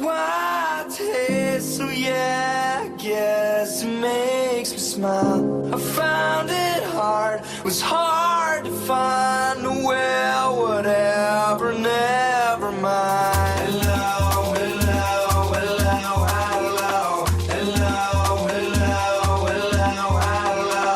acquired taste, so yeah, I guess it makes me smile. I found it hard, was hard to find. Well, whatever, never mind. Hello, hello, hello, hello, hello, hello, hello, hello.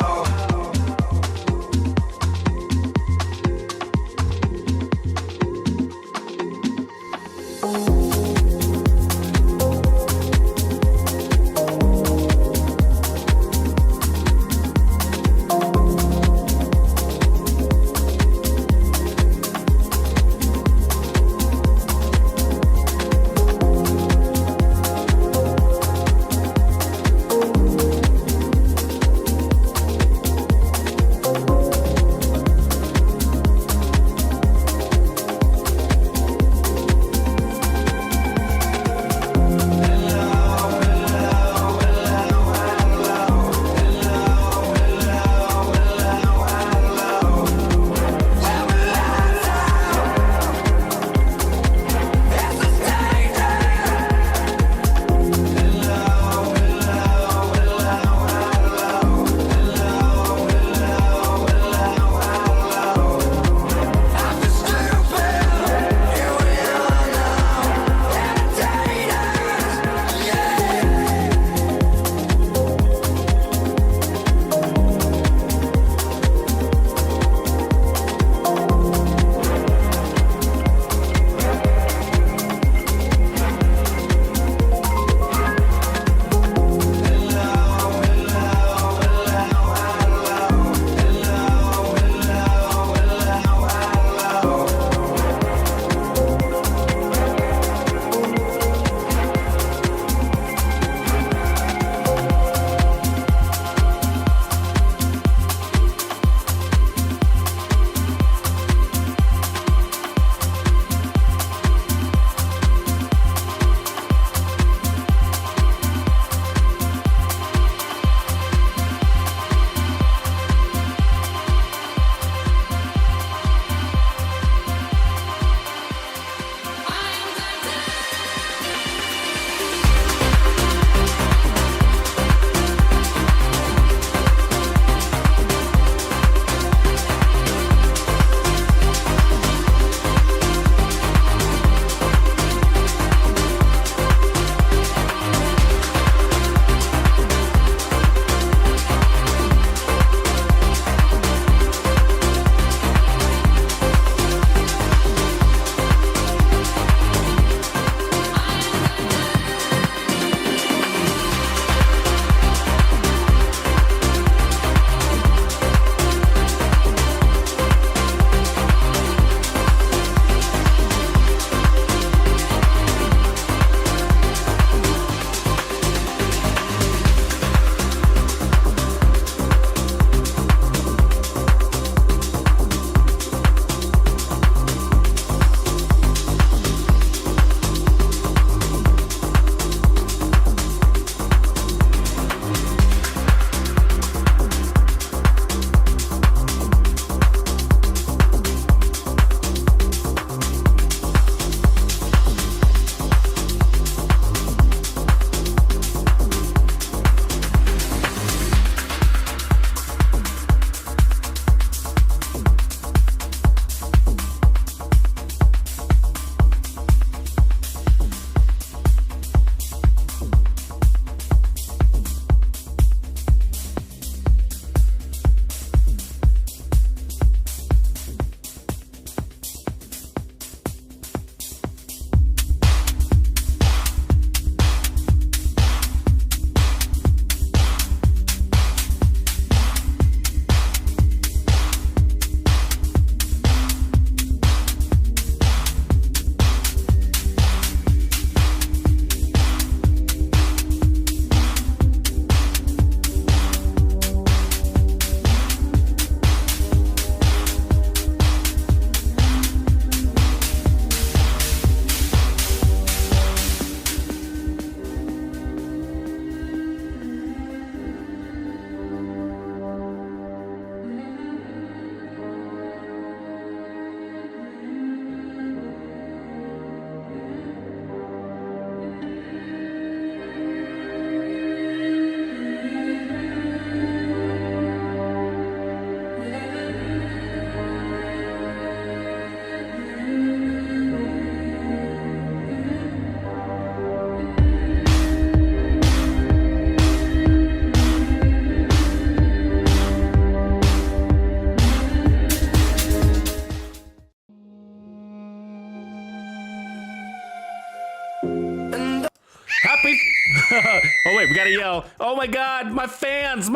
Oh wait, we gotta yell. Oh my God, my fans,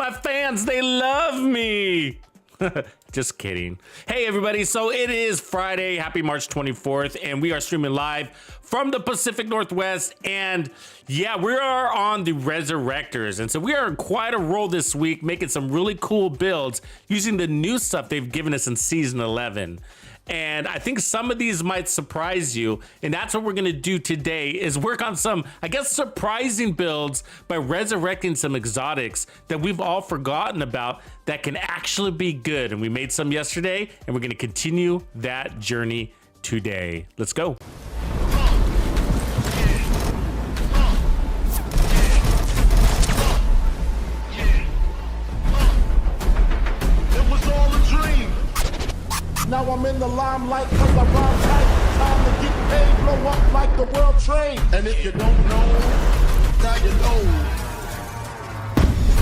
they love me. Just kidding. Hey everybody, so it is Friday, happy March 24th, and we are streaming live from the Pacific Northwest, and yeah, we are on the Resurrectors, and so we are in quite a roll this week, making some really cool builds using the new stuff they've given us in Season 11. And I think some of these might surprise you, and that's what we're gonna do today, is work on some, I guess, surprising builds by resurrecting some exotics that we've all forgotten about that can actually be good. And we made some yesterday, and we're gonna continue that journey today. Let's go. Now I'm in the limelight cause I rhyme tight. Time to get paid, blow up like the world trade. And if you don't know, now you know.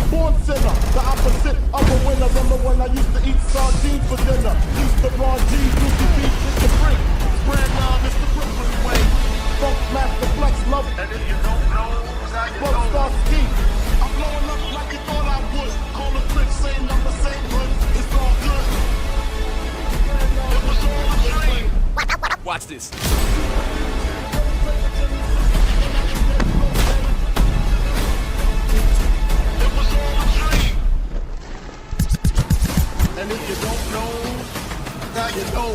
Born sinner, the opposite of a winner. Remember when I used to eat sardines for dinner? Used to raw G, Lucy B, with the freak. Spread love, it's the Brooklyn way. Funk master flex love. And if you don't know, now you know. Star ski. I'm blowing up like you thought I would. Call a trick, same number, same hood. It's all good. Watch this. And if you don't know, now you know.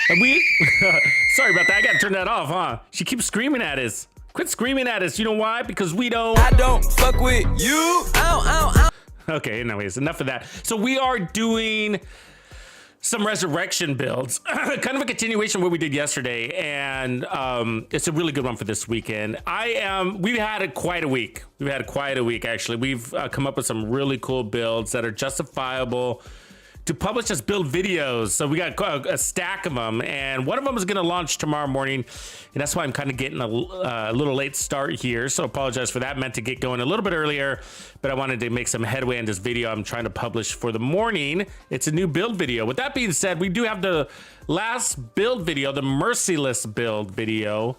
And we, sorry about that, I gotta turn that off, huh? She keeps screaming at us. Quit screaming at us, you know why? Because we don't. I don't fuck with you. Ow, ow, ow. Okay, anyways, enough of that. So we are doing some resurrection builds, kind of a continuation of what we did yesterday, and it's a really good one for this weekend. We've had quite a week. We've had quite a week, actually. We've come up with some really cool builds that are justifiable to publish as build videos. So we got a stack of them, and one of them is going to launch tomorrow morning, and that's why I'm kind of getting a little late start here, so apologize for that. Meant to get going a little bit earlier, but I wanted to make some headway in this video I'm trying to publish for the morning. It's a new build video. With that being said, we do have the last build video, the merciless build video,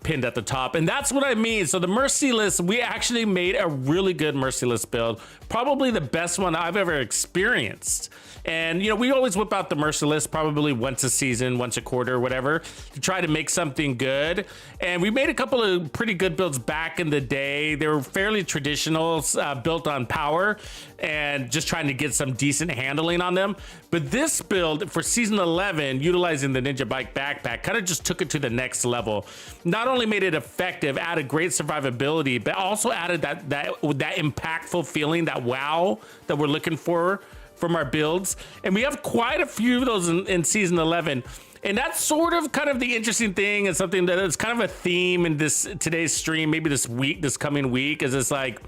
pinned at the top, and that's what I mean. So the merciless, we actually made a really good merciless build, probably the best one I've ever experienced. And you know, we always whip out the merciless probably once a season, once a quarter, whatever, to try to make something good. And we made a couple of pretty good builds back in the day. They were fairly traditional, built on power and just trying to get some decent handling on them. But this build for season 11, utilizing the Ninja Bike backpack, kind of just took it to the next level. Not only made it effective, added great survivability, but also added that impactful feeling, that wow that we're looking for from our builds. And we have quite a few of those in season 11. And that's sort of kind of the interesting thing, and something that is kind of a theme in today's stream, maybe this coming week, is it's like,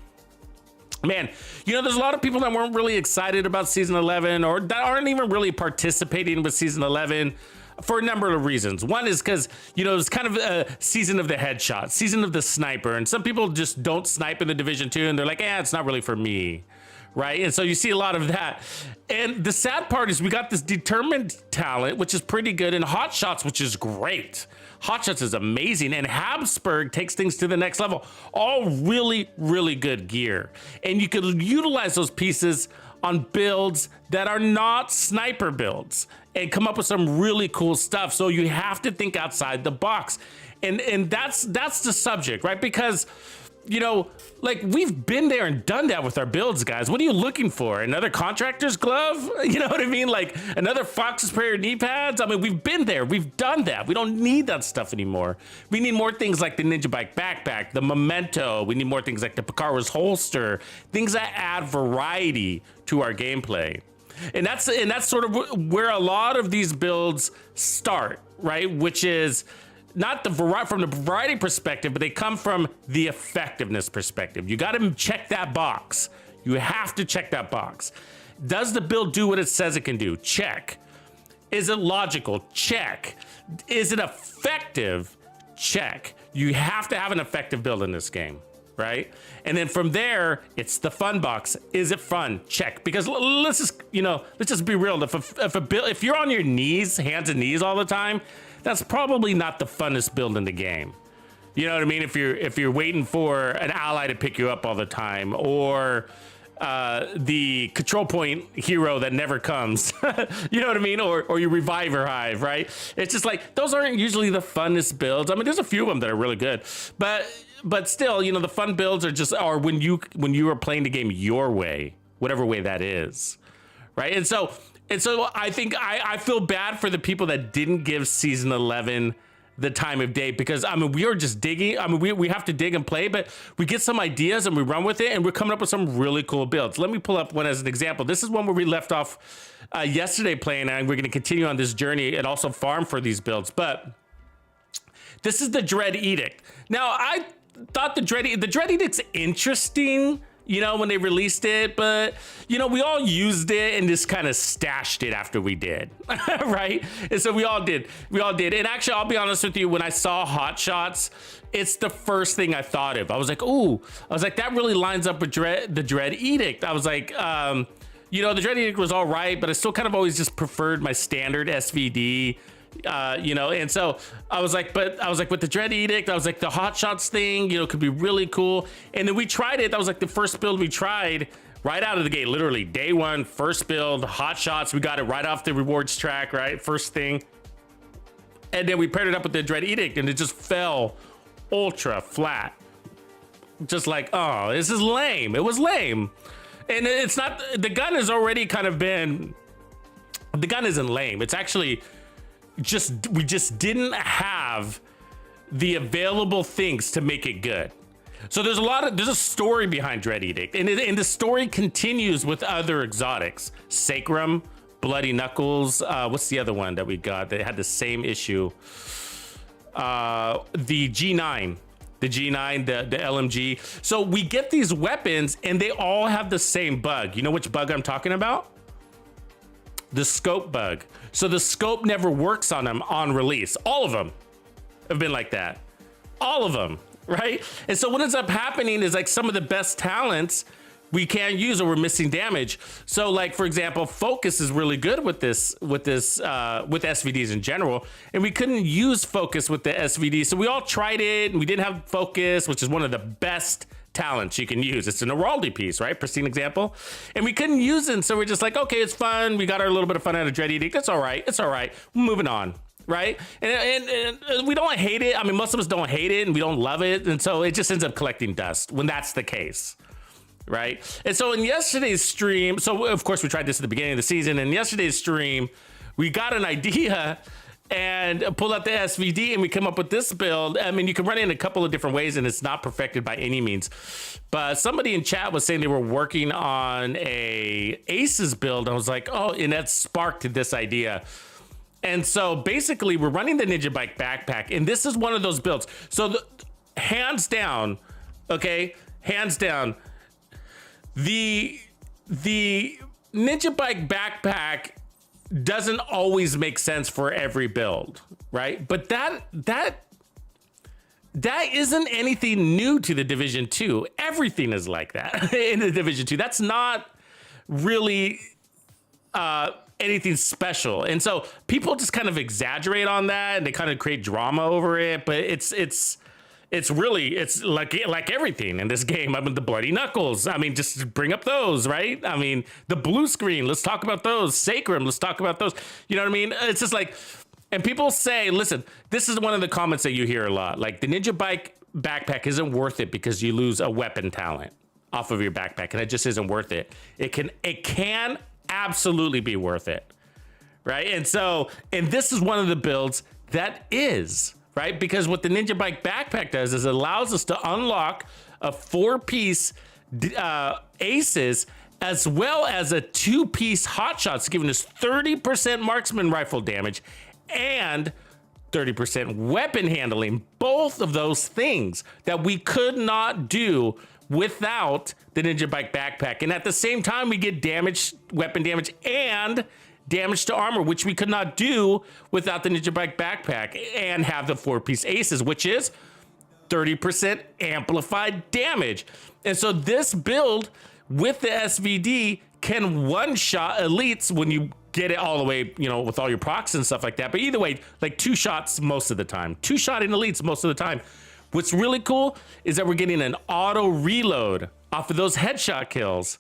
man, you know, there's a lot of people that weren't really excited about season 11, or that aren't even really participating with season 11 for a number of reasons. One is because, you know, it's kind of a season of the headshot, season of the sniper, and some people just don't snipe in the Division 2, and they're like, it's not really for me. Right? And so you see a lot of that. And the sad part is we got this determined talent, which is pretty good, and Hot Shots, which is great. Hot Shots is amazing, and Habsburg takes things to the next level. All really, really good gear. And you could utilize those pieces on builds that are not sniper builds and come up with some really cool stuff. So you have to think outside the box. And that's the subject, right? Because, you know, like, we've been there and done that with our builds, guys. What are you looking for? Another contractor's glove? You know what I mean? Like another Fox's Prayer knee pads? I mean, we've been there. We've done that. We don't need that stuff anymore. We need more things like the Ninja Bike backpack, the Memento. We need more things like the Picara's holster, things that add variety to our gameplay. And that's sort of where a lot of these builds start, right? Which is not from the variety perspective, but they come from the effectiveness perspective. You got to check that box. You have to check that box. Does the build do what it says it can do? Check. Is it logical? Check. Is it effective? Check. You have to have an effective build in this game. right? And then from there, it's the fun box. Is it fun? Check. Because let's just be real. If you're on your knees, hands and knees all the time, that's probably not the funnest build in the game. You know what I mean? If you're waiting for an ally to pick you up all the time, or the control point hero that never comes, you know what I mean? Or your reviver hive, right? It's just like, those aren't usually the funnest builds. I mean, there's a few of them that are really good, but still, you know, the fun builds are when you are playing the game your way, whatever way that is, right? And so I think I feel bad for the people that didn't give season 11 the time of day, because I mean, we are just digging. I mean, we have to dig and play, but we get some ideas and we run with it, and we're coming up with some really cool builds. Let me pull up one as an example. This is one where we left off yesterday playing, and we're going to continue on this journey and also farm for these builds. But this is the Dread Edict. Now, I thought the Dread Edict's interesting, you know, when they released it, but you know, we all used it and just kind of stashed it after we did, right? And so we all did. And actually, I'll be honest with you, when I saw Hot Shots, it's the first thing I thought of. I was like, that really lines up with the Dread Edict. I was like, you know, the Dread Edict was all right, but I still kind of always just preferred my standard SVD. You know, and so I was like, with the Dread Edict, I was like, the Hot Shots thing, you know, could be really cool. And then we tried it. That was like the first build we tried right out of the gate, literally day one, first build, Hot Shots. We got it right off the rewards track, right? First thing. And then we paired it up with the Dread Edict, and it just fell ultra flat. Just like, oh, this is lame. It was lame. And it's not, the gun has already kind of been, the gun isn't lame. It's actually, we just didn't have the available things to make it good. So there's a story behind Dread Edict, and the story continues with other exotics, Sacrum, Bloody Knuckles. What's the other one that we got that had the same issue? The G9, the LMG. So we get these weapons, and they all have the same bug. You know which bug I'm talking about? The scope bug. So the scope never works on them on release. All of them have been like that. All of them, right? And so what ends up happening is, like, some of the best talents we can't use, or we're missing damage. So, like, for example, focus is really good with SVDs in general, and we couldn't use focus with the SVD. So we all tried it, and we didn't have focus, which is one of the best talents you can use. It's an Heraldry piece, right? Pristine example. And we couldn't use it, and so we're just like, okay, it's fun. We got our little bit of fun out of Dread Edict. That's all right. It's all right. Moving on, right? And we don't hate it. I mean, most of us don't hate it, and we don't love it, and so it just ends up collecting dust when that's the case, right? And so in yesterday's stream, so of course we tried this at the beginning of the season. In yesterday's stream, we got an idea and pulled out the SVD, and we come up with this build. I mean, you can run it in a couple of different ways, and it's not perfected by any means. But somebody in chat was saying they were working on a Aces build. I was like, oh, and that sparked this idea. And so basically, we're running the Ninja Bike backpack, and this is one of those builds. So hands down, okay, hands down, the Ninja Bike backpack doesn't always make sense for every build, right? But that isn't anything new to the Division 2. Everything is like that in the Division 2. That's not really anything special. And so people just kind of exaggerate on that, and they kind of create drama over it, but it's like everything in this game. I mean, the Bloody Knuckles, I mean, just bring up those, right? I mean, the blue screen, let's talk about those. Sacrum, let's talk about those. You know what I mean? It's just like, and people say, listen, this is one of the comments that you hear a lot. Like, the Ninja Bike backpack isn't worth it because you lose a weapon talent off of your backpack, and it just isn't worth it. It can absolutely be worth it, right? And so, and this is one of the builds that is, right? Because what the Ninja Bike backpack does is it allows us to unlock a 4-piece Aces, as well as a 2-piece Hot Shots, giving us 30% marksman rifle damage and 30% weapon handling. Both of those things that we could not do without the Ninja Bike backpack. And at the same time, we get damage, weapon damage, and damage to armor, which we could not do without the Ninja Bike backpack, and have the 4-piece Aces, which is 30% amplified damage. And so this build with the SVD can one-shot elites when you get it all the way, you know, with all your procs and stuff like that. But either way, like 2 shots most of the time. 2-shotting elites most of the time. What's really cool is that we're getting an auto reload off of those headshot kills.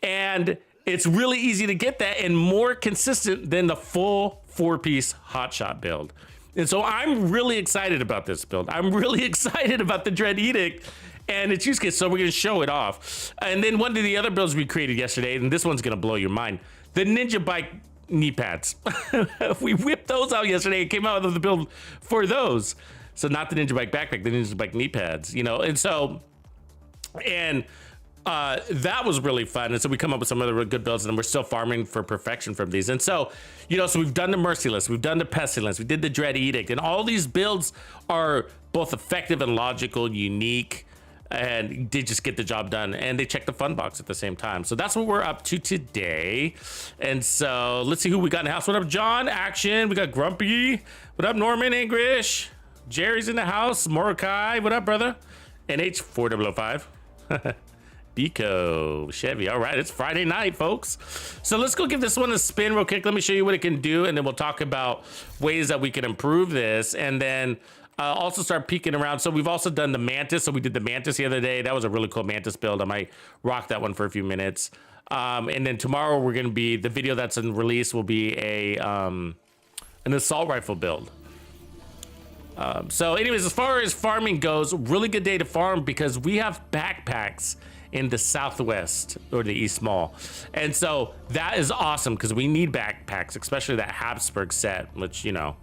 And it's really easy to get that and more consistent than the full 4-piece hotshot build. And so I'm really excited about this build. I'm really excited about the Dread Edict and its use case, so we're gonna show it off. And then one of the other builds we created yesterday, and this one's gonna blow your mind, the Ninja Bike knee pads. We whipped those out yesterday and came out with the build for those. So not the Ninja Bike backpack, the Ninja Bike knee pads, you know? And so, that was really fun. And so we come up with some other really good builds, and we're still farming for perfection from these. And so, you know, so we've done the Merciless, we've done the Pestilence, we did the Dread Edict, and all these builds are both effective and logical, unique, and they just get the job done, and they check the fun box at the same time. So that's what we're up to today. And so let's see who we got in the house. What up, John? Action. We got Grumpy. What up, Norman English? Jerry's in the house. Morokai. What up, brother? NH4005. Bico. Chevy. All right, it's Friday night, folks. So let's go give this one a spin real quick. Let me show you what it can do, and then we'll talk about ways that we can improve this, and then also start peeking around. So we've also done the Mantis. So we did the Mantis the other day. That was a really cool Mantis build. I might rock that one for a few minutes. And then tomorrow we're going to be, the video that's in release will be an assault rifle build. So anyways, as far as farming goes, really good day to farm because we have backpacks in the Southwest or the East Mall. And so that is awesome because we need backpacks, especially that Habsburg set, which, you know,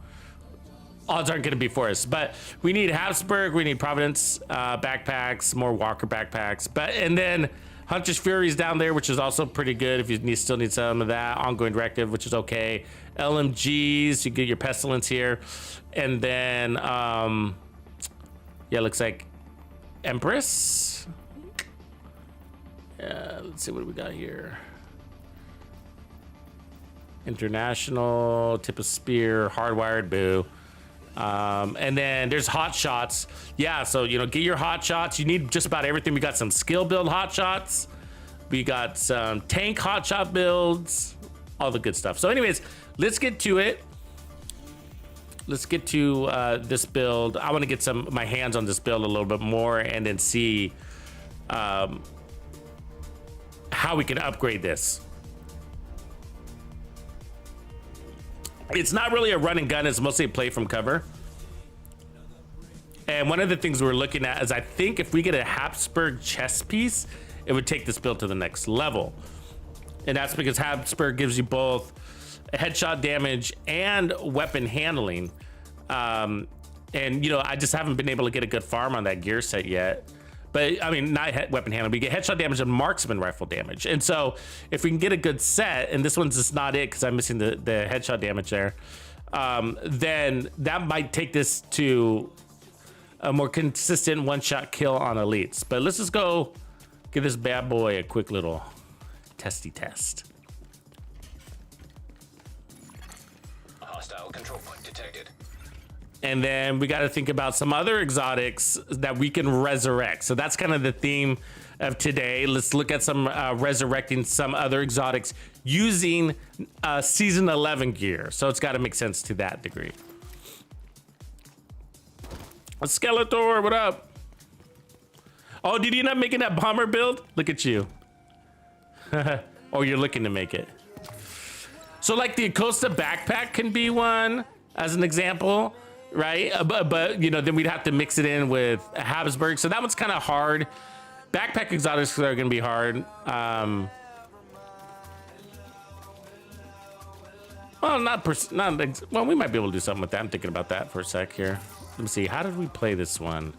odds aren't going to be for us, but we need Habsburg, we need Providence backpacks, more Walker backpacks, and then Hunter's Fury's down there, which is also pretty good if you still need some of that. Ongoing Directive, which is okay. LMGs, you get your Pestilence here, and then yeah, looks like Empress. Let's see what we got here. International, Tip of Spear, Hardwired, boo. And then there's hot shots. Yeah, so, you know, get your hot shots. You need just about everything. We got some skill build hot shots. We got some tank hot shot builds, all the good stuff. So anyways, let's get to it. Let's get to this build. I want to get my hands on this build a little bit more and then see how we can upgrade this. It's not really a run and gun, it's mostly a play from cover. And one of the things we're looking at is I think if we get a Habsburg chest piece, it would take this build to the next level. And that's because Habsburg gives you both headshot damage and weapon handling. And, you know, I just haven't been able to get a good farm on that gear set yet. But I mean, not weapon handling, we get headshot damage and marksman rifle damage. And so if we can get a good set, and this one's just not it because I'm missing the headshot damage there, then that might take this to a more consistent one-shot kill on elites. But let's just go give this bad boy a quick little testy test. Hostile control point detected. And then we got to think about some other exotics that we can resurrect. So that's kind of the theme of today. Let's look at some resurrecting some other exotics using season 11 gear. So it's got to make sense to that degree. Skeletor, what up? Oh, did you not making that bomber build? Look at you. Oh, you're looking to make it. So like the Acosta backpack can be one as an example. Right, but you know, then we'd have to mix it in with Habsburg, so that one's kind of hard. Backpack exotics are going to be hard. Well, we might be able to do something with that. I'm thinking about that for a sec here. Let me see. How did we play this one?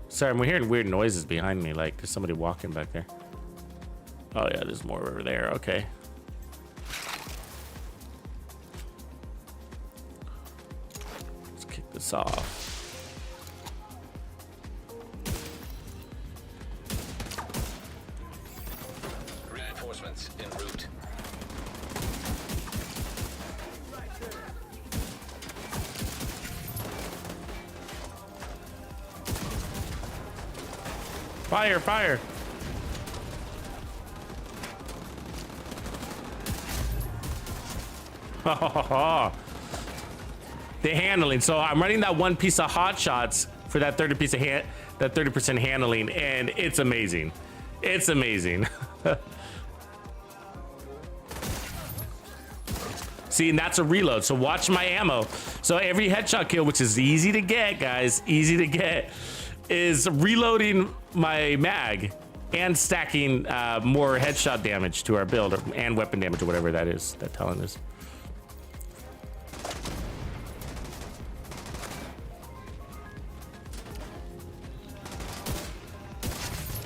Sorry, I'm hearing weird noises behind me, like there's somebody walking back there. Oh yeah, there's more over there, okay. Let's kick this off. Fire, fire. The handling. So I'm running that one piece of hot shots for that 30% handling, and it's amazing. It's amazing. See, and that's a reload. So watch my ammo. So every headshot kill, which is easy to get, guys, easy to get, is reloading my mag and stacking more headshot damage to our build and weapon damage or whatever that is, that talent is.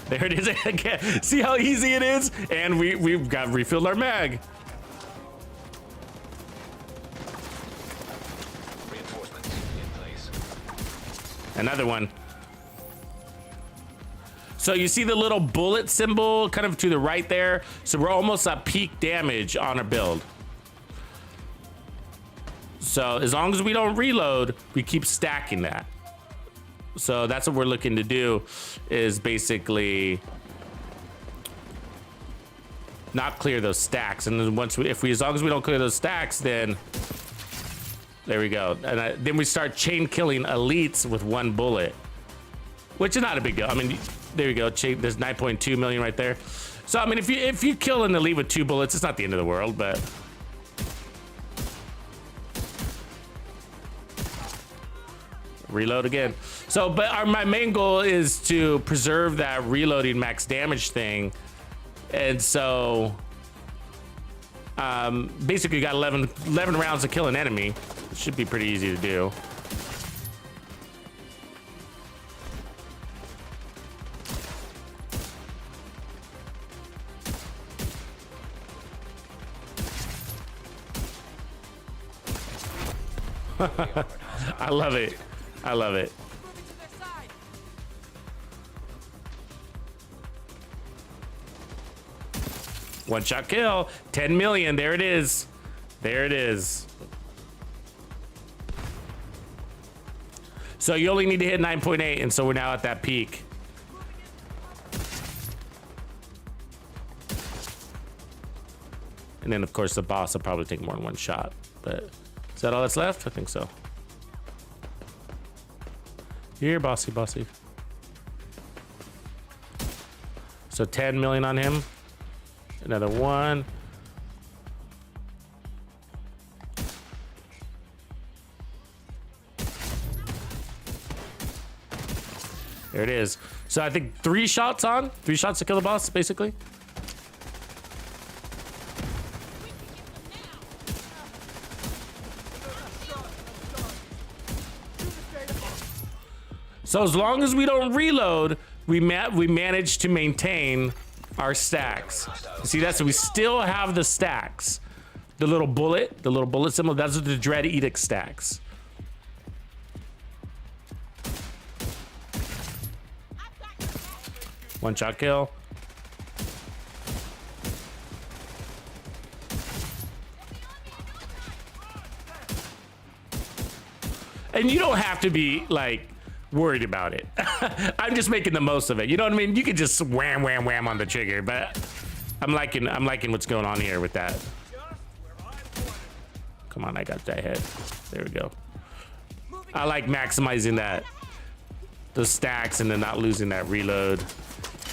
There it is again. See how easy it is? And we've got refilled our mag. Reinforcements in place. Another one. So you see the little bullet symbol kind of to the right there? So we're almost at peak damage on our build. So as long as we don't reload, we keep stacking that. So that's what we're looking to do, is basically not clear those stacks. And then as long as we don't clear those stacks, then there we go. And then we start chain killing elites with one bullet, which is not a big deal. I mean, there you go. There's 9.2 million right there. So I mean, if you kill an elite with 2 bullets, it's not the end of the world, but. Reload again. So, but my main goal is to preserve that reloading max damage thing. And so, basically got 11 rounds to kill an enemy. It should be pretty easy to do. I love it. I love it. One shot kill, 10 million. There it is. There it is. So you only need to hit 9.8, and so we're now at that peak. And then of course the boss will probably take more than one shot, but is that all that's left? I think so. Here, bossy, bossy. So 10 million on him. Another one. There it is. So I think 3 shots on. 3 shots to kill the boss, basically. So as long as we don't reload, we manage to maintain our stacks. See, that's, we still have the stacks. The little bullet symbol, those are the Dread Edict stacks. One shot kill. And you don't have to be like worried about it. I'm just making the most of it. You know what I mean? You could just wham, wham, wham on the trigger, but I'm liking what's going on here with that. Come on, I got that head. There we go. I like maximizing that, the stacks, and then not losing that reload.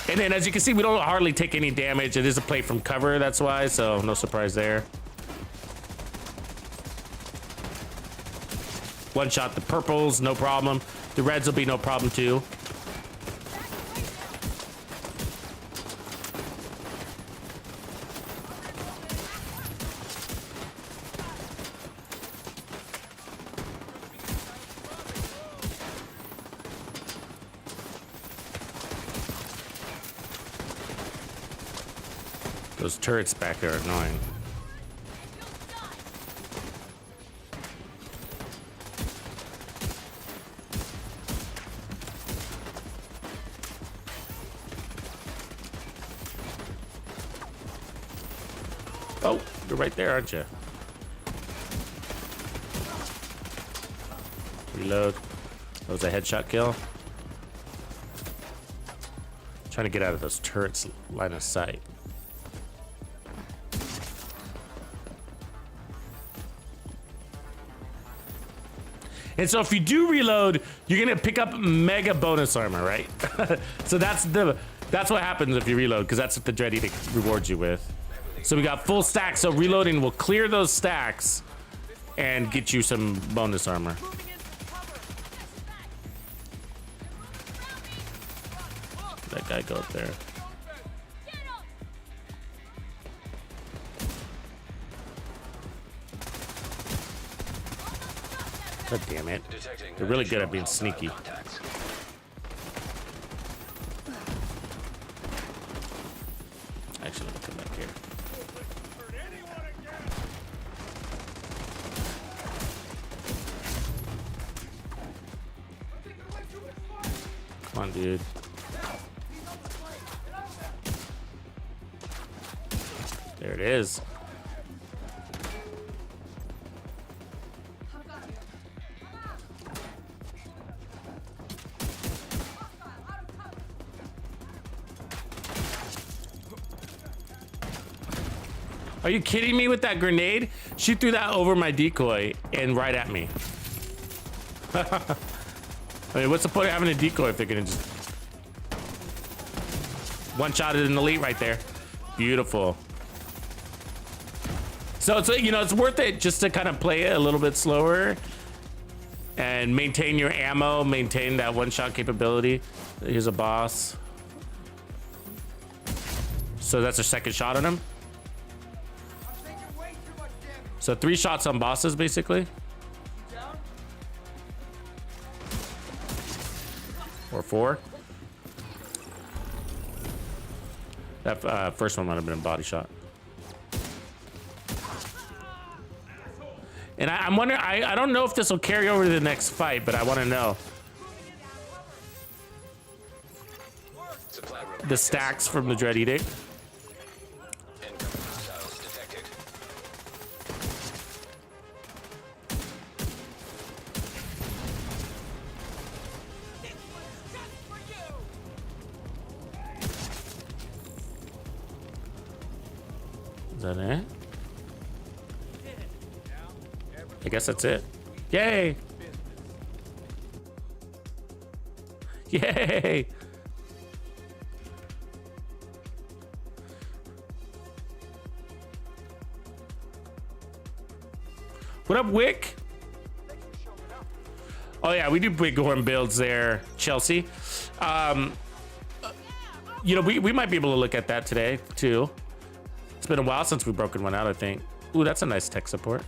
And then as you can see, we don't hardly take any damage. It is a play from cover, that's why, so no surprise there. One shot the purples, no problem. The reds will be no problem too. Those turrets back there are annoying. Oh, you're right there, aren't you? Reload. That was a headshot kill. Trying to get out of those turrets line of sight. And so if you do reload, you're gonna pick up mega bonus armor, right? So that's what happens if you reload, because that's what the Dread Edict rewards you with. So we got full stacks, so reloading will clear those stacks and get you some bonus armor. That guy go up there. God damn it. They're really good at being sneaky. Actually, let me come back here. Come on, dude. There it is. Are you kidding me with that grenade? She threw that over my decoy and right at me. I mean, what's the point of having a decoy if they're gonna just one-shotted an elite right there? Beautiful. So it's, you know, it's worth it just to kind of play it a little bit slower and maintain your ammo, maintain that one-shot capability. Here's a boss. So that's a second shot on him. So 3 shots on bosses, basically. Or 4. That first one might have been a body shot. And I'm wondering, I don't know if this will carry over to the next fight, but I want to know. The stacks from the Dread Edict. Is that it? I guess that's it. Yay! Yay! What up, Wick? Oh yeah, we do Bighorn builds there, Chelsea. You know, we might be able to look at that today too. It's been a while since we've broken one out, I think. Ooh, that's a nice tech support.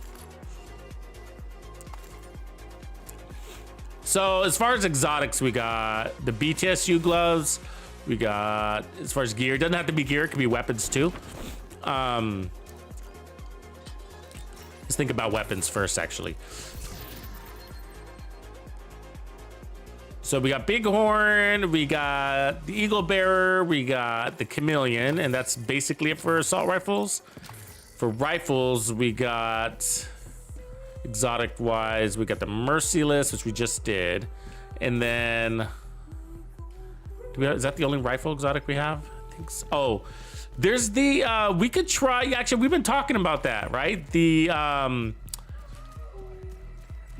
So as far as exotics, we got the BTSU gloves. We got, as far as gear, it doesn't have to be gear, it could be weapons too. Let's think about weapons first, actually. So we got Bighorn, we got the Eagle Bearer, we got the Chameleon, and that's basically it for assault rifles. For rifles, we got exotic wise, we got the Merciless, which we just did. And then, is that the only rifle exotic we have? I think so. Oh, there's the, we could try, actually, we've been talking about that, right?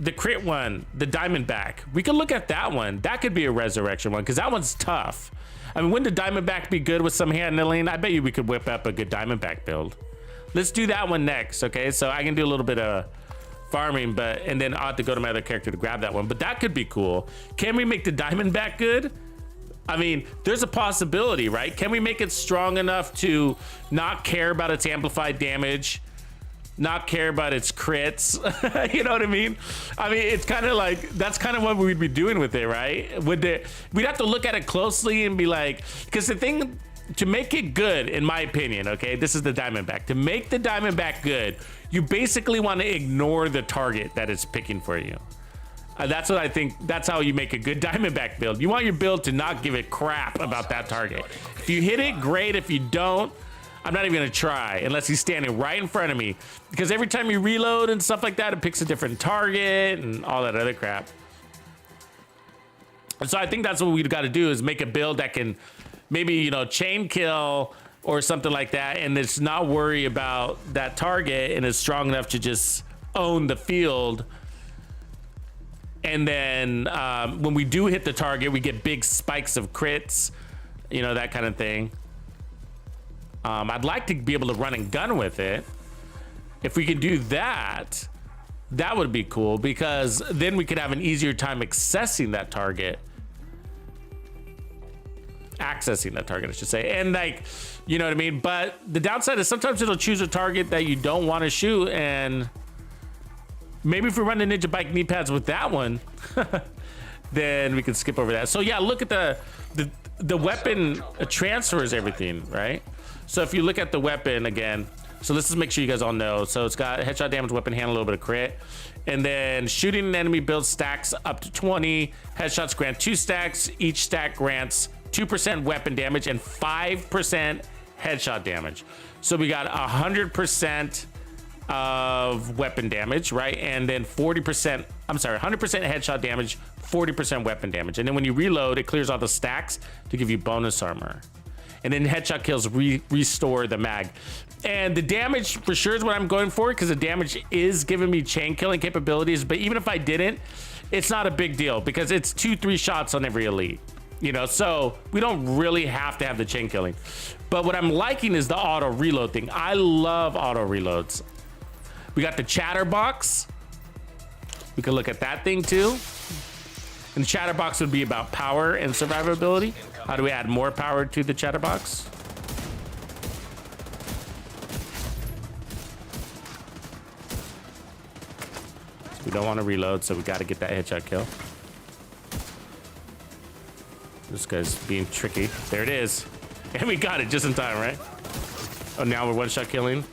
The crit one, the Diamondback. We could look at that one. That could be a resurrection one, because that one's tough. I mean, wouldn't the Diamondback be good with some handling? I bet you we could whip up a good Diamondback build. Let's do that one next, okay? So I can do a little bit of farming, and then I'll have to go to my other character to grab that one. But that could be cool. Can we make the Diamondback good? I mean, there's a possibility, right? Can we make it strong enough to not care about its amplified damage? Not care about its crits? You know what I mean? I mean, it's kind of like, that's kind of what we'd be doing with it, right? We'd have to look at it closely and be like, because the thing, to make it good, in my opinion, okay, this is the Diamondback. To make the Diamondback good, you basically want to ignore the target that it's picking for you. That's what I think, that's how you make a good Diamondback build. You want your build to not give a crap about that target. If you hit it, great. If you don't, I'm not even gonna try unless he's standing right in front of me, because every time you reload and stuff like that, it picks a different target and all that other crap. And so I think that's what we've got to do, is make a build that can maybe, you know, chain kill or something like that, and it's not worry about that target and is strong enough to just own the field. And then when we do hit the target, we get big spikes of crits, you know, that kind of thing. I'd like to be able to run and gun with it. If we could do that, that would be cool, because then we could have an easier time accessing that target. Accessing that target, I should say. And like, you know what I mean? But the downside is sometimes it'll choose a target that you don't want to shoot, and maybe if we run the Ninja Bike knee pads with that one, then we can skip over that. So yeah, look at the weapon transfers everything, right? So if you look at the weapon again, so let's just make sure you guys all know. So it's got headshot damage, weapon handle, a little bit of crit. And then shooting an enemy builds stacks up to 20. Headshots grant 2 stacks. Each stack grants 2% weapon damage and 5% headshot damage. So we got 100% of weapon damage, right? And then 100% headshot damage, 40% weapon damage. And then when you reload, it clears all the stacks to give you bonus armor. And then headshot kills restore the mag. And the damage for sure is what I'm going for, because the damage is giving me chain killing capabilities. But even if I didn't, it's not a big deal, because it's 2-3 shots on every elite, you know, so we don't really have to have the chain killing. But what I'm liking is the auto reload thing. I love auto reloads. We got the chatterbox. We could look at that thing too. And the chatterbox would be about power and survivability. How do we add more power to the chatterbox? So we don't want to reload, so we got to get that headshot kill. This guy's being tricky. There it is. And we got it just in time, right? Oh, now we're one-shot killing.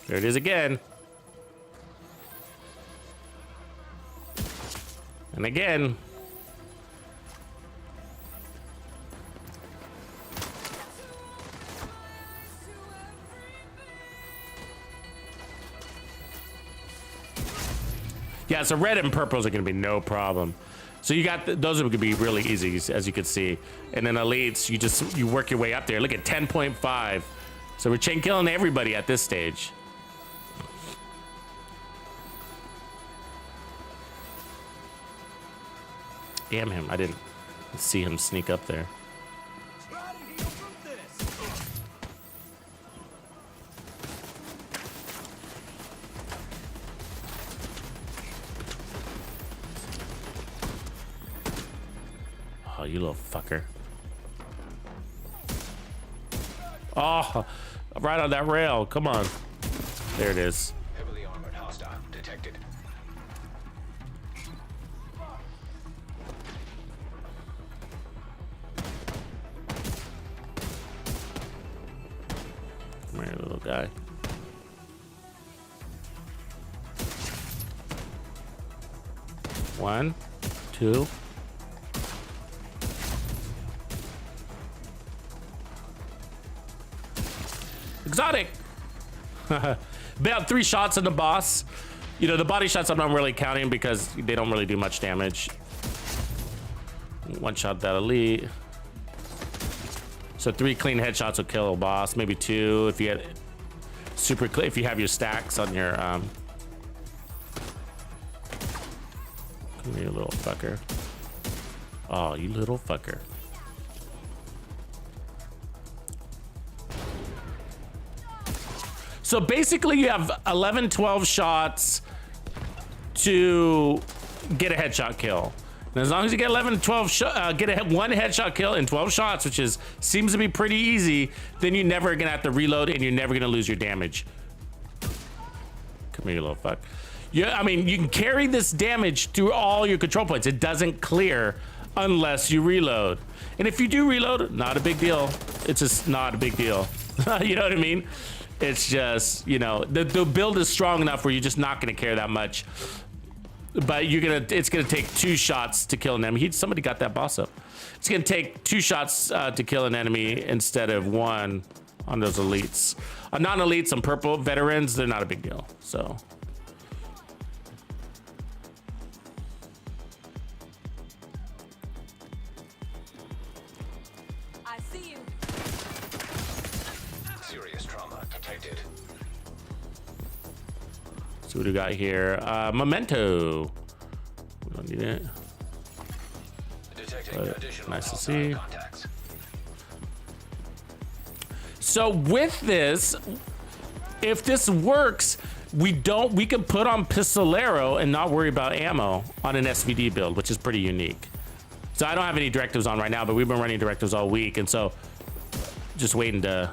There it is again. And again. Yeah, so red and purples are going to be no problem. So you got those are going to be really easy, as you can see. And then elites, you work your way up there. Look at 10.5. So we're chain killing everybody at this stage. Damn him, I didn't see him sneak up there. Oh, you little fucker. Oh, right on that rail, come on. There it is. Heavily armored hostile detected. Come here, little guy. One, two. Exotic. About 3 shots on the boss. You know, the body shots I'm not really counting because they don't really do much damage. One shot that elite. So 3 clean headshots will kill a boss. Maybe 2 if you had super clean, if you have your stacks on your come here, you little fucker. Oh, you little fucker. So basically you have 11, 12 shots to get a headshot kill. And as long as you get 11, 12 get one headshot kill in 12 shots, which seems to be pretty easy, then you're never gonna have to reload and you're never gonna lose your damage. Come here, you little fuck. Yeah, I mean, you can carry this damage through all your control points. It doesn't clear unless you reload. And if you do reload, not a big deal. It's just not a big deal. You know what I mean? It's just, you know, the build is strong enough where you're just not going to care that much. But it's going to take 2 shots to kill an enemy. Somebody got that boss up. It's going to take 2 shots to kill an enemy instead of 1. on those elites. On non-elites, some purple veterans, they're not a big deal. So. I see you. Serious trauma detected. See what we got here. Memento. We don't need it. Detecting additional Nice to hostile see. contacts. So with this, if this works, we can put on Pistolero and not worry about ammo on an SVD build, which is pretty unique. So I don't have any directives on right now, but we've been running directives all week, and so just waiting to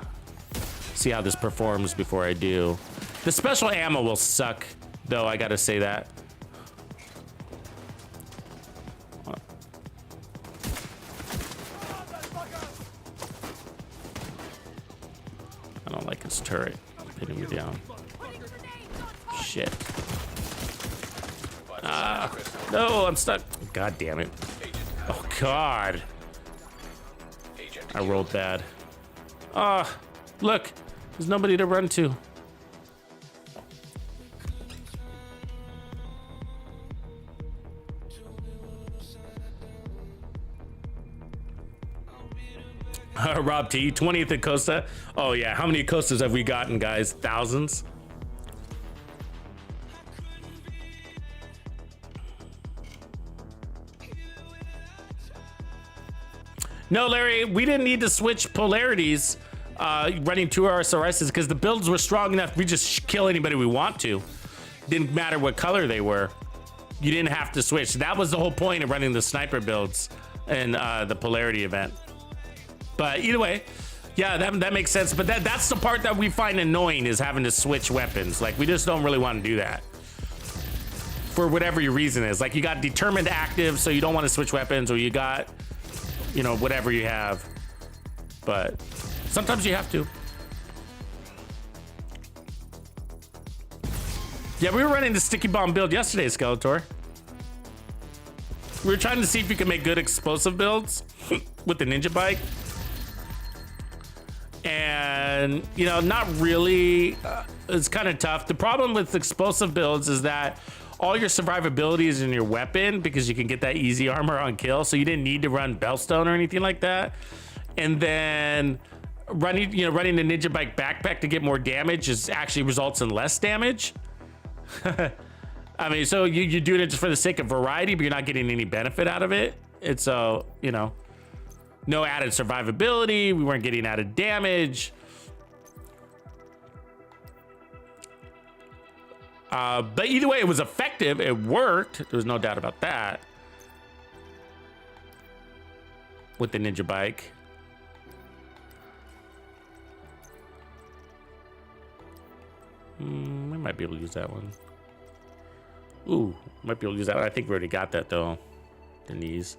see how this performs before I do. The special ammo will suck, though, I gotta say that. I don't like his turret hitting me down. Shit. Ah, no, I'm stuck. God damn it. Oh, God. I rolled bad. Ah, look, there's nobody to run to. Rob T, 20th at Costa. Oh yeah, how many Costas have we gotten, guys? Thousands? No, Larry, we didn't need to switch polarities running 2 RSRSs because the builds were strong enough. We just kill anybody we want to. Didn't matter what color they were. You didn't have to switch. That was the whole point of running the sniper builds in the polarity event. But either way, yeah, that makes sense. But that's the part that we find annoying, is having to switch weapons. Like, we just don't really want to do that for whatever your reason is. Like, you got determined active, so you don't want to switch weapons, or you got, you know, whatever you have. But sometimes you have to. Yeah, we were running the sticky bomb build yesterday, Skeletor. We were trying to see if you could make good explosive builds with the ninja bike. And, you know, not really. It's kind of tough. The problem with explosive builds is that all your survivability is in your weapon, because you can get that easy armor on kill. So you didn't need to run Bellstone or anything like that. And then running the ninja bike backpack to get more damage actually results in less damage. I mean, so you're doing it just for the sake of variety, but you're not getting any benefit out of it. It's you know, no added survivability. We weren't getting added damage. But either way, it was effective. It worked. There's no doubt about that. With the ninja bike. We might be able to use that one. Ooh, might be able to use that one. I think we already got that though. The knees.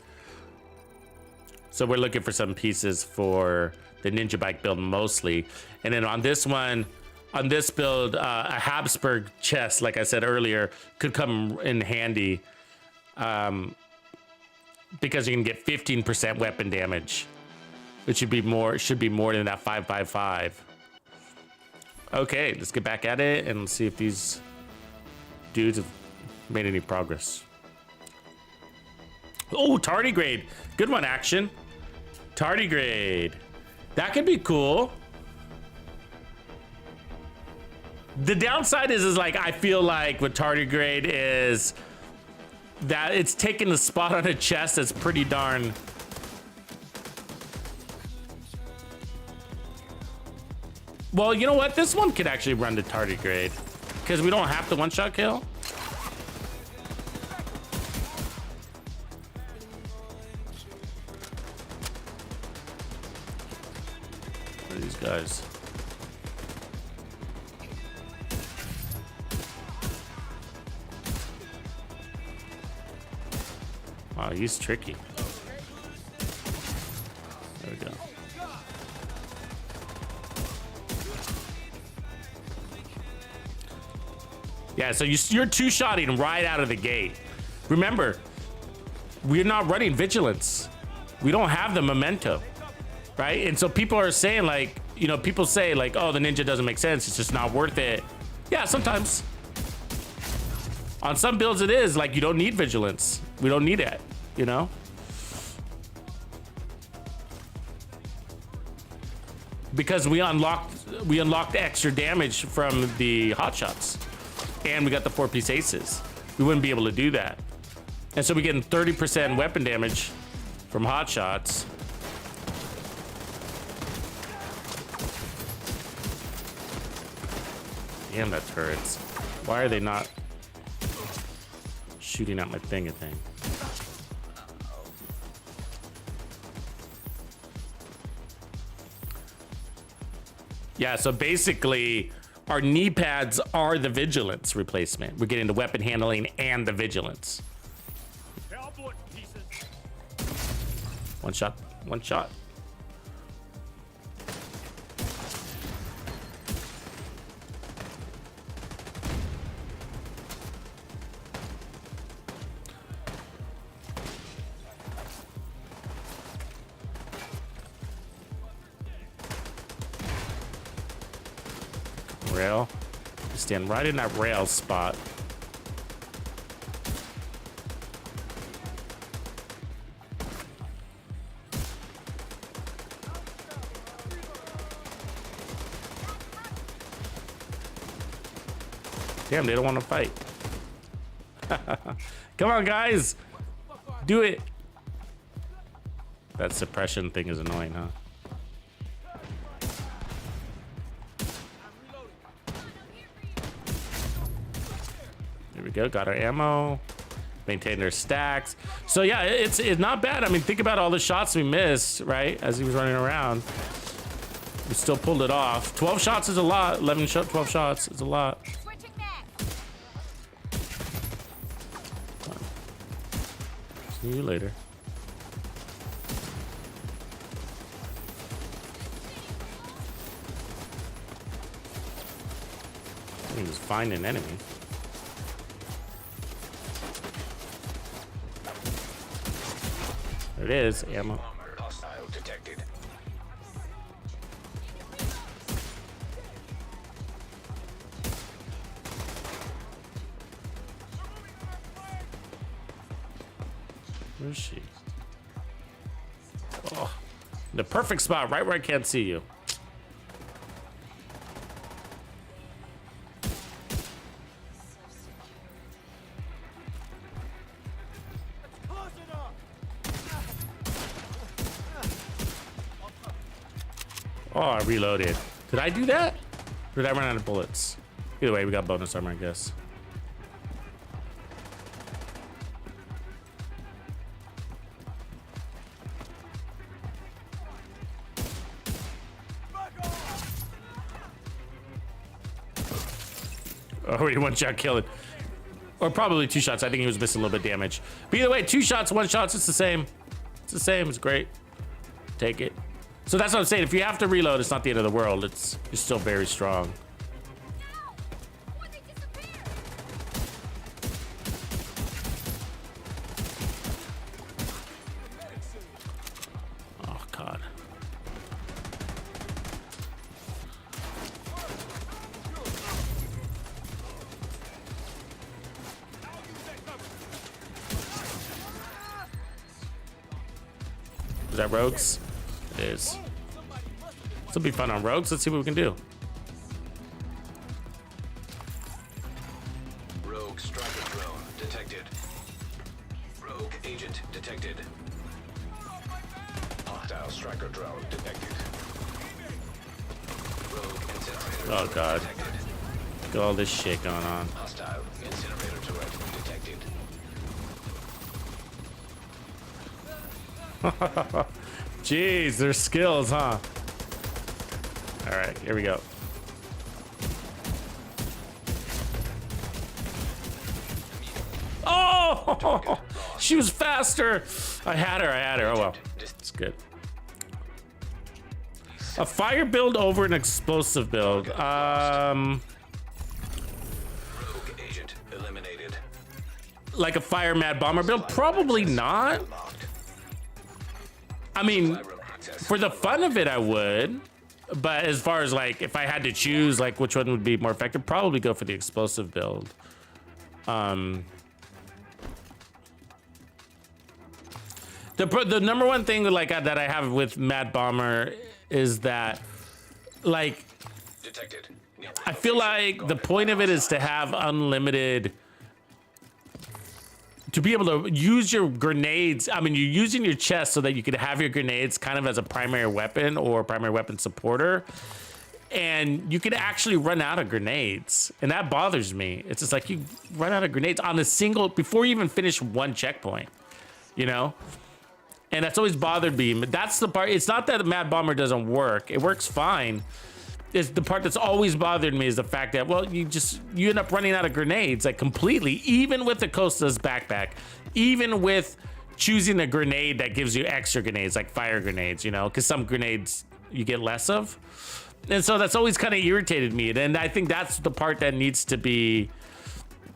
So we're looking for some pieces for the ninja bike build mostly. And then on this one, on this build, a Habsburg chest, like I said earlier, could come in handy. Because you can get 15% weapon damage. It should be more than that 5x5. Okay, let's get back at it and see if these dudes have made any progress. Oh, tardigrade. Good one, Action. Tardigrade. That could be cool. The downside is like, I feel like with tardigrade is that it's taking the spot on a chest that's pretty darn... Well, you know what? This one could actually run to tardigrade because we don't have to one-shot kill. What are these guys? Wow, he's tricky. There we go. Yeah, so you're two-shotting right out of the gate. Remember, we're not running vigilance. We don't have the memento, right? And so people are saying like, you know, people say like, oh, the ninja doesn't make sense. It's just not worth it. Yeah, sometimes. On some builds it is, like you don't need vigilance. We don't need it, you know? Because we unlocked extra damage from the hot shots. And we got the 4-piece aces. We wouldn't be able to do that. And so we're getting 30% weapon damage from hot shots. Damn, that turrets. Why are they not shooting at my thing? Yeah, so basically our knee pads are the vigilance replacement. We're getting the weapon handling and the vigilance. One shot, one shot. Rail. Stand right in that rail spot. Damn, they don't want to fight. Come on, guys. Do it. That suppression thing is annoying, huh? Here we go. Got our ammo. Maintain their stacks. So yeah, it's not bad. I mean, think about all the shots we missed, right? As he was running around. We still pulled it off. 12 shots is a lot. 12 shots is a lot. See you later. He was finding an enemy. There it is, ammo. Hostile detected. Where is she? Oh, the perfect spot, right where I can't see you. Oh, I reloaded. Did I do that? Or did I run out of bullets? Either way, we got bonus armor, I guess. Already one shot killed. Or probably 2 shots. I think he was missing a little bit of damage. But either way, 2 shots, 1 shot, it's the same. It's the same. It's great. Take it. So that's what I'm saying. If you have to reload, it's not the end of the world. You're still very strong. Oh, God. Is that rogues? It is. This will be fun on rogues. Let's see what we can do. Rogue striker drone detected. Rogue agent detected. Hostile striker drone detected. Rogue incinerator. Oh, God. Detected. Look at all this shit going on. Hostile incinerator turret detected. Jeez, their skills, huh? All right, here we go. Oh, she was faster. I had her. Oh, well, it's good. A fire build over an explosive build. Rogue agent eliminated. Like a fire mad bomber build? Probably not. Unlocked. I mean, for the fun of it, I would. But as far as like, if I had to choose like which one would be more effective, probably go for the explosive build. The number one thing like that I have with Mad Bomber is that like Detected. I feel like the point of it is to have unlimited, to be able to use your grenades. I mean, you're using your chest so that you could have your grenades kind of as a primary weapon or primary weapon supporter. And you could actually run out of grenades. And that bothers me. It's just like you run out of grenades on a single, before you even finish one checkpoint, you know? And that's always bothered me. But that's the part. It's not that the Mad Bomber doesn't work. It works fine. It's the part that's always bothered me is the fact that, well, you end up running out of grenades, like completely, even with the Costa's backpack, even with choosing a grenade that gives you extra grenades, like fire grenades, you know, because some grenades you get less of. And so that's always kind of irritated me. And I think that's the part that needs to be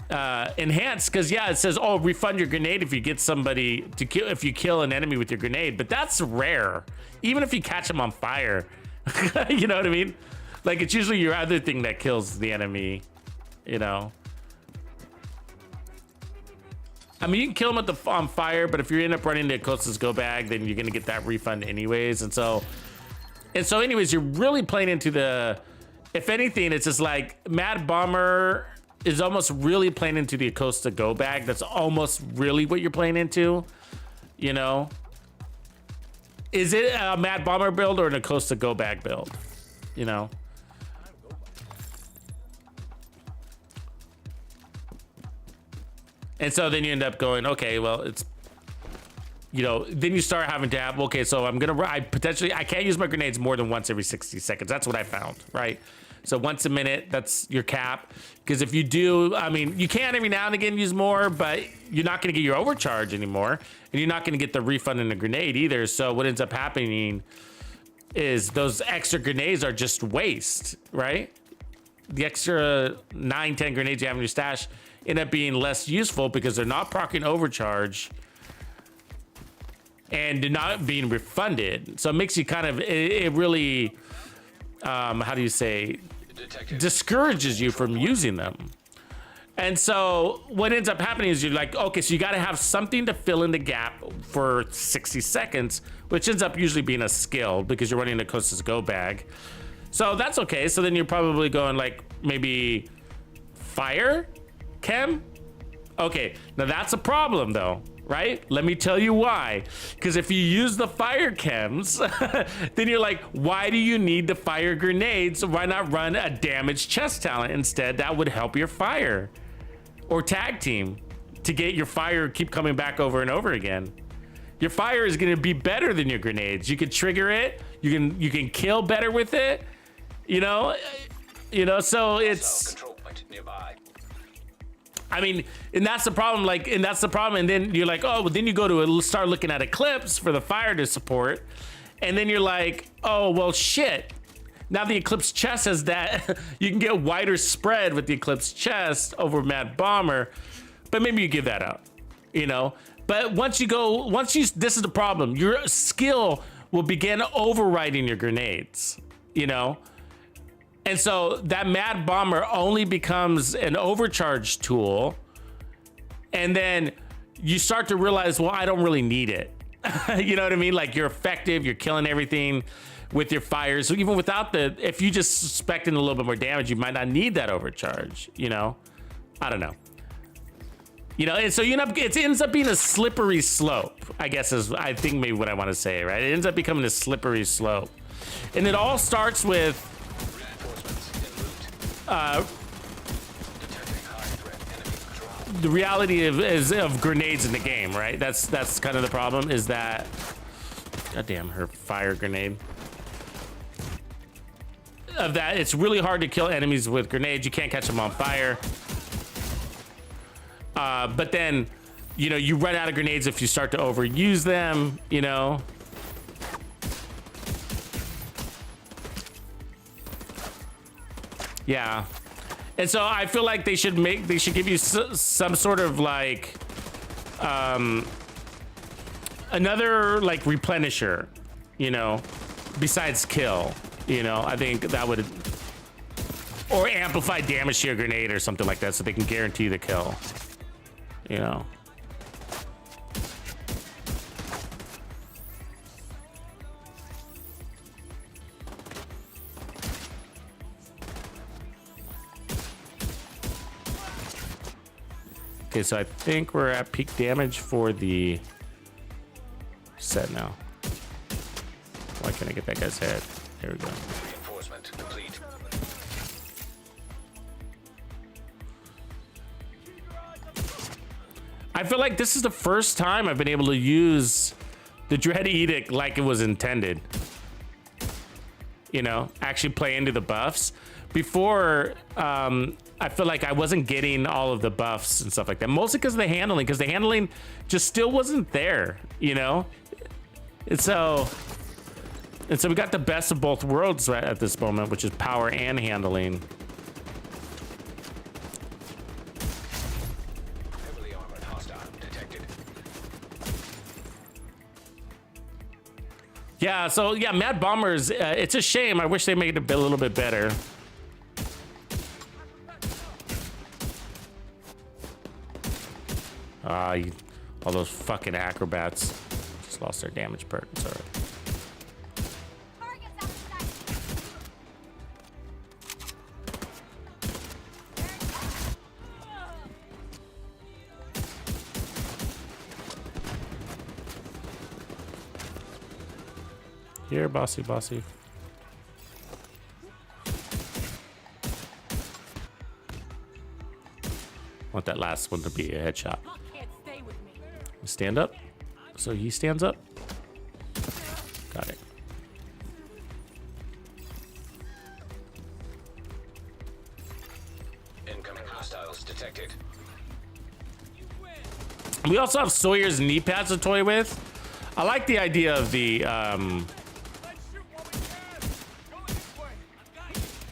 enhanced, because yeah, it says, oh, refund your grenade if you get somebody to kill, if you kill an enemy with your grenade, but that's rare. Even if you catch them on fire, you know what I mean? Like, it's usually your other thing that kills the enemy, you know? I mean, you can kill them on fire, but if you end up running the Costa's go bag, then you're gonna get that refund anyways. And so anyways, you're really playing into the, if anything, it's just like Mad Bomber is almost really playing into the Costa go bag. That's almost really what you're playing into, you know? Is it a Mad Bomber build or an Costa go bag build, you know? And so then you end up going, okay, well, it's, you know, then you start having to have, okay, so I can't use my grenades more than once every 60 seconds. That's what I found, right? So once a minute, that's your cap. Because if you do, I mean, you can every now and again use more, but you're not going to get your overcharge anymore. And you're not going to get the refund in the grenade either. So what ends up happening is those extra grenades are just waste, right? The extra 9-10 grenades you have in your stash end up being less useful because they're not proccing overcharge and they're not being refunded. So it makes you kind of, it really, how do you say, discourages you from using them. And so what ends up happening is you're like, okay, so you got to have something to fill in the gap for 60 seconds, which ends up usually being a skill because you're running the Costa's go bag. So that's okay. So then you're probably going like maybe fire chem. Okay, now that's a problem though, right? Let me tell you why. Because if you use the fire chems, then you're like, why do you need the fire grenades? Why not run a damaged chest talent instead? That would help your fire or tag team to get your fire keep coming back over and over again. Your fire is going to be better than your grenades. You can trigger it. You can kill better with it. You know, so it's, Control point nearby. I mean, and that's the problem. Like, and that's the problem. And then you're like, oh, well, then you go to start looking at Eclipse for the fire to support. And then you're like, oh, well, shit. Now the Eclipse chest has that. You can get wider spread with the Eclipse chest over Mad Bomber, but maybe you give that up, you know? But this is the problem. Your skill will begin overriding your grenades, you know? And so that Mad Bomber only becomes an overcharge tool. And then you start to realize, well, I don't really need it. You know what I mean? Like, you're effective, you're killing everything with your fires. So even without if you just suspecting a little bit more damage, you might not need that overcharge, you know? I don't know. You know, and so it ends up being a slippery slope, I guess is, I think maybe what I want to say, right? It ends up becoming a slippery slope. And it all starts with the reality of grenades in the game, right? That's kind of the problem, is that, goddamn, her fire grenade. Of that, it's really hard to kill enemies with grenades. You can't catch them on fire. But then, you know, you run out of grenades if you start to overuse them, you know. Yeah. And so I feel like they should give you some sort of like another like replenisher, you know, besides kill. You know, I think that would, or amplify damage to your grenade or something like that, so they can guarantee the kill. You know. Okay, so I think we're at peak damage for the set now. Why can't I get that guy's head? There we go. Reinforcement complete. I feel like this is the first time I've been able to use the Dread Edict like it was intended. You know, actually play into the buffs. Before, I feel like I wasn't getting all of the buffs and stuff like that. Mostly because the handling just still wasn't there, you know? And so we got the best of both worlds right at this moment, which is power and handling. Heavily armored hostile detected. Yeah, so yeah, Mad Bombers, it's a shame. I wish they made it a little bit better. All those fucking acrobats just lost their damage perk. It's all right. Here, bossy, bossy. Want that last one to be a headshot. Stand up. So he stands up. Got it. Incoming hostiles detected. We also have Sawyer's knee pads to toy with. I like the idea of the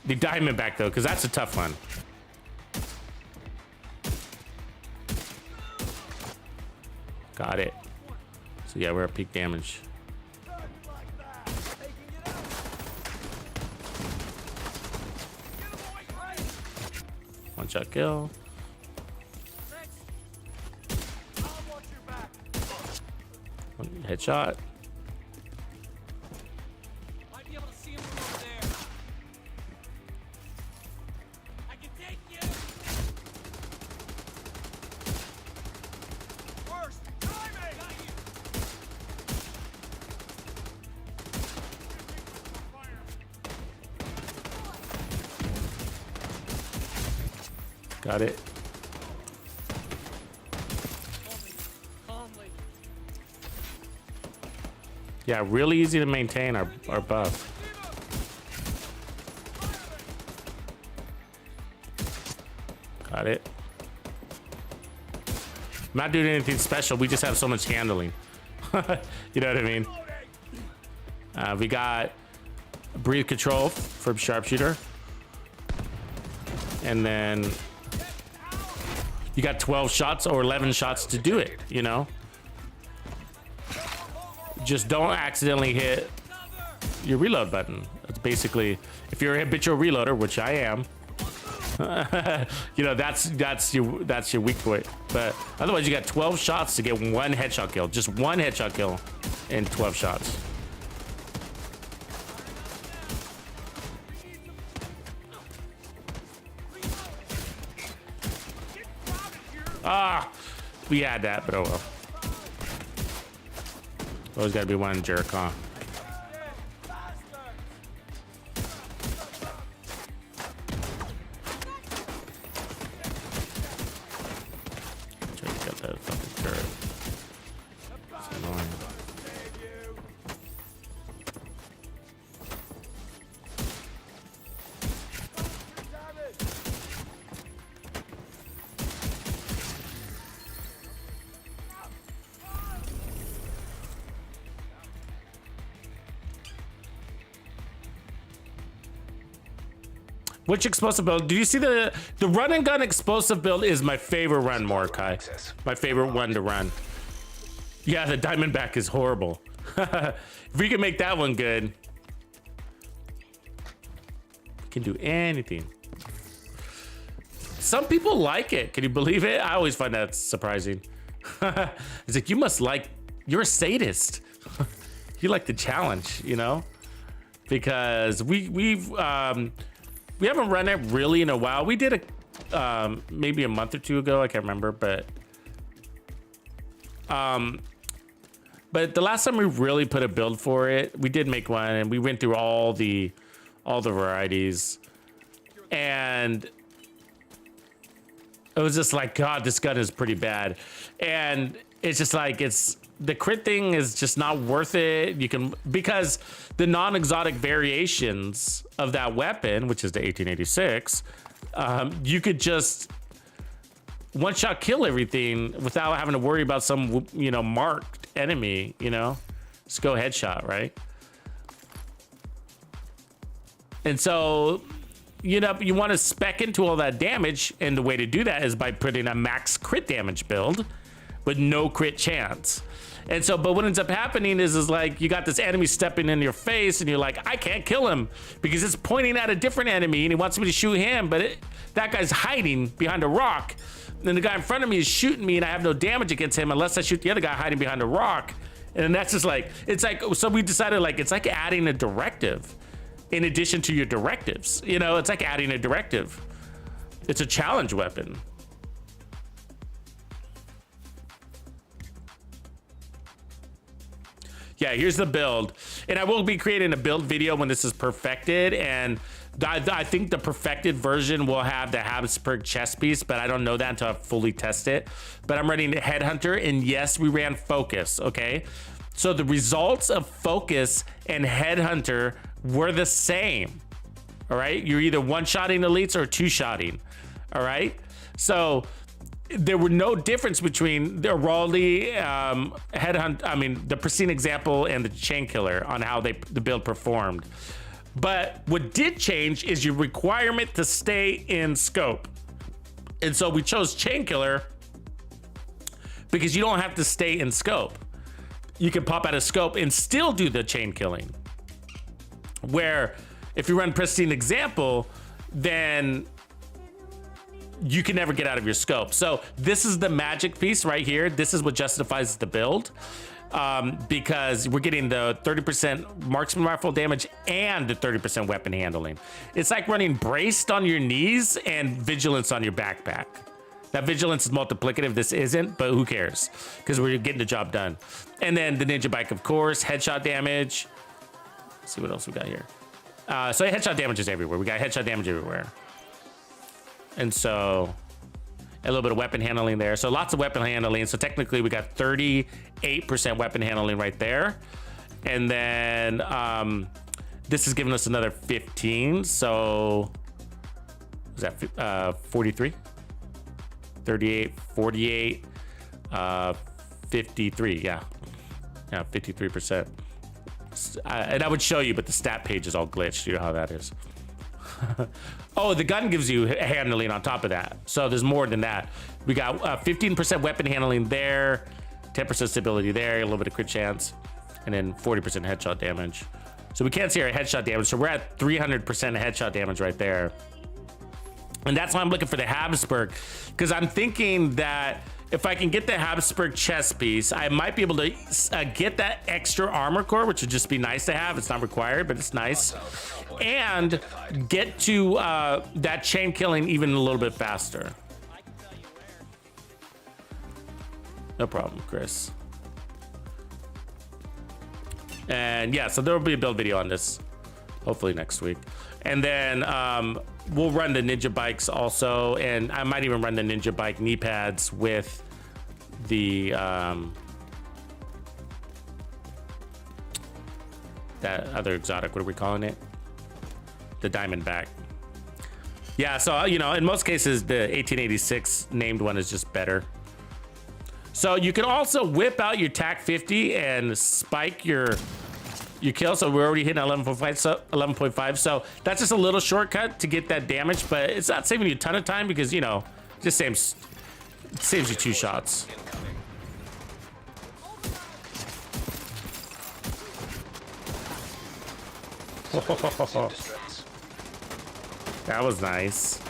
Diamondback though, because that's a tough one. Got it. So yeah, we're at peak damage. One shot kill. One headshot. Might be able to see him from over there. I can take you. Worst timing. Got you. Got it. Calmly. Yeah, really easy to maintain our buff. Got it. I'm not doing anything special. We just have so much handling. You know what I mean? We got breathe control for sharpshooter. And then you got 12 shots or 11 shots to do it, you know? Just don't accidentally hit your reload button. It's basically, if you're a habitual reloader, which I am, you know, that's your weak point. But otherwise, you got 12 shots to get one headshot kill. Just one headshot kill in 12 shots. Ah, we had that, but oh well. Always got to be one Jericho. Try to get that fucking turret. It's annoying. Which explosive build? Do you see the run and gun explosive build is my favorite run, Mordecai. My favorite one to run. Yeah, the Diamondback is horrible. If we can make that one good. Can do anything. Some people like it. Can you believe it? I always find that surprising. It's like, you must like, you're a sadist. You like the challenge, you know? Because we haven't run it really in a while. We did a maybe a month or two ago. I can't remember, but the last time we really put a build for it, we did make one, and we went through all the varieties, and it was just like, God, this gun is pretty bad. And it's just like, the crit thing is just not worth it. You can, because the non-exotic variations of that weapon, which is the 1886, you could just one shot kill everything without having to worry about some, you know, marked enemy, you know, just go headshot, right? And so, you know, you want to spec into all that damage, and the way to do that is by putting a max crit damage build with no crit chance. And so, but what ends up happening is like, you got this enemy stepping in your face, and you're like, I can't kill him because it's pointing at a different enemy and he wants me to shoot him, but that guy's hiding behind a rock. And the guy in front of me is shooting me, and I have no damage against him unless I shoot the other guy hiding behind a rock. And that's just like, it's like, so we decided, like, it's like adding a directive in addition to your directives. You know, it's like adding a directive. It's a challenge weapon. Yeah, here's the build. And I will be creating a build video when this is perfected. And I think the perfected version will have the Habsburg chest piece, but I don't know that until I fully test it. But I'm running Headhunter, and yes, we ran Focus, okay? So the results of Focus and Headhunter were the same, all right? You're either one-shotting elites or two-shotting, all right? So there were no difference between the Raleigh Headhunt, I mean, the Pristine Example and the Chain Killer on how the build performed. But what did change is your requirement to stay in scope. And so we chose Chain Killer because you don't have to stay in scope. You can pop out of scope and still do the chain killing. Where if you run Pristine Example, then you can never get out of your scope. So this is the magic piece right here. This is what justifies the build. Because we're getting the 30% marksman rifle damage and the 30% weapon handling. It's like running braced on your knees and vigilance on your backpack. That vigilance is multiplicative. This isn't, but who cares? Because we're getting the job done. And then the Ninja Bike, of course, headshot damage. Let's see what else we got here. So headshot damage is everywhere. We got headshot damage everywhere. And so a little bit of weapon handling there. So lots of weapon handling. So technically we got 38% weapon handling right there. And then this is giving us another 15. So is that 43? 38, 48, 53. Yeah, 53%. And I would show you, but the stat page is all glitched. You know how that is. Oh, the gun gives you handling on top of that. So there's more than that. We got 15% weapon handling there, 10% stability there, a little bit of crit chance, and then 40% headshot damage. So we can't see our headshot damage. So we're at 300% headshot damage right there. And that's why I'm looking for the Habsburg, because I'm thinking that if I can get the Habsburg chest piece, I might be able to get that extra armor core, which would just be nice to have. It's not required, but it's nice. And get to that chain killing even a little bit faster. No problem, Chris. And yeah, so there will be a build video on this, hopefully next week. And then we'll run the Ninja Bikes also, and I might even run the Ninja Bike knee pads with the that other exotic. What are we calling it? The Diamondback. Yeah, so you know, in most cases, the 1886 named one is just better. So you can also whip out your TAC 50 and spike your kill. So we're already hitting 11.5. So that's just a little shortcut to get that damage, but it's not saving you a ton of time because, you know, it just saves you 2 shots. That was nice.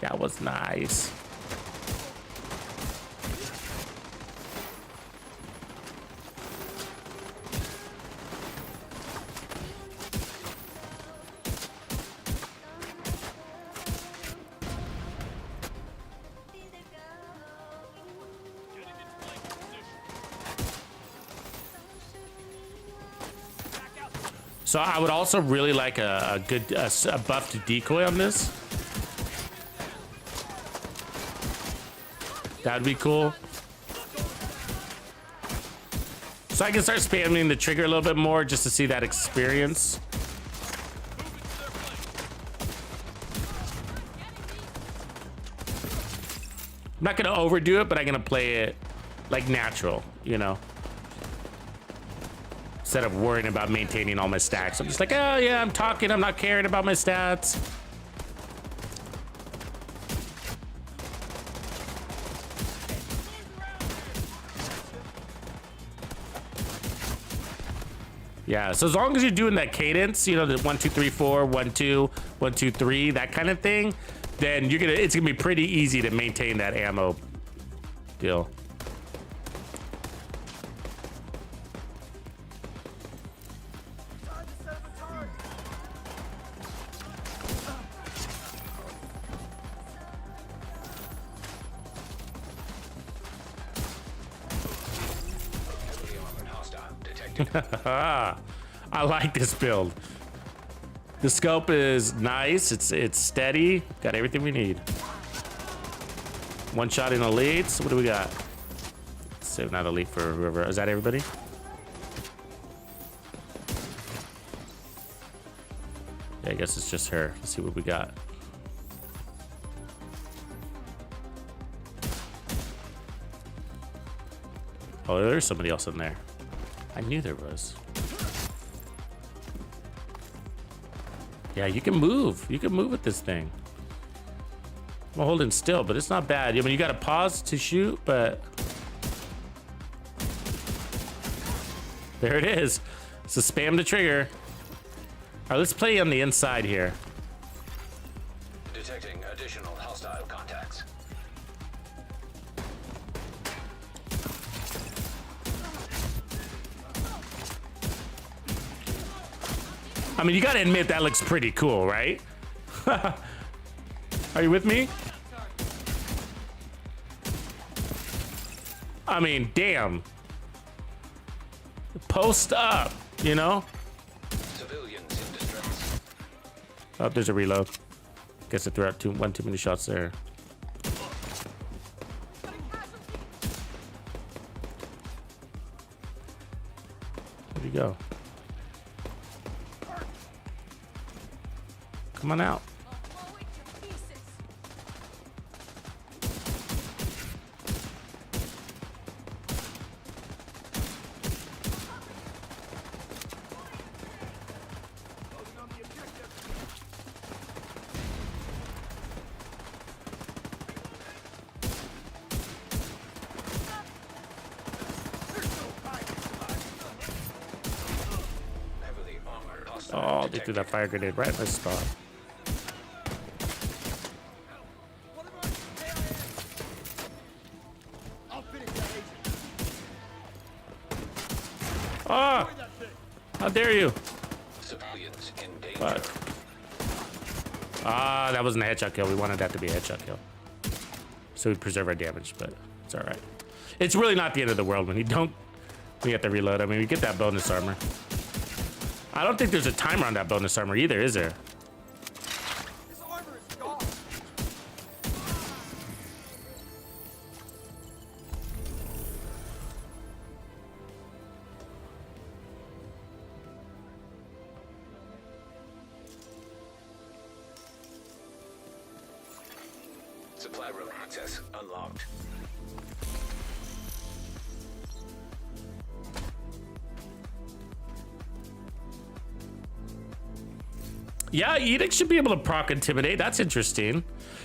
That was nice. So I would also really like a good a buffed decoy on this. That'd be cool. So I can start spamming the trigger a little bit more just to see that experience. I'm not gonna overdo it, but I'm gonna play it like natural, you know? Instead of worrying about maintaining all my stacks. I'm just like, oh yeah, I'm talking, I'm not caring about my stats. Yeah, so as long as you're doing that cadence, you know, the 1, 2, 3, 4, 1, 2, 1, 2, 3, that kind of thing, then it's gonna be pretty easy to maintain that ammo deal. I like this build. The scope is nice. It's steady. Got everything we need. One shot in elites. What do we got? Save not elite for whoever. Is that everybody? Yeah, I guess it's just her. Let's see what we got. Oh, there's somebody else in there. I knew there was. Yeah, you can move. You can move with this thing. I'm holding still, but it's not bad. I mean, you got to pause to shoot, but there it is. So spam the trigger. All right, let's play on the inside here. Detecting additional hostile contacts. I mean, you gotta admit that looks pretty cool, right? Are you with me? I mean, damn. Post up, you know? Civilians in distress. Oh, there's a reload. Guess I threw out one too many shots there. Where'd you go? Come on out. Heavily armored hostile Oh, they detected. threw that fire grenade right in the spot. Ah! How dare you? Civilians in danger. Fuck. Ah, that wasn't a headshot kill. We wanted that to be a headshot kill. So we preserve our damage, but it's all right. It's really not the end of the world when you have to reload. I mean, we get that bonus armor. I don't think there's a timer on that bonus armor either, is there? This armor is gone. Supply room access unlocked. Yeah, Edict should be able to proc intimidate. That's interesting.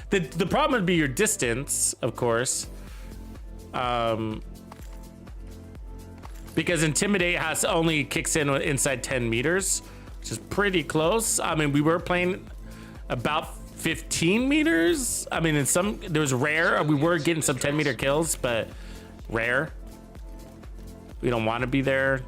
The problem would be your distance, of course. Because intimidate only kicks in inside 10 meters, which is pretty close. I mean, we were playing about 15 meters. I mean, in some, there's rare. We were getting some 10-meter kills, but rare. We don't want to be there.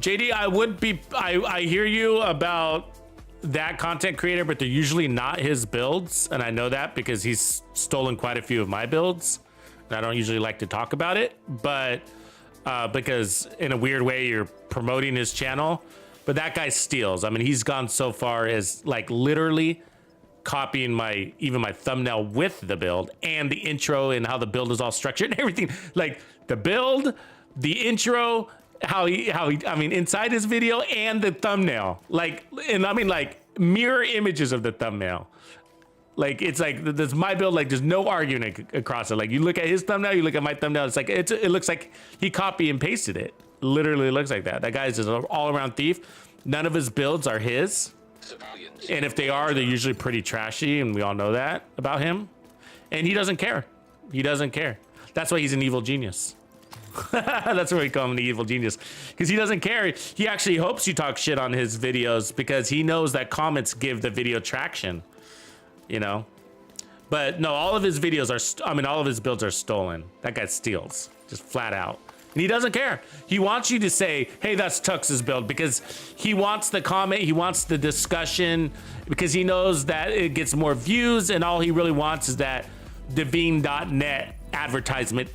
JD, I hear you about that content creator, but they're usually not his builds. And I know that because he's stolen quite a few of my builds. And I don't usually like to talk about it, but because in a weird way, you're promoting his channel. But that guy steals. I mean, he's gone so far as like literally copying even my thumbnail with the build and the intro and how the build is all structured and everything. Like the build, the intro, how he I mean inside his video and the thumbnail, like, and I mean like mirror images of the thumbnail. Like it's like there's my build, like there's no arguing across it. Like you look at his thumbnail, you look at my thumbnail, it's like it looks like he copy and pasted it. Literally looks like that. That guy's just an all-around thief. None of his builds are his, and if they are, they're usually pretty trashy, and we all know that about him. And he doesn't care. He doesn't care. That's why he's an evil genius. That's why we call him the evil genius, because he doesn't care. He actually hopes you talk shit on his videos because he knows that comments give the video traction, you know. But no, all of his videos are, all of his builds are stolen. That guy steals, just flat out. And he doesn't care. He wants you to say, hey, that's Tux's build, because he wants the comment, he wants the discussion, because he knows that it gets more views, and all he really wants is that Devine.net advertisement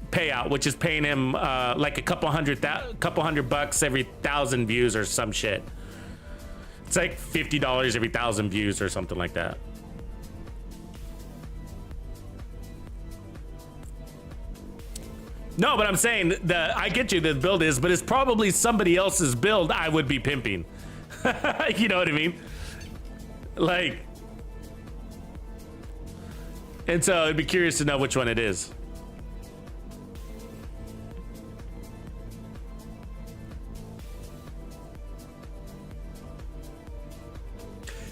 payout, which is paying him like a couple hundred bucks every 1,000 views or some shit. It's like $50 every 1,000 views or something like that. No, but I'm saying that I get you the build is, but it's probably somebody else's build I would be pimping. You know what I mean? Like, and so I'd be curious to know which one it is.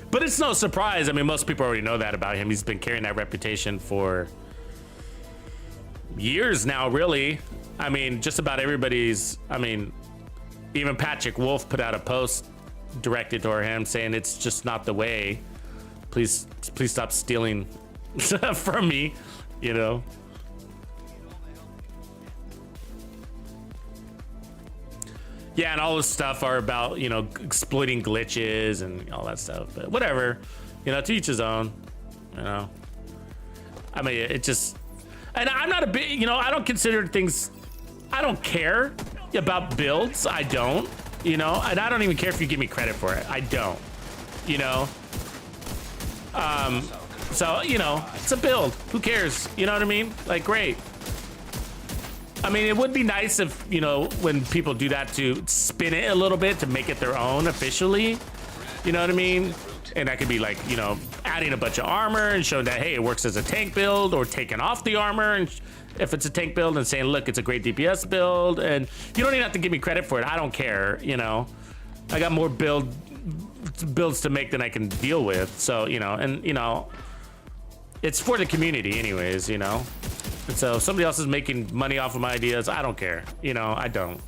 But it's no surprise. I mean, most people already know that about him. He's been carrying that reputation for years now, really. I mean, just about everybody's, I mean, even Patrick Wolf put out a post directed toward him saying it's just not the way. Please stop stealing from me, you know. Yeah, and all this stuff are about, you know, exploiting glitches and all that stuff. But whatever, you know, to each his own, you know. I mean, it just, and I'm not a big, you know, I don't consider things, I don't care about builds. I don't, you know, and I don't even care if you give me credit for it. I don't, you know. So, you know, it's a build. Who cares? You know what I mean? Like, great. I mean, it would be nice if, you know, when people do that to spin it a little bit to make it their own officially. You know what I mean? And that could be like, you know, adding a bunch of armor and showing that, hey, it works as a tank build, or taking off the armor and if it's a tank build and saying, look, it's a great DPS build. And you don't even have to give me credit for it. I don't care, you know. I got more builds to make than I can deal with. So, you know, and, you know, it's for the community anyways, you know. And so if somebody else is making money off of my ideas, I don't care. You know, I don't.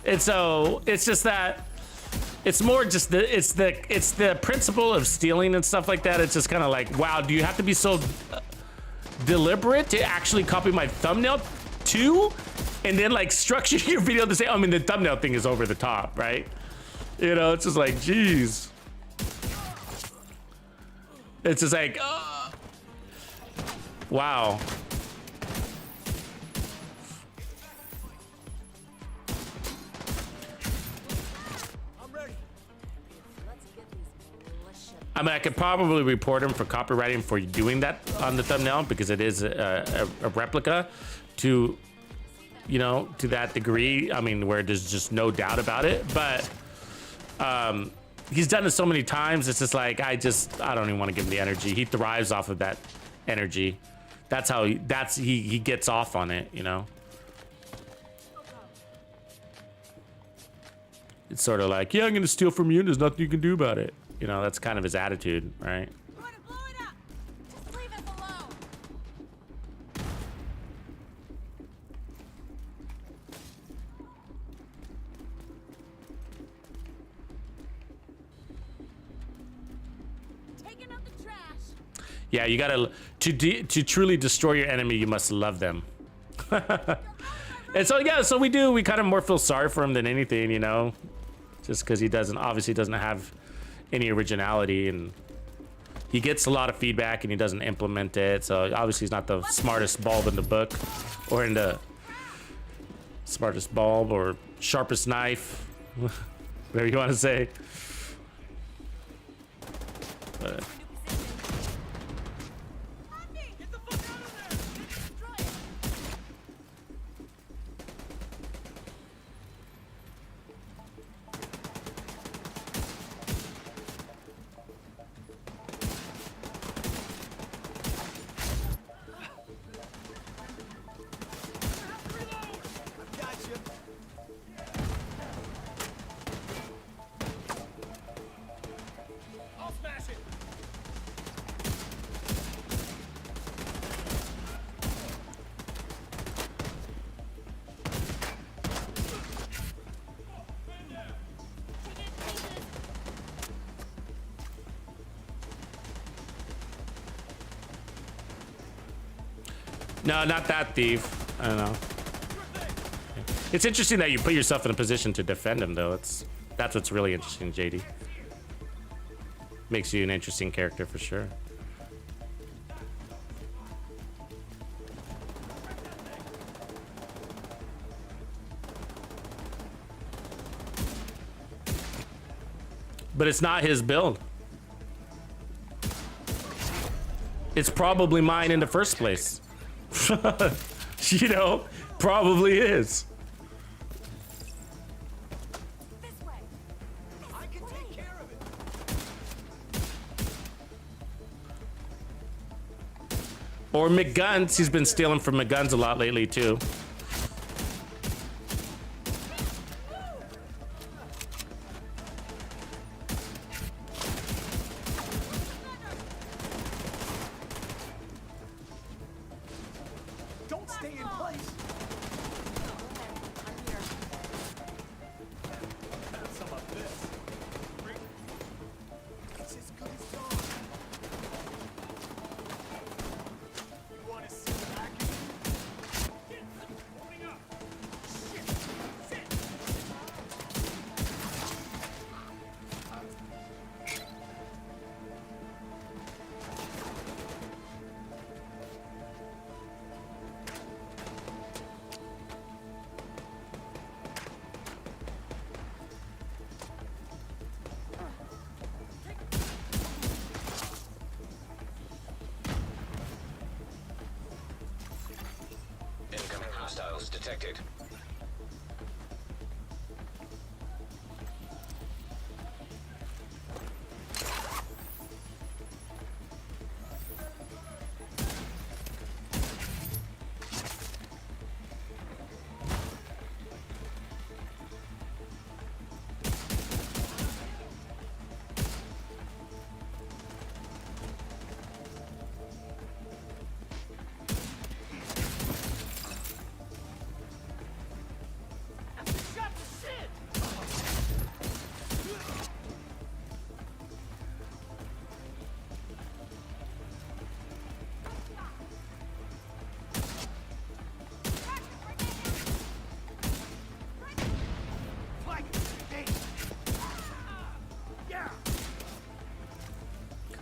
And so it's just that it's more just it's the principle of stealing and stuff like that. It's just kind of like, wow, do you have to be so deliberate to actually copy my thumbnail too? And then like structure your video to say, I mean, the thumbnail thing is over the top, right? You know, it's just like, geez. It's just like, wow. I mean, I could probably report him for copywriting for doing that on the thumbnail because it is a replica to, you know, to that degree. I mean, where there's just no doubt about it. But he's done it so many times. It's just like, I don't even want to give him the energy. He thrives off of that energy. That's how he gets off on it, you know? It's sort of like, yeah, I'm going to steal from you and there's nothing you can do about it. You know, that's kind of his attitude, right? Blow it up. Just leave us alone. Taking out the trash. Yeah, you gotta to truly destroy your enemy, you must love them. And so yeah, so we kind of more feel sorry for him than anything, you know, just because he obviously doesn't have any originality, and he gets a lot of feedback and he doesn't implement it. So obviously he's not the smartest bulb in the book, or in the smartest bulb or sharpest knife, whatever you want to say. But Get the fuck out of there. Destroy it. Gotcha. I'll smash it. no, not that thief. I don't know. It's interesting that you put yourself in a position to defend him, though. That's what's really interesting, JD. Makes you an interesting character for sure. But it's not his build. It's probably mine in the first place. You know, probably is. This way. I can take care of it. Or McGuns. He's been stealing from McGuns a lot lately, too. Don't stay in place. I'm here. Have some of this. It's as good as gone. You want to see the action? Get warming up. Shit. Sit. Incoming hostiles detected. Shot the shit. Flag. Hey. Yeah.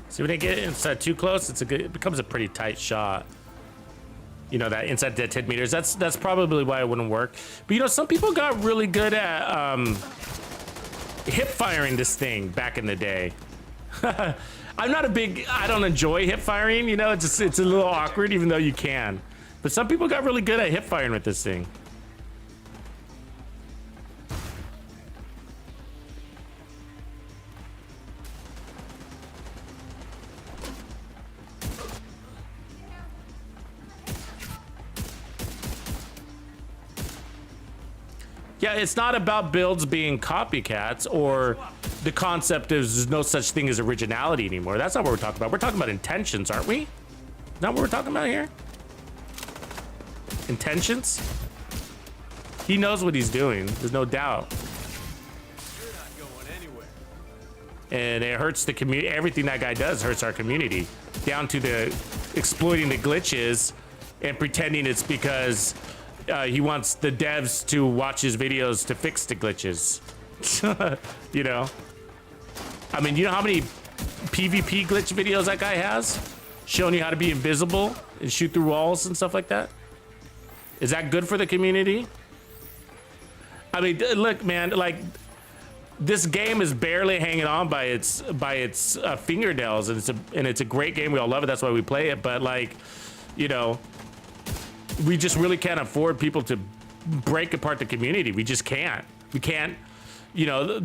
See, when they get inside too close, it becomes a pretty tight shot. You know, that inside dead 10 meters. That's probably why it wouldn't work. But you know, some people got really good at hip firing this thing back in the day. I'm not a big, I don't enjoy hip firing, you know, it's a little awkward even though you can. But some people got really good at hip firing with this thing. Yeah, it's not about builds being copycats or the concept is there's no such thing as originality anymore. That's not what we're talking about. We're talking about intentions, aren't we? Is that what we're talking about here? Intentions? He knows what he's doing. There's no doubt. You're not going anywhere. And it hurts the community. Everything that guy does hurts our community. Down to the exploiting the glitches and pretending it's because he wants the devs to watch his videos to fix the glitches. You know? I mean, you know how many PvP glitch videos that guy has? Showing you how to be invisible and shoot through walls and stuff like that? Is that good for the community? I mean, look, man, like, this game is barely hanging on by its fingernails, and it's a great game. We all love it. That's why we play it. But, like, you know, we just really can't afford people to break apart the community. We just can't. We can't, you know.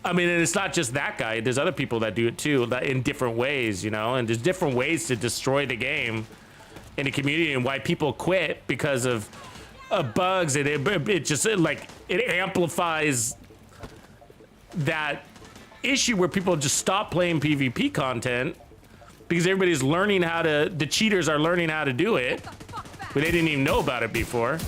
I mean, and it's not just that guy. There's other people that do it too, that in different ways, you know. And there's different ways to destroy the game in the community, and why people quit because of bugs, and it just like it amplifies that issue where people just stop playing PvP content because everybody's learning how to. The cheaters are learning how to do it. But they didn't even know about it before. And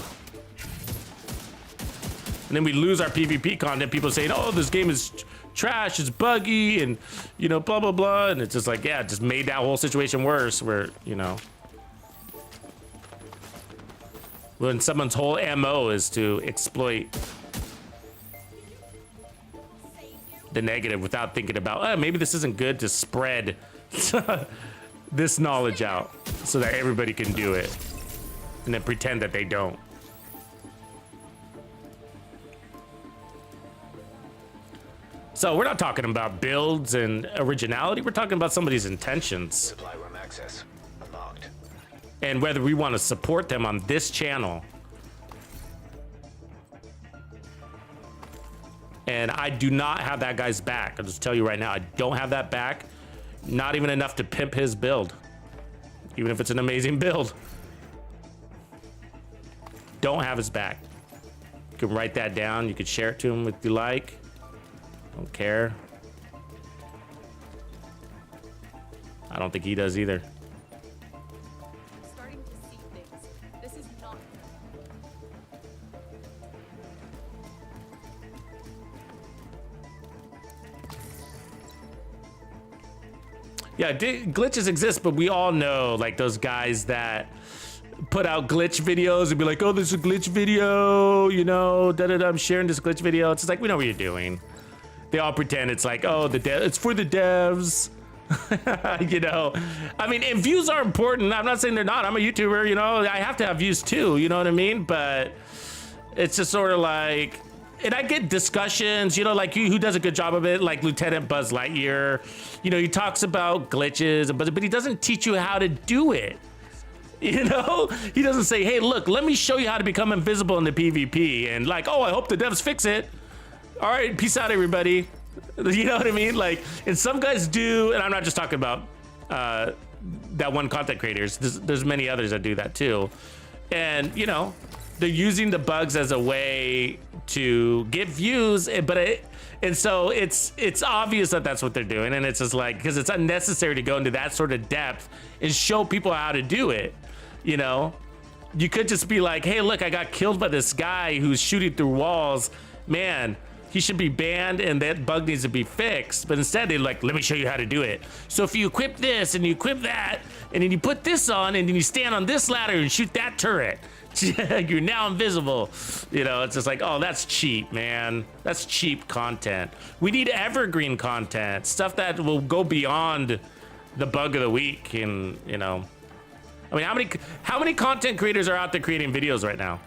then we lose our PvP content. People saying, oh, this game is trash, it's buggy, and, you know, blah, blah, blah. And it's just like, yeah, it just made that whole situation worse where, you know. When someone's whole MO is to exploit the negative without thinking about, oh, maybe this isn't good to spread this knowledge out so that everybody can do it. And then pretend that they don't. So we're not talking about builds and originality. We're talking about somebody's intentions. Supply room access unlocked. And whether we want to support them on this channel. And I do not have that guy's back. I'll just tell you right now, I don't have that back. Not even enough to pimp his build. Even if it's an amazing build. Don't have his back. You can write that down. You can share it to him if you like. Don't care. I don't think he does either. Starting to see things. This is not. Yeah, glitches exist, but we all know, like, those guys that put out glitch videos and be like, oh, this is a glitch video, you know, da-da-da, I'm sharing this glitch video. It's just like, we know what you're doing. They all pretend it's like, oh, it's for the devs. You know, I mean, and views are important. I'm not saying they're not. I'm a YouTuber, you know, I have to have views too, you know what I mean? But it's just sort of like, and I get discussions, you know, like who does a good job of it, like Lieutenant Buzz Lightyear. You know, he talks about glitches, but he doesn't teach you how to do it. You know, he doesn't say, hey, look, let me show you how to become invisible in the PvP. And like, oh, I hope the devs fix it. All right, peace out, everybody. You know what I mean? Like, and some guys do, and I'm not just talking about that one content creators. There's many others that do that too. And, you know, they're using the bugs as a way to get views, and so it's obvious that that's what they're doing. And it's just like, because it's unnecessary to go into that sort of depth and show people how to do it. You know, you could just be like, hey, look, I got killed by this guy who's shooting through walls. Man, he should be banned and that bug needs to be fixed. But instead they're like, let me show you how to do it. So if you equip this and you equip that, and then you put this on and then you stand on this ladder and shoot that turret, you're now invisible. You know, it's just like, oh, that's cheap, man. That's cheap content. We need evergreen content, stuff that will go beyond the bug of the week. And, you know, I mean, how many content creators are out there creating videos right now?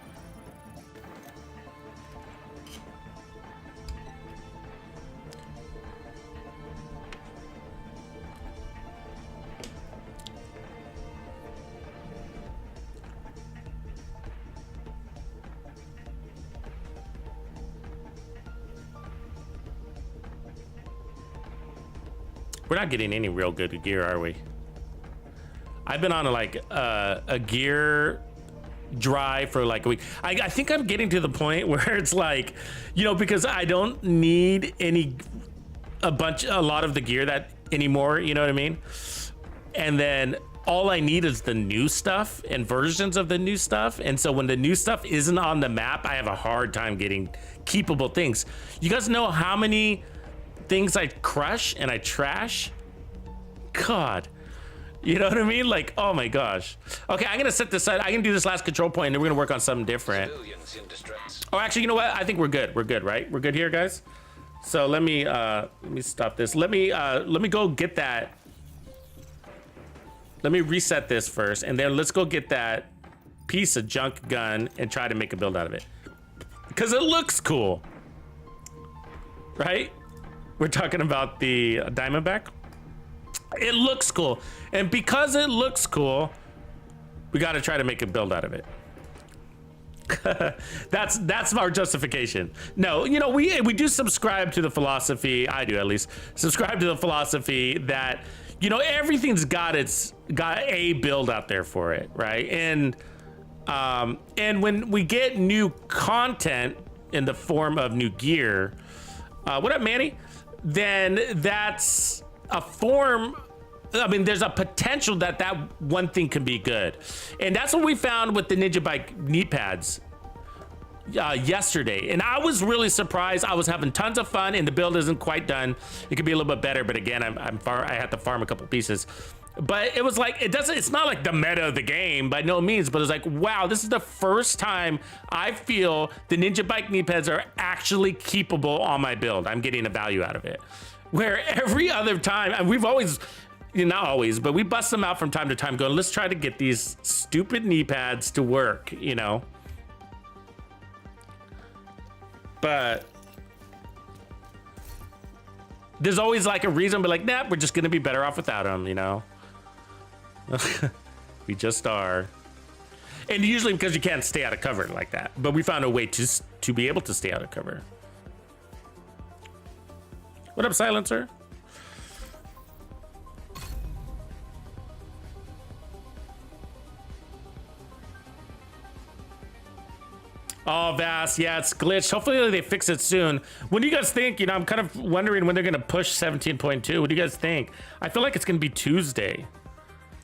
We're not getting any real good gear, are we? I've been on like a gear drive for like a week. I think I'm getting to the point where it's like, you know, because I don't need a lot of the gear that anymore, you know what I mean? And then all I need is the new stuff and versions of the new stuff. And so when the new stuff isn't on the map, I have a hard time getting keepable things. You guys know how many things I crush and I trash? God, you know what I mean? Like, oh my gosh. Okay, I'm gonna set this aside. I can do this last control point and then we're gonna work on something different. Oh, actually, you know what? I think we're good. We're good, right? We're good here, guys. So let me stop this. Let me go get that. Let me reset this first, and then let's go get that piece of junk gun and try to make a build out of it. Because it looks cool. Right? We're talking about the Diamondback. It looks cool. And because it looks cool, we got to try to make a build out of it. That's our justification. No, you know, we do subscribe to the philosophy, I do at least, subscribe to the philosophy that, you know, everything's got a build out there for it, right? And when we get new content in the form of new gear, what up, Manny? Then that's a form. I mean, there's a potential that one thing can be good. And that's what we found with the Ninja Bike knee pads yesterday. And I was really surprised. I was having tons of fun and the build isn't quite done. It could be a little bit better, but again, I had to farm a couple pieces. But it was like, it's not like the meta of the game by no means, but it's like, wow, this is the first time I feel the Ninja Bike knee pads are actually keepable on my build. I'm getting a value out of it. Where every other time, and we've always, not always, but we bust them out from time to time going, let's try to get these stupid knee pads to work, you know? But there's always like a reason, but like, nah, we're just gonna be better off without them, you know? We just are. And usually because you can't stay out of cover like that, but we found a way to be able to stay out of cover. What up, Silencer? Oh, Vast, yeah, it's glitched. Hopefully they fix it soon. What do you guys think? You know, I'm kind of wondering when they're gonna push 17.2. What do you guys think? I feel like it's gonna be Tuesday.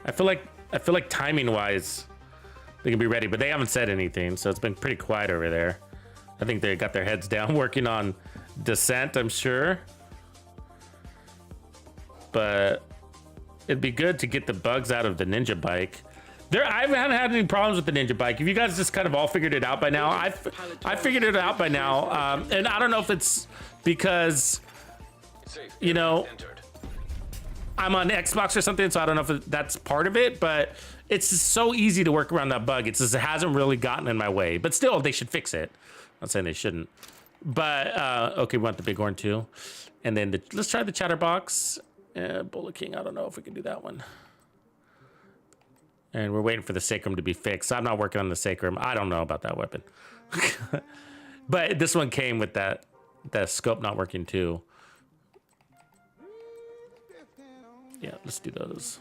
I feel like timing-wise, they can be ready, but they haven't said anything, so it's been pretty quiet over there. I think they got their heads down working on Descent, I'm sure. But it'd be good to get the bugs out of the Ninja Bike. I haven't had any problems with the Ninja Bike. If you guys just kind of all figured it out by now, I figured it out by now. And I don't know if it's because, you know, I'm on Xbox or something, so I don't know if that's part of it, but it's just so easy to work around that bug. It hasn't really gotten in my way, but still, they should fix it. I'm not saying they shouldn't. But, okay, we want the Bighorn too. And then let's try the Chatterbox. Bullet King, I don't know if we can do that one. And we're waiting for the Sacrum to be fixed. I'm not working on the Sacrum. I don't know about that weapon. But this one came with that scope not working too. Yeah, let's do those.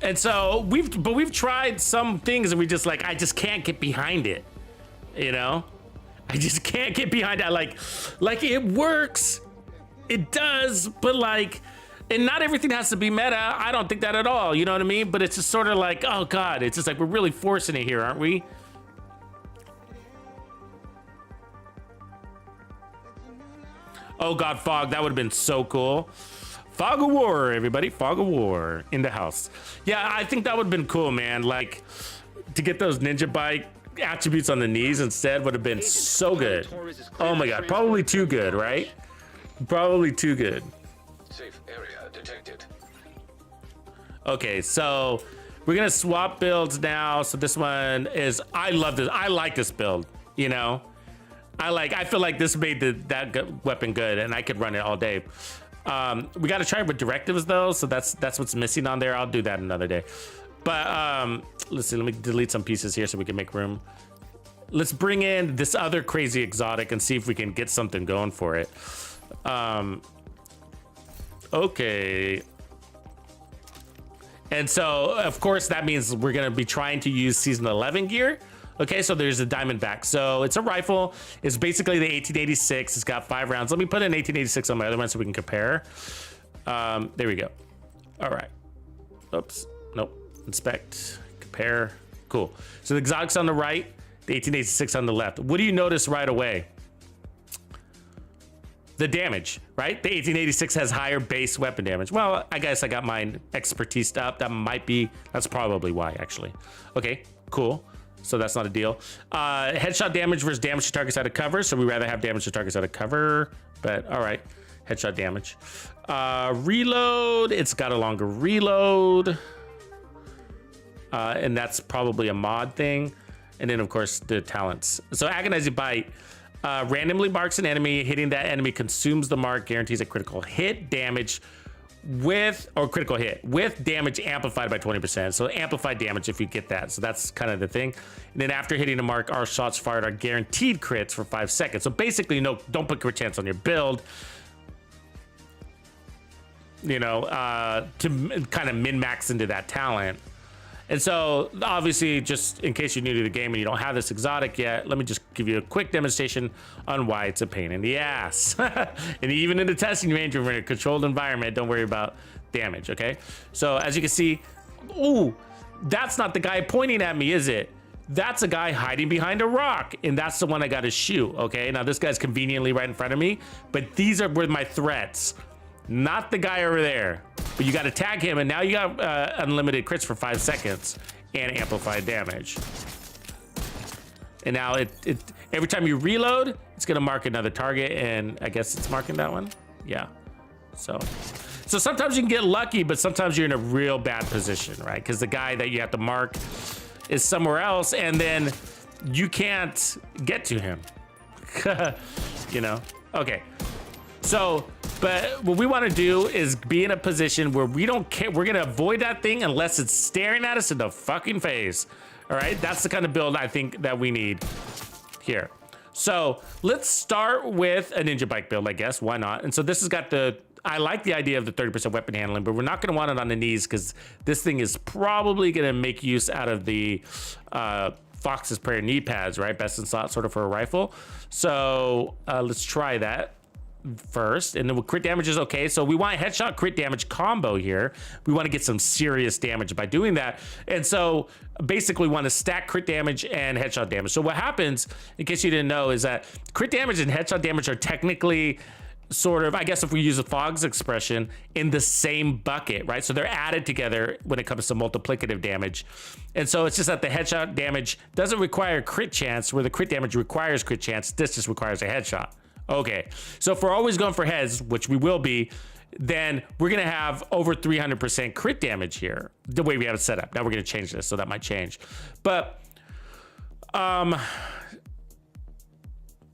And so we've tried some things and we just like, I just can't get behind it, you know? I just can't get behind it. Like it works, it does, but like, and not everything has to be meta. I don't think that at all, you know what I mean? But it's just sort of like, oh God, it's just like, we're really forcing it here, aren't we? Oh God, Fog, that would have been so cool. Fog of War, everybody. Fog of War in the house. Yeah, I think that would have been cool, man. Like, to get those Ninja Bike attributes on the knees instead would have been so good. Oh my God, probably too good, right? Probably too good. Safe area detected. Okay, so we're gonna swap builds now. So this one is, I love this. I like this build, you know? I feel like this made weapon good, and I could run it all day. We got to try it with directives though, so that's what's missing on there. I'll do that another day. But let's see. Let me delete some pieces here so we can make room. Let's bring in this other crazy exotic and see if we can get something going for it. Okay. And so, of course, that means we're going to be trying to use season 11 gear. Okay, so there's a Diamondback. So it's a rifle. It's basically the 1886. It's got 5 rounds. Let me put an 1886 on my other one so we can compare. There we go. All right. Oops. Nope. Inspect. Compare. Cool. So the exotic's on the right. The 1886 on the left. What do you notice right away? The damage, right? The 1886 has higher base weapon damage. Well, I guess I got mine expertise up. That's probably why, actually. Okay, cool. So that's not a deal. Headshot damage versus damage to targets out of cover. So we rather have damage to targets out of cover, but all right. Headshot damage. Reload, it's got a longer reload. And that's probably a mod thing. And then, of course, the talents. So Agonizing Bite randomly marks an enemy. Hitting that enemy consumes the mark, guarantees a critical hit damage critical hit with damage amplified by 20%. So amplified damage if you get that. So that's kind of the thing. And then after hitting a mark, our shots fired are guaranteed crits for 5 seconds. So basically, no, don't put crit chance on your build. You know, to kind of min-max into that talent. And so, obviously, just in case you're new to the game and you don't have this exotic yet, let me just give you a quick demonstration on why it's a pain in the ass. And even in the testing range, we're in a controlled environment. Don't worry about damage, okay? So, as you can see, ooh, that's not the guy pointing at me, is it? That's a guy hiding behind a rock, and that's the one I got to shoot, okay? Now, this guy's conveniently right in front of me, but these were my threats. Not the guy over there, but you got to tag him, and now you got unlimited crits for 5 seconds and amplified damage. And now every time you reload, it's gonna mark another target, and I guess it's marking that one. Yeah. So sometimes you can get lucky, but sometimes you're in a real bad position, right? Because the guy that you have to mark is somewhere else, and then you can't get to him. You know? Okay. So, but what we want to do is be in a position where we don't care. We're going to avoid that thing unless it's staring at us in the fucking face. All right. That's the kind of build I think that we need here. So let's start with a ninja bike build, I guess. Why not? And so this has got I like the idea of the 30% weapon handling, but we're not going to want it on the knees because this thing is probably going to make use out of the Fox's Prayer knee pads, right? Best in slot sort of for a rifle. So let's try that first, and then crit damage is okay. So we want a headshot crit damage combo here. We want to get some serious damage by doing that, and so basically we want to stack crit damage and headshot damage. So what happens, in case you didn't know, is that crit damage and headshot damage are technically sort of, I guess if we use a Fogg's expression, in the same bucket, right? So they're added together when it comes to multiplicative damage. And so it's just that the headshot damage doesn't require crit chance, where the crit damage requires crit chance. This just requires a headshot. Okay, so if we're always going for heads, which we will be, then we're gonna have over 300% crit damage here, the way we have it set up. Now we're gonna change this, so that might change. But,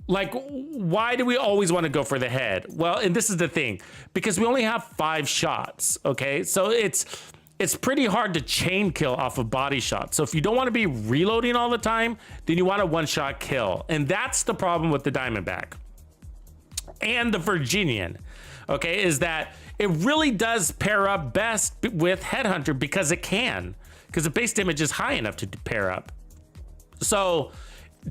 like, why do we always wanna go for the head? Well, and this is the thing, because we only have 5 shots, okay? So it's pretty hard to chain kill off of body shots. So if you don't wanna be reloading all the time, then you want a one-shot kill. And that's the problem with the Diamondback and the Virginian, okay, is that it really does pair up best with Headhunter because the base damage is high enough to pair up. So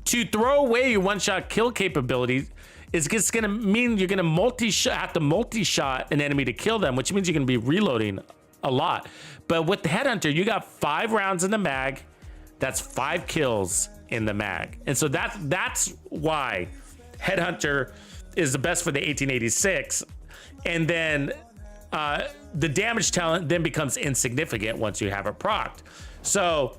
to throw away your one-shot kill capability is just gonna mean you're gonna have to multi-shot an enemy to kill them, which means you're gonna be reloading a lot. But with the Headhunter, you got 5 rounds in the mag. That's 5 kills in the mag. And so that's why Headhunter is the best for the 1886, and then the damage talent then becomes insignificant once you have it procced. So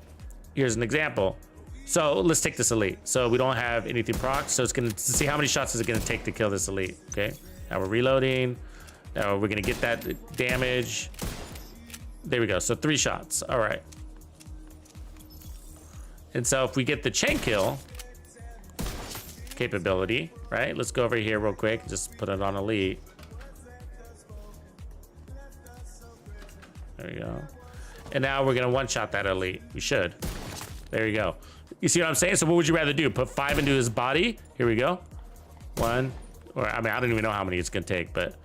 here's an example. So let's take this elite. So we don't have anything procced, so it's gonna see how many shots is it gonna take to kill this elite. Okay, now we're reloading. Now we're gonna get that damage. There we go. So 3 shots. All right. And so if we get the chain kill, capability, right? Let's go over here real quick and just put it on elite. There we go. And now we're gonna one-shot that elite. We should. There you go. You see what I'm saying? So what would you rather do? Put 5 into his body? Here we go. 1, or I mean, I don't even know how many it's gonna take, but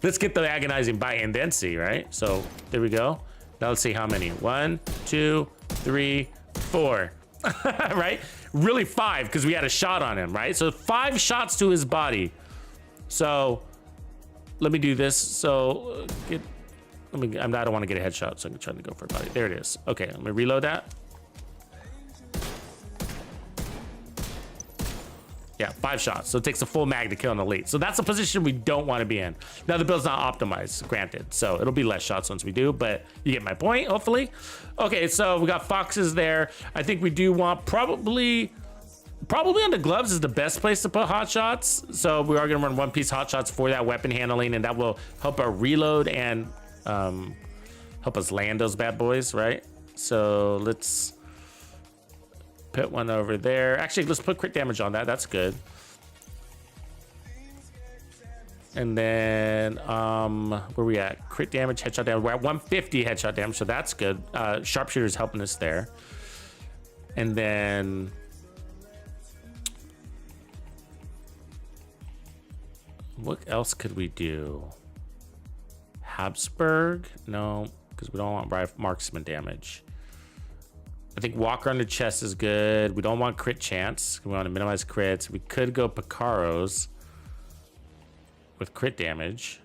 let's get the agonizing bite and then see, right? So there we go. Now let's see how many. 1, 2, 3, 4. Right? Really 5 because we had a shot on him, right? So 5 shots to his body. So let me do this. So I don't want to get a headshot, so I'm trying to go for a body. There it is. Okay, let me reload that. Yeah, 5 shots. So it takes a full mag to kill an elite. So that's a position we don't want to be in. Now the build's not optimized, granted. So it'll be less shots once we do, but you get my point, hopefully. Okay, so we got foxes there. I think we do want probably on the gloves is the best place to put hot shots. So we are gonna run 1-piece hot shots for that weapon handling, and that will help our reload and help us land those bad boys, right? So let's put one over there. Actually, let's put crit damage on that. That's good. And then where we at? Crit damage, headshot damage. We're at 150 headshot damage, so that's good. Sharpshooter's helping us there. And then what else could we do? Habsburg? No, because we don't want marksman damage. I think Walker on the chest is good. We don't want crit chance. We want to minimize crits. We could go Picaros with crit damage.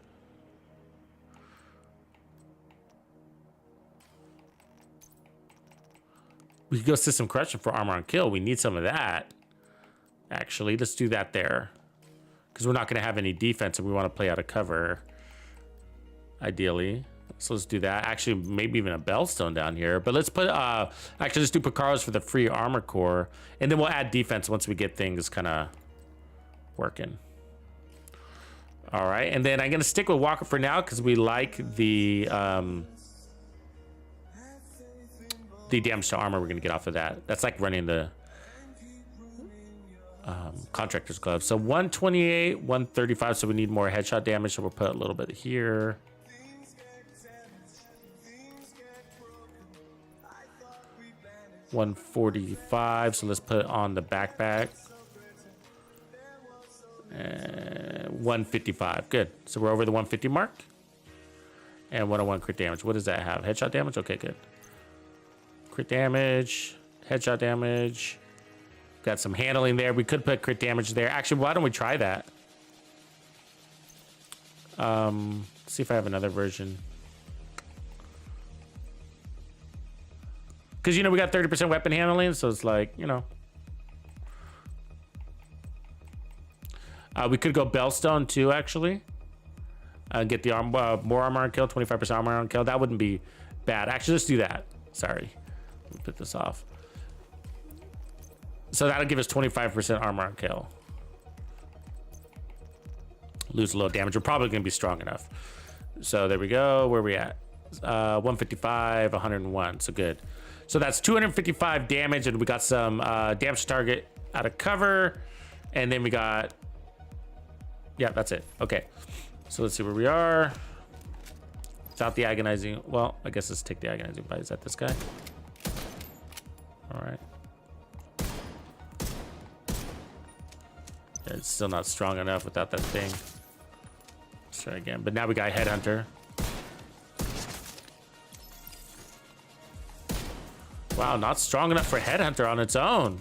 We could go System Corruption for armor on kill. We need some of that. Actually, let's do that there. Because we're not going to have any defense and we want to play out of cover. Ideally. So let's do that. Actually, maybe even a Bellstone down here. But let's put, actually, let's do Picaros for the free armor core. And then we'll add defense once we get things kind of working. All right. And then I'm going to stick with Walker for now because we like the damage to armor we're going to get off of that. That's like running the contractor's glove. So 128, 135. So we need more headshot damage. So we'll put a little bit here. 145, so let's put on the backpack. 155, good. So we're over the 150 mark. And 101 crit damage. What does that have? Headshot damage? Okay, good. Crit damage, headshot damage. Got some handling there. We could put crit damage there. Actually, why don't we try that? See if I have another version. Because, you know, we got 30% weapon handling, so it's like, you know. We could go Bellstone too, actually. Get the more armor on kill, 25% armor on kill. That wouldn't be bad. Actually, let's do that. Sorry. Let me put this off. So that'll give us 25% armor on kill. Lose a little damage. We're probably going to be strong enough. So there we go. Where are we at? 155, 101. So good. So that's 255 damage, and we got some damage target out of cover. And then we got, yeah, that's it. Okay. So let's see where we are. Without the agonizing, well, I guess let's take the agonizing bite. Is that this guy? All right. Yeah, it's still not strong enough without that thing. Let's try again. But now we got Headhunter. Wow, not strong enough for Headhunter on its own.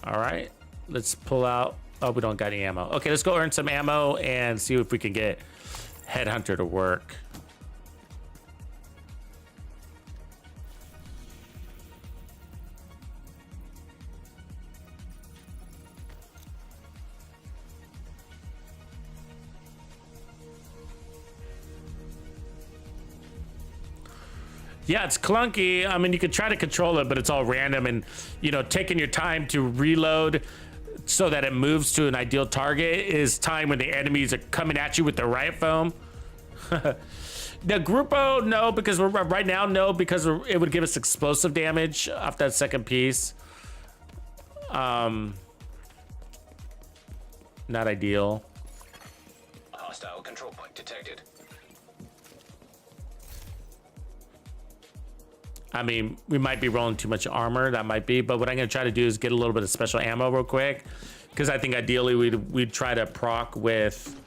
All right, let's pull out. Oh, we don't got any ammo. Okay, let's go earn some ammo and see if we can get Headhunter to work. Yeah, it's clunky. I mean, you could try to control it, but it's all random, and, you know, taking your time to reload so that it moves to an ideal target is time when the enemies are coming at you with the riot foam. The Grupo, no, because we're right now, no, because it would give us explosive damage off that second piece. Not ideal. Hostile control point detected. I mean, we might be rolling too much armor. That might be, but what I'm gonna try to do is get a little bit of special ammo real quick, because I think ideally we'd try to proc with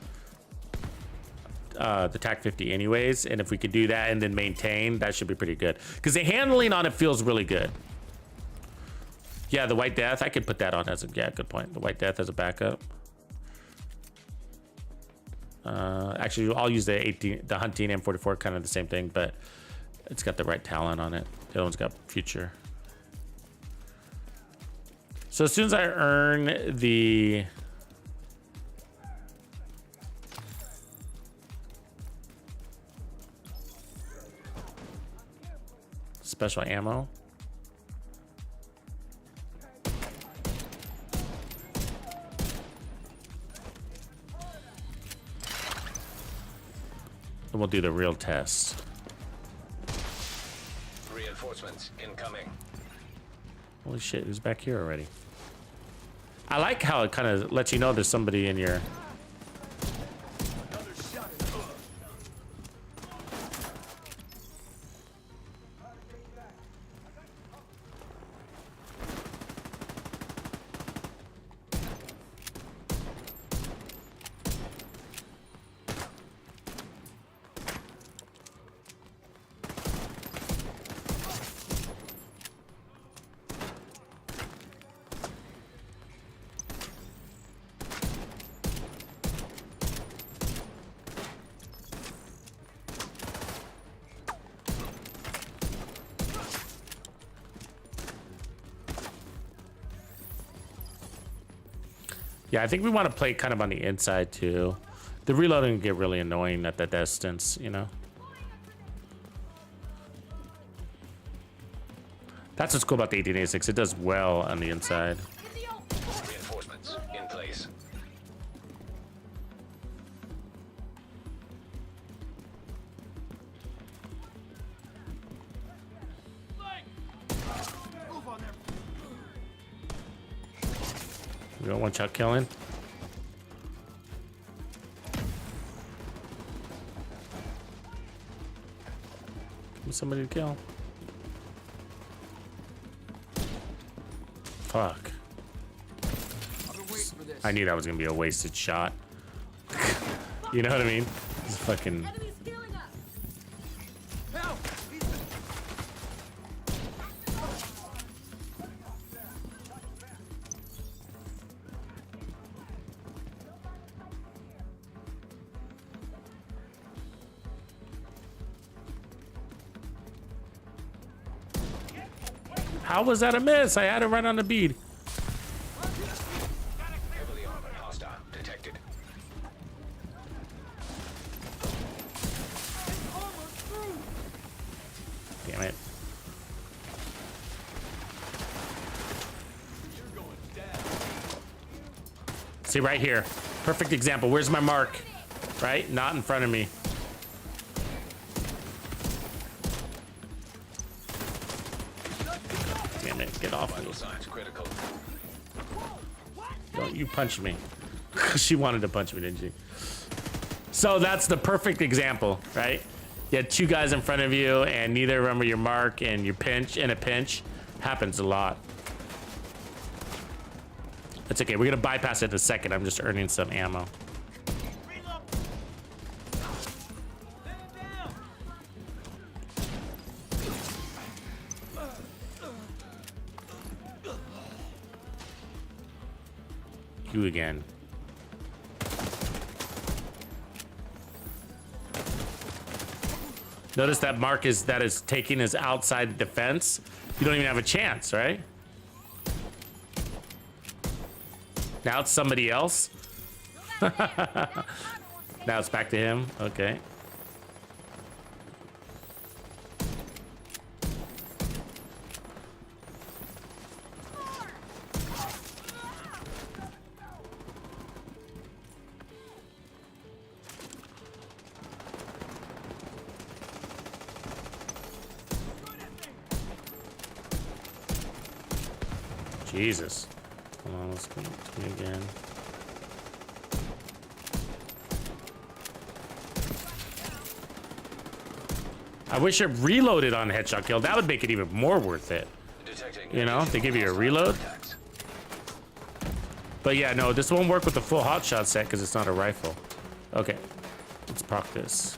the TAC 50 anyways, and if we could do that and then maintain, that should be pretty good. Because the handling on it feels really good. Yeah, the White Death, I could put that on as a good point. The White Death as a backup. Actually, I'll use the hunting M44, kind of the same thing, but it's got the right talent on it. The other one's got future. So as soon as I earn the special ammo, and we'll do the real test. Reinforcements incoming. Holy shit, who's back here already? I like how it kind of lets you know there's somebody in your... Yeah, I think we want to play kind of on the inside too. The reloading can get really annoying at that distance, you know? That's what's cool about the 1886. It does well on the inside. Reinforcements in place. We don't want Chuck killing. Give me somebody to kill. Fuck. I knew that was gonna be a wasted shot. You know what I mean? It's fucking... How was that a miss? I had it right on the bead. Heavily armored hostile detected. Damn it. See right here. Perfect example. Where's my mark? Right? Not in front of me. Damn it. Get off me. Vital signs critical. Don't you punch me. She wanted to punch me, didn't she? So that's the perfect example, right? You had two guys in front of you and neither of them are your mark, and your pinch in a pinch happens a lot. It's okay. We're going to bypass it in a second. I'm just earning some ammo. You again. Notice that mark is taking is outside defense. You don't even have a chance, right? Now it's somebody else. Now it's back to him. Okay. Jesus. Hold on, let's go to me again. I wish it reloaded on headshot kill. That would make it even more worth it. Detecting You know, they give you a hostile reload. contacts. But yeah, no, this won't work with the full hotshot set because it's not a rifle. Okay, let's proc this.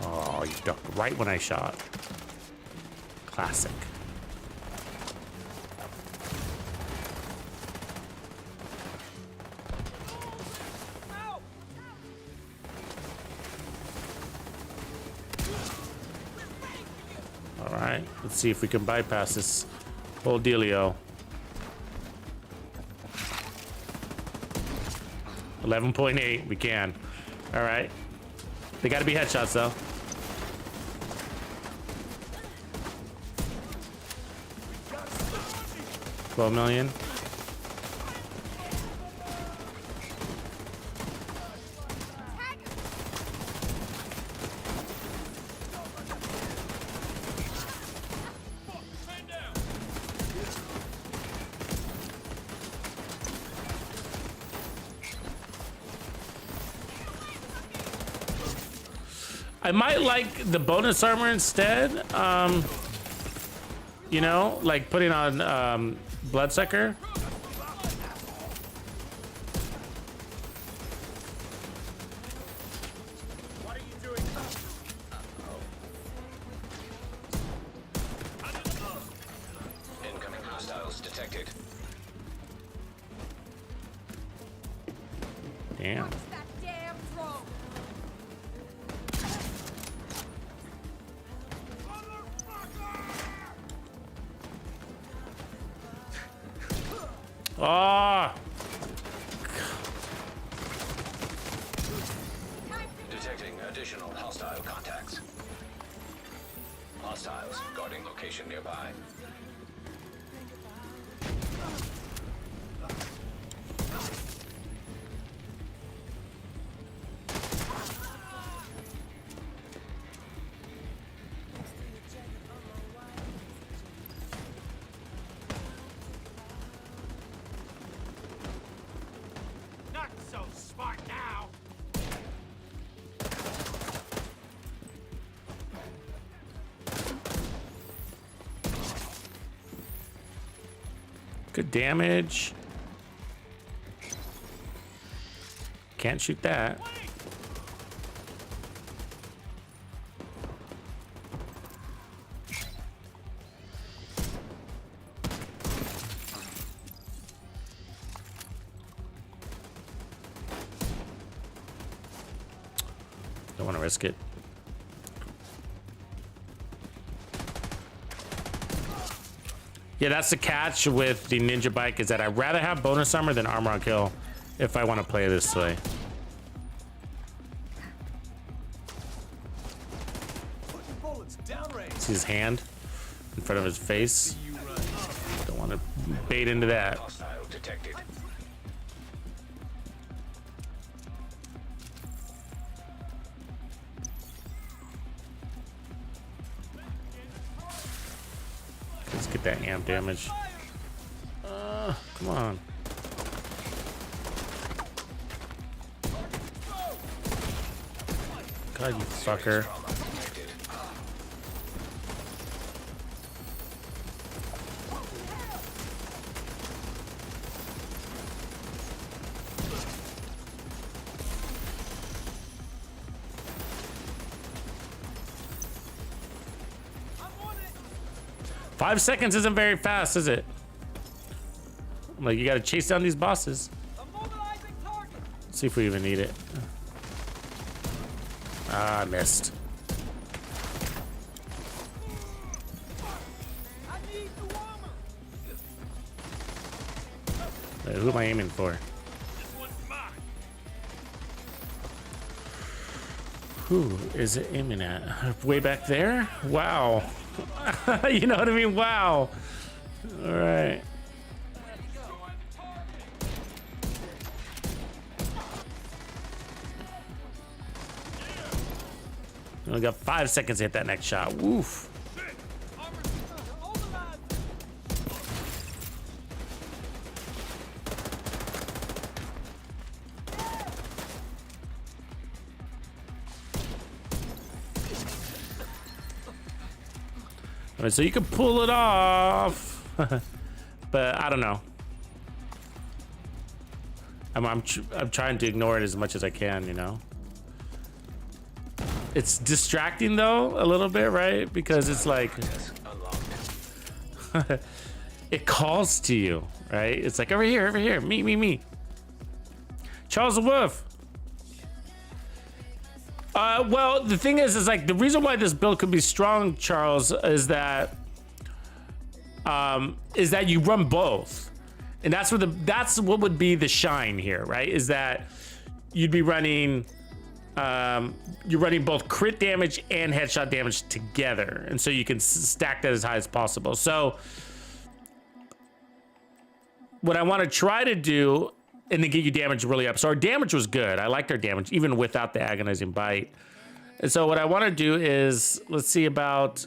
Oh, you ducked right when I shot. Classic. All right, let's see if we can bypass this whole dealio. 11.8, we can. All right. They gotta be headshots though. $12 million. I might like the bonus armor instead. You know, like putting on Bloodsucker. What are you doing? Incoming hostiles detected. Damn. That damn drone. Oh, Detecting additional hostile contacts. Hostiles guarding location nearby. Not so smart now. good damage. Can't shoot that. Don't want to risk it. Yeah, that's the catch with the ninja bike, is that I'd rather have bonus armor than armor on kill if I want to play this way. Bullets downrange. See his hand in front of his face. Don't want to bait into that. Hostile detected. Let's get that amp damage. Come on. God, you fucker. Trauma detected. 5 seconds isn't very fast, is it? Like, you gotta chase down these bosses. Let's see if we even need it. Ah, I missed. Wait, who am I aiming for? Who is it aiming at? Way back there? Wow. You know what I mean? Wow. All right. We only got 5 seconds to hit that next shot. Woof. I mean, so you can pull it off, but I don't know. I'm trying to ignore it as much as I can, you know. It's distracting though a little bit, right? Because it's like it calls to you, right? It's like over here, me. Charles the Wolf. Well, the thing is like the reason why this build could be strong, Charles, is that you run both, and that's what would be the shine here, right? Is that you'd be running, you're running both crit damage and headshot damage together, and so you can stack that as high as possible. So what I want to try to do, and then get you damage really up. So our damage was good. I liked our damage even without the agonizing bite. And so what I want to do is, let's see about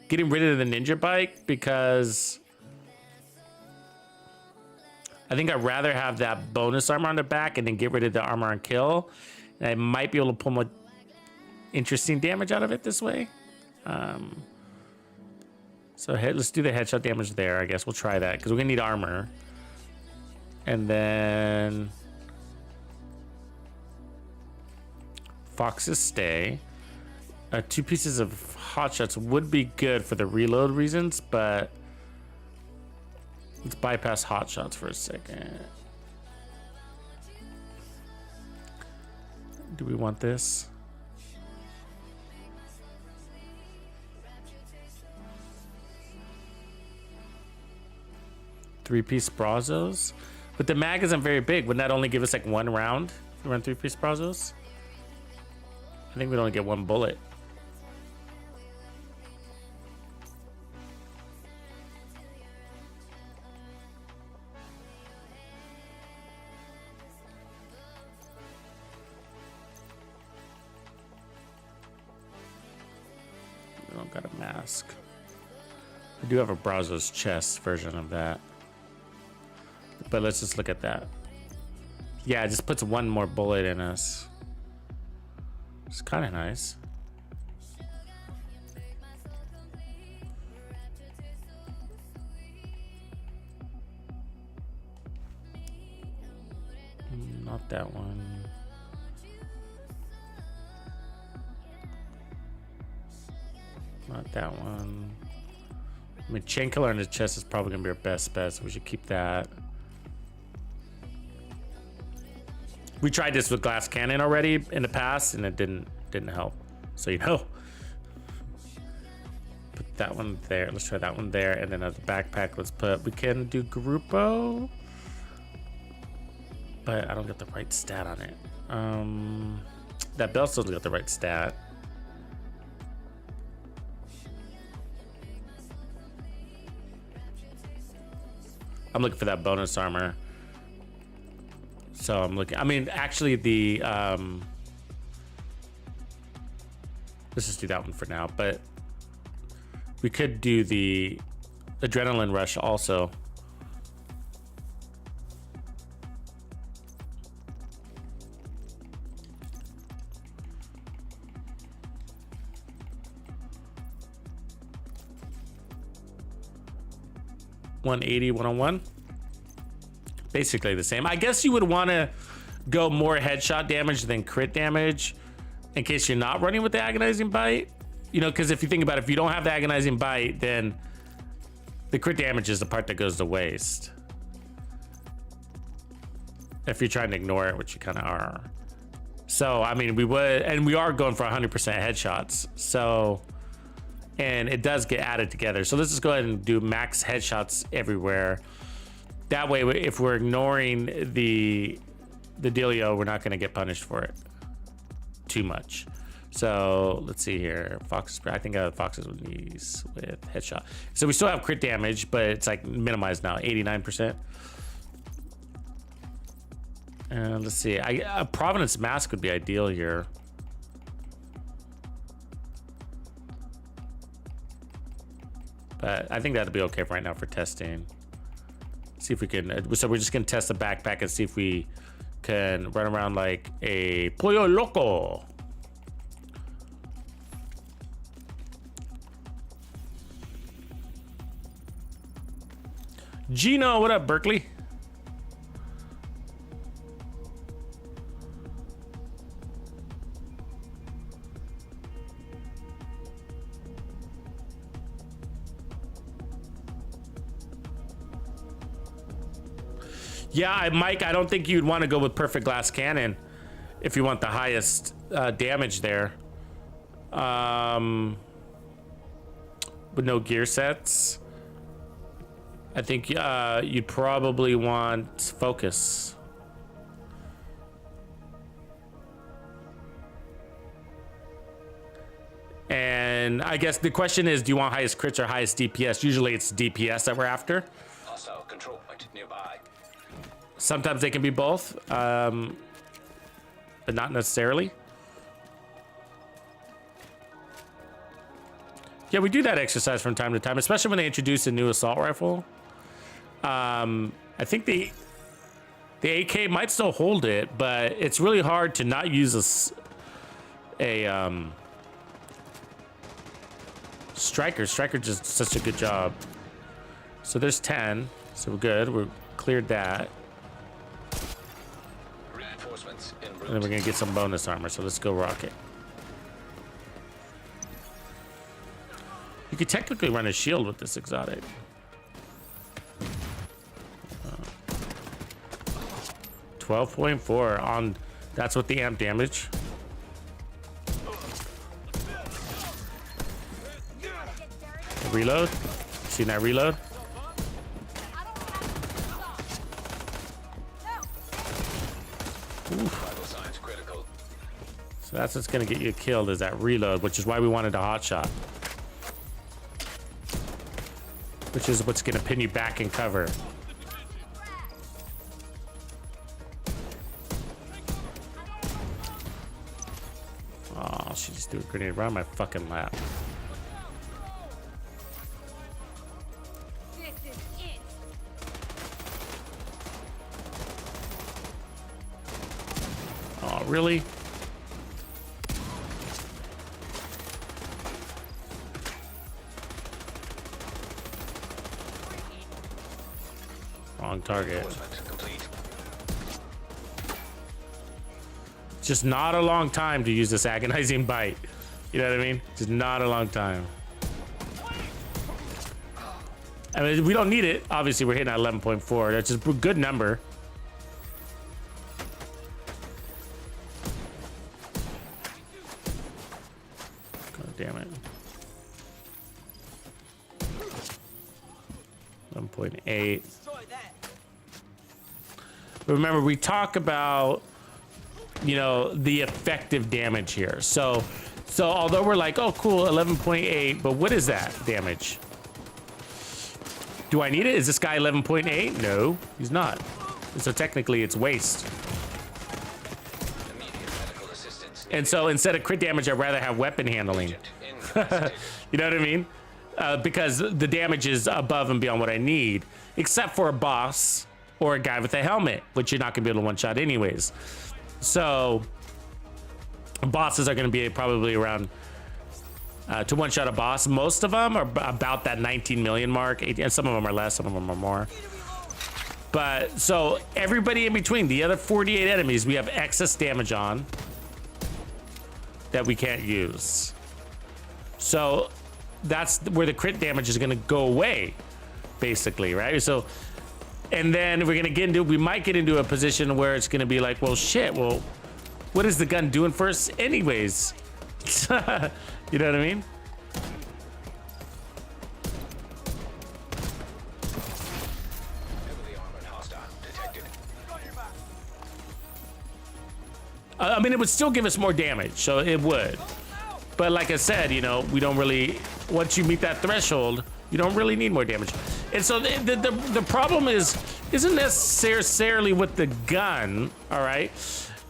getting rid of the ninja bite, because I think I'd rather have that bonus armor on the back and then get rid of the armor on kill. And I might be able to pull more interesting damage out of it this way. So let's do the headshot damage there. I guess we'll try that because we're gonna need armor. And then Foxes stay. 2 pieces of hotshots would be good for the reload reasons, but let's bypass hotshots for a second. Do we want this? Three-piece Brazos, but the mag isn't very big. Wouldn't that only give us like 1 round if we run 3-piece Brazos? I think we'd only get 1 bullet. We don't got a mask. We do have a Brazos chest version of that. But let's just look at that. Yeah, it just puts 1 more bullet in us. It's kind of nice. Not that one. Not that one. I mean, chain killer in the chest is probably gonna be our best bet, so we should keep that. We tried this with glass cannon already in the past, and it didn't help. So you know, put that one there. Let's try that one there, and then at the backpack, let's put. We can do Grupo, but I don't get the right stat on it. That belt still got the right stat. I'm looking for that bonus armor. So I'm looking, I mean, actually the, let's just do that one for now, but we could do the adrenaline rush also. $180, 101. Basically the same. I guess you would want to go more headshot damage than crit damage in case you're not running with the agonizing bite. You know, because if you think about it, if you don't have the agonizing bite, then the crit damage is the part that goes to waste. If you're trying to ignore it, which you kind of are. So, I mean, we would, and we are going for 100% headshots. So, and it does get added together. So let's just go ahead and do max headshots everywhere. That way, if we're ignoring the dealio, we're not going to get punished for it too much. So let's see here. Fox, I think foxes with these with headshot. So we still have crit damage, but it's like minimized now, 89%. And let's see. A Providence mask would be ideal here. But I think that'll be okay for right now for testing. See if we can. So we're just gonna test the backpack and see if we can run around like a pollo loco. Gino, what up, Berkeley? Yeah, Mike, I don't think you'd want to go with perfect glass cannon if you want the highest damage there. With no gear sets. I think you'd probably want focus. And I guess the question is, do you want highest crits or highest DPS? Usually it's DPS that we're after. Hostile control point nearby. Sometimes they can be both, but not necessarily. Yeah, we do that exercise from time to time, especially when they introduce a new assault rifle. I think the AK might still hold it, but it's really hard to not use a striker. Striker just such a good job. So there's 10, so we're good. We're cleared that. Reinforcements en route. And then we're gonna get some bonus armor, so let's go rocket. You could technically run a shield with this exotic. 12.4 on, that's what the amp damage. Reload. Seen that reload? Vital signs critical. So that's what's gonna get you killed, is that reload, which is why we wanted a hot shot. Which is what's gonna pin you back in cover. Oh, she just threw a grenade around my fucking lap. This is it. Oh, really? Wrong target. Reinforcement complete. Just not a long time to use this agonizing bite. You know what I mean? Just not a long time. I mean, we don't need it. Obviously, we're hitting at 11.4. That's just a good number. God damn it. 11.8. But remember, we talk about, you know, the effective damage here. So although we're like, oh, cool, 11.8, but what is that damage? Do I need it? Is this guy 11.8? No, he's not. So technically, it's waste. Immediate medical assistance. And so instead of crit damage, I'd rather have weapon handling. Incapacitated. You know what I mean? Because the damage is above and beyond what I need, except for a boss or a guy with a helmet, which you're not gonna be able to one-shot anyways. So bosses are gonna be probably around, to one-shot a boss, most of them are about that 19 million mark. And some of them are less, some of them are more. But so everybody in between, the other 48 enemies, we have excess damage on that we can't use. So that's where the crit damage is gonna go away, basically, right? So, and then we're gonna get into, we might get into a position where it's gonna be like, well, shit, well, what is the gun doing for us anyways? You know what I mean? Heavily armored hostile detected. I mean, it would still give us more damage, so it would. But like I said, you know, we don't really, once you meet that threshold, you don't really need more damage. And so the problem isn't necessarily with the gun, all right?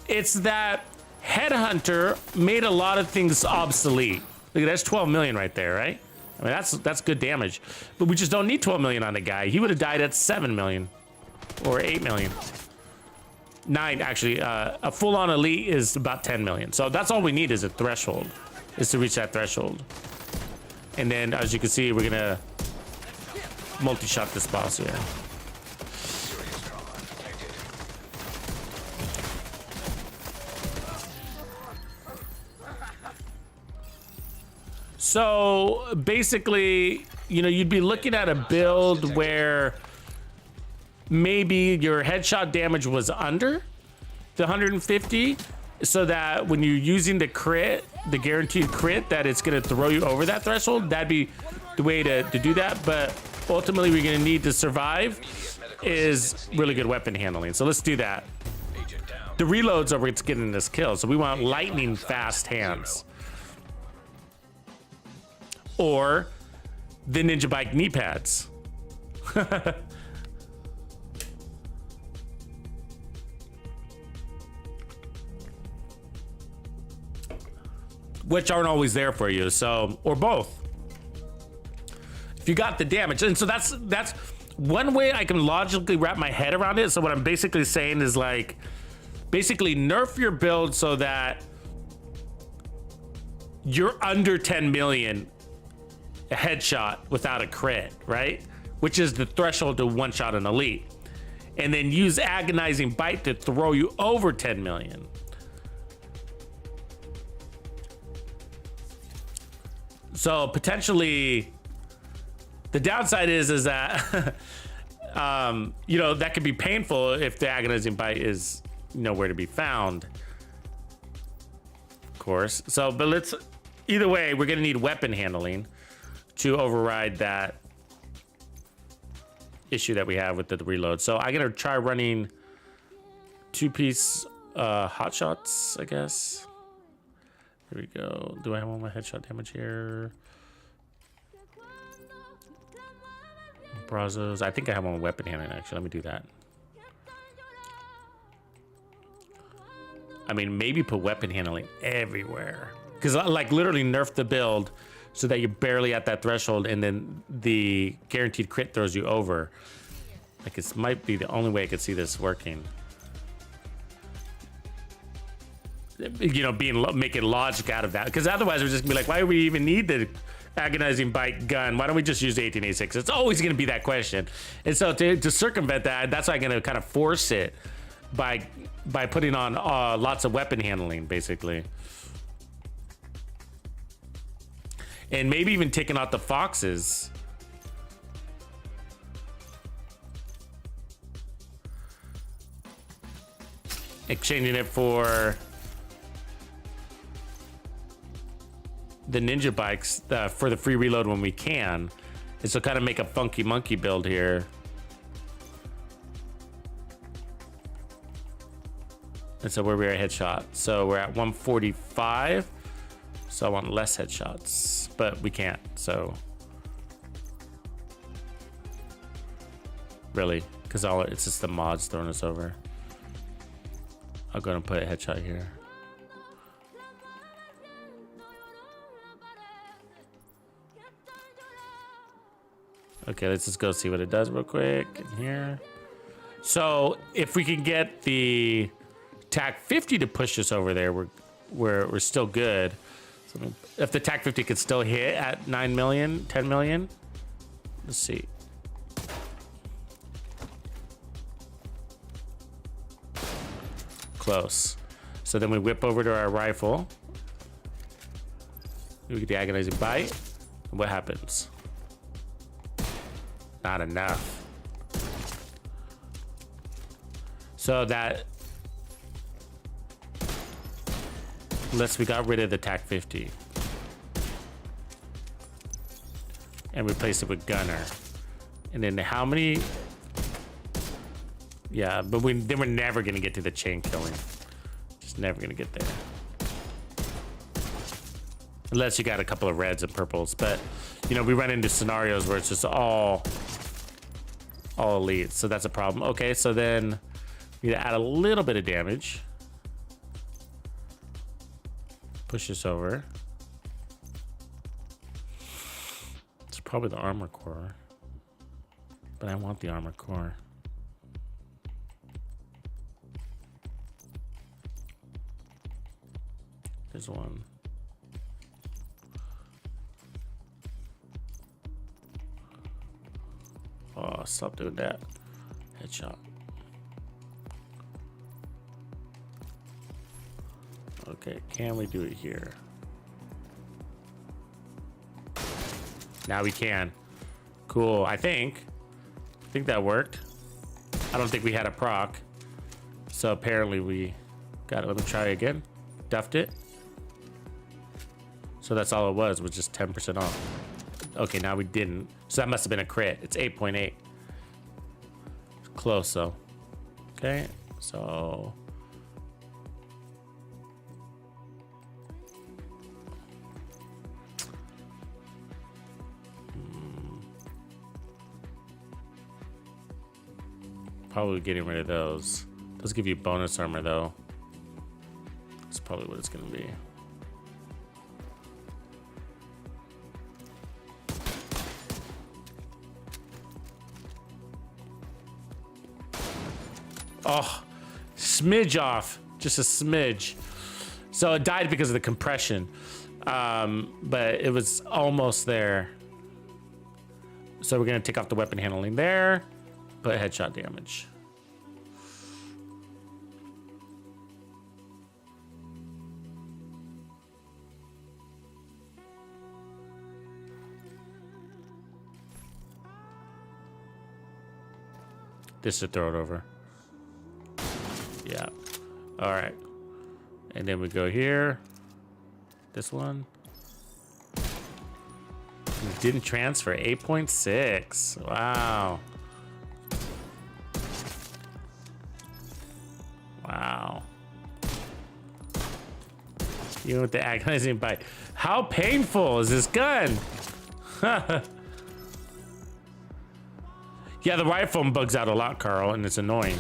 It's that Headhunter made a lot of things obsolete. Look, that's 12 million right there, right? I mean, that's good damage. But we just don't need 12 million on the guy. He would have died at 7 million or 8 million. 9 actually. A full-on elite is about 10 million. So that's all we need is a threshold, is to reach that threshold. And then, as you can see, we're gonna multi-shot this boss here. So basically, you know, you'd be looking at a build where maybe your headshot damage was under the 150, so that when you're using the crit, the guaranteed crit, that it's gonna throw you over that threshold. That'd be the way to do that. But ultimately, we're gonna need to survive is really good weapon handling. So let's do that. The reloads are what's getting this kill. So we want lightning fast hands. Or the Ninja Bike knee pads. Which aren't always there for you, so, or both. If you got the damage. And so that's one way I can logically wrap my head around it. So what I'm basically saying is, like, basically nerf your build so that you're under 10 million a headshot without a crit, right? Which is the threshold to one-shot an elite. And then use agonizing bite to throw you over 10 million. So potentially, the downside is that you know, that could be painful if the agonizing bite is nowhere to be found. Of course. So, but let's, either way, we're gonna need weapon handling to override that issue that we have with the reload. So I'm gonna try running 2-piece hot shots, I guess. Here we go. Do I have all my headshot damage here? Brazos. I think I have one weapon handling, actually. Let me do that. I mean, maybe put weapon handling everywhere. Because, like, literally nerf the build so that you're barely at that threshold, and then the guaranteed crit throws you over. Like, it might be the only way I could see this working. You know, making logic out of that, because otherwise we're just gonna be like, why do we even need the agonizing bite gun? Why don't we just use 1886? It's always gonna be that question. And so to circumvent that, that's why I'm gonna kind of force it by putting on lots of weapon handling, basically, and maybe even taking out the foxes. Exchanging it for the ninja bikes for the free reload when we can. And so kind of make a funky monkey build here. And so where we're at headshot. So we're at 145. So I want less headshots, but we can't, so. Really, because it's just the mods throwing us over. I'll go and put a headshot here. Okay, let's just go see what it does real quick in here. So if we can get the TAC 50 to push us over there, we're still good. So if the TAC 50 could still hit at 9 million, 10 million, let's see. Close. So then we whip over to our rifle. We get the agonizing bite. And what happens? Not enough. So that, unless we got rid of the TAC 50 and replace it with gunner, and then how many? Yeah, but then we're never gonna get to the chain killing. Just never gonna get there, unless you got a couple of reds and purples. But you know, we run into scenarios where it's just all elites, so that's a problem. Okay, so then we need to add a little bit of damage. Push this over. It's probably the armor core, but I want the armor core. Here's one. Oh, stop doing that. Headshot. Okay, can we do it here? Now we can. Cool, I think that worked. I don't think we had a proc. So apparently we got it. Let me try again. Duffed it. So that's all it was just 10% off. Okay, now we didn't. So that must have been a crit. It's 8.8. Close though. Okay, so probably getting rid of those. Those give you bonus armor though. That's probably what it's gonna be. Oh, smidge off, just a smidge. So it died because of the compression, but it was almost there. So we're gonna take off the weapon handling there, put headshot damage. This should throw it over. Yeah. All right. And then we go here. This one. We didn't transfer. 8.6. Wow. Wow. Even with the agonizing bite. How painful is this gun? Yeah, the rifle bugs out a lot, Carl, and it's annoying.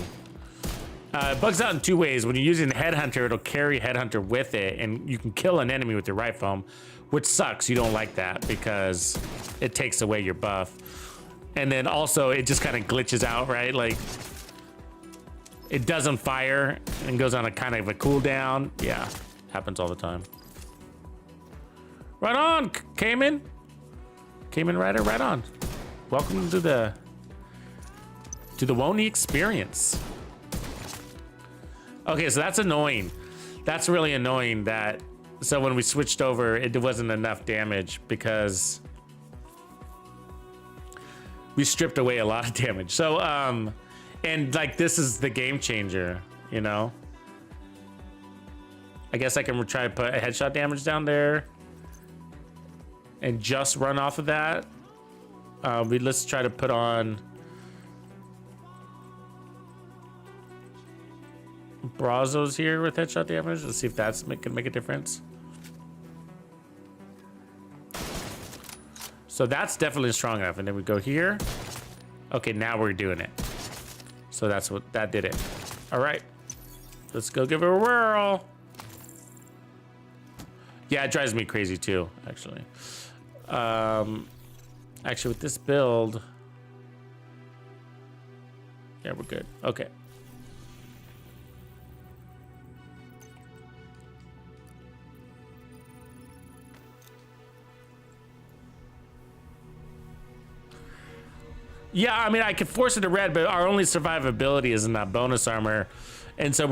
It bugs out in two ways. When you're using the Headhunter, it'll carry Headhunter with it, and you can kill an enemy with your rifle, which sucks. You don't like that because it takes away your buff. And then also, it just kind of glitches out, right? Like, it doesn't fire and goes on a kind of a cooldown. Yeah, happens all the time. Right on, Cayman. Cayman Rider, right on. Welcome to the Woney experience. Okay, so that's annoying. That's really annoying that, so when we switched over, it wasn't enough damage because we stripped away a lot of damage. So, and like, this is the game changer, you know? I guess I can try to put a headshot damage down there and just run off of that. Let's try to put on Brazos here with headshot damage. Let's see if that's can make a difference. So that's definitely strong enough. And then we go here. Okay, now we're doing it. So that's what that did it. All right, let's go give it a whirl. Yeah, it drives me crazy too, actually. Actually, with this build, yeah, we're good. Okay. Yeah, I mean, I could force it to red, but our only survivability is in that bonus armor. And so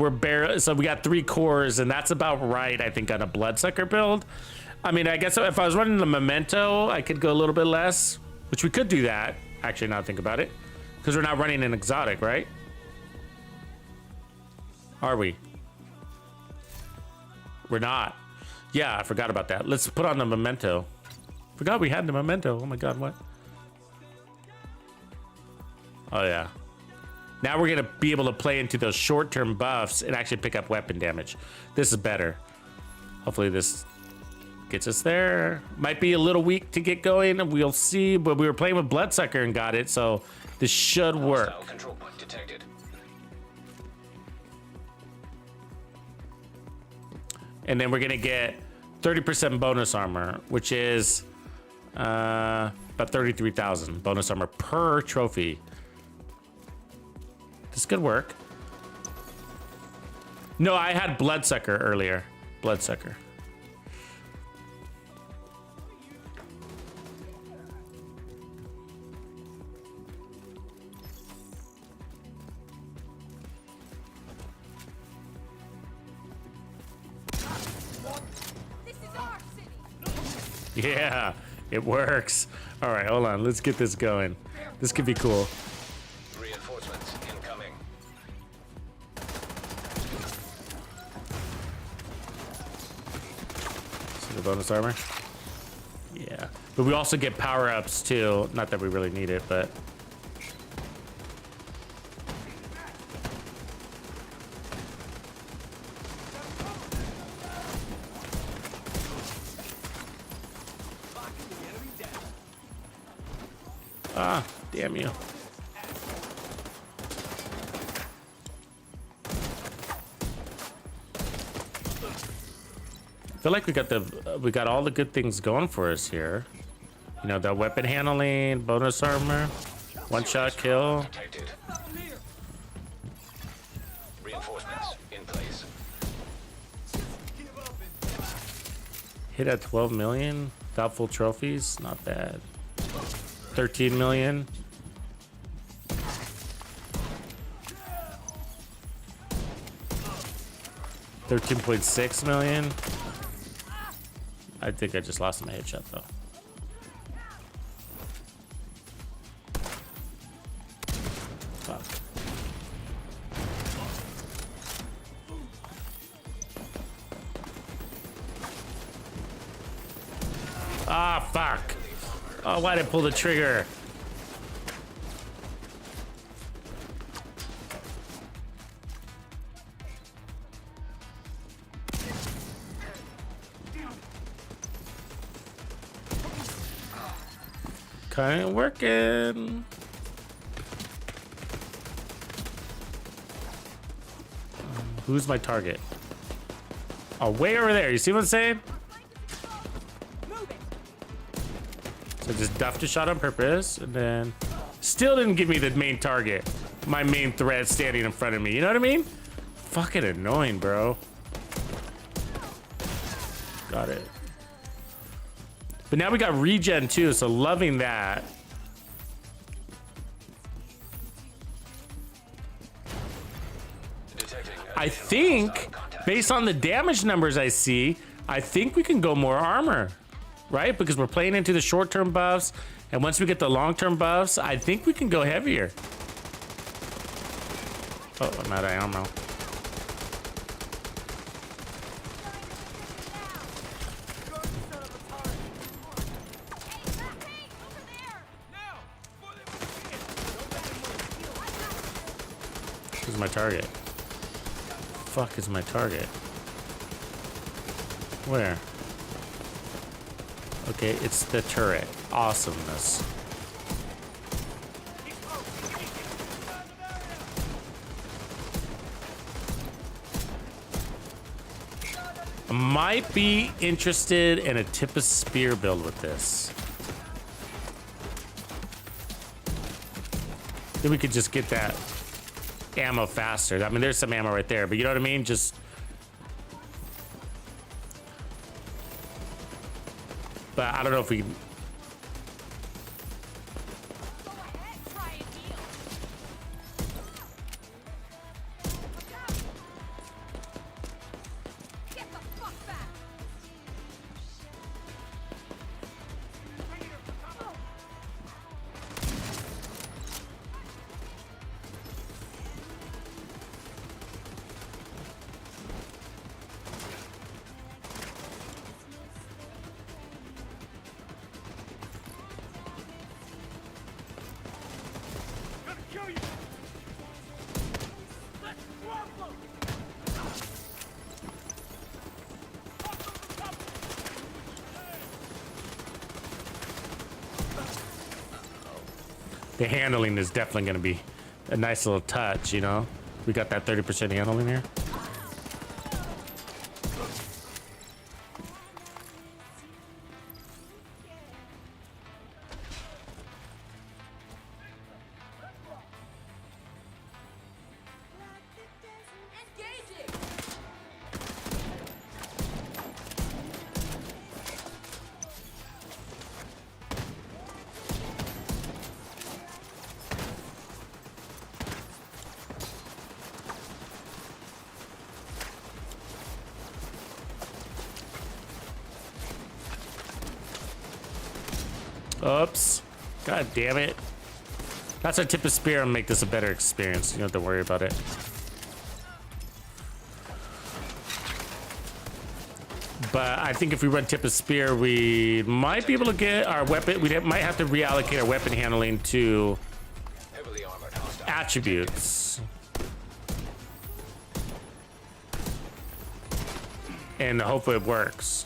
so we got 3 cores, and that's about right, I think, on a Bloodsucker build. I mean, I guess if I was running the Memento, I could go a little bit less, which we could do that, actually, now I think about it, because we're not running an exotic, right? Are we? We're not. Yeah, I forgot about that. Let's put on the Memento. Forgot we had the Memento. Oh my God, what? Oh yeah. Now we're gonna be able to play into those short-term buffs and actually pick up weapon damage. This is better. Hopefully this gets us there. Might be a little weak to get going. We'll see, but we were playing with Bloodsucker and got it, so this should work. Hostile control point detected. And then we're gonna get 30% bonus armor, which is about 33,000 bonus armor per trophy. This could work. No, I had Bloodsucker earlier. Bloodsucker. Yeah, it works. All right, hold on. Let's get this going. This could be cool. Reinforcements incoming. See the bonus armor? Yeah. But we also get power-ups too. Not that we really need it, but... Ah, damn you. I feel like we got all the good things going for us here. You know, the weapon handling, bonus armor, one-shot kill. Detected. Reinforcements in place. Hit at 12 million. Doubtful trophies, not bad. 13 million. $13.6 million. I think I just lost my headshot though. Fuck. Ah, fuck. Oh, why did I pull the trigger? Kinda working. Who's my target? Oh, way over there. You see what I'm saying? So just duffed a shot on purpose, and then still didn't give me the main target. My main threat standing in front of me. You know what I mean? Fucking annoying, bro. Got it. But now we got regen too, so loving that. I think, based on the damage numbers I see, I think we can go more armor, right? Because we're playing into the short-term buffs, and once we get the long-term buffs, I think we can go heavier. Oh, I'm out of ammo. Who's my target? Fuck is my target? Where? Okay, it's the turret. Awesomeness. I might be interested in a tip of spear build with this. Then we could just get that ammo faster. I mean, there's some ammo right there, but you know what I mean? Just... But I don't know if we can... The handling is definitely going to be a nice little touch, you know? We got that 30% handling here. Oops. God damn it. That's our tip of spear and make this a better experience. You don't have to worry about it. But I think if we run tip of spear, we might be able to get our weapon. We might have to reallocate our weapon handling to Heavily armored hostile. attributes. And hopefully it works.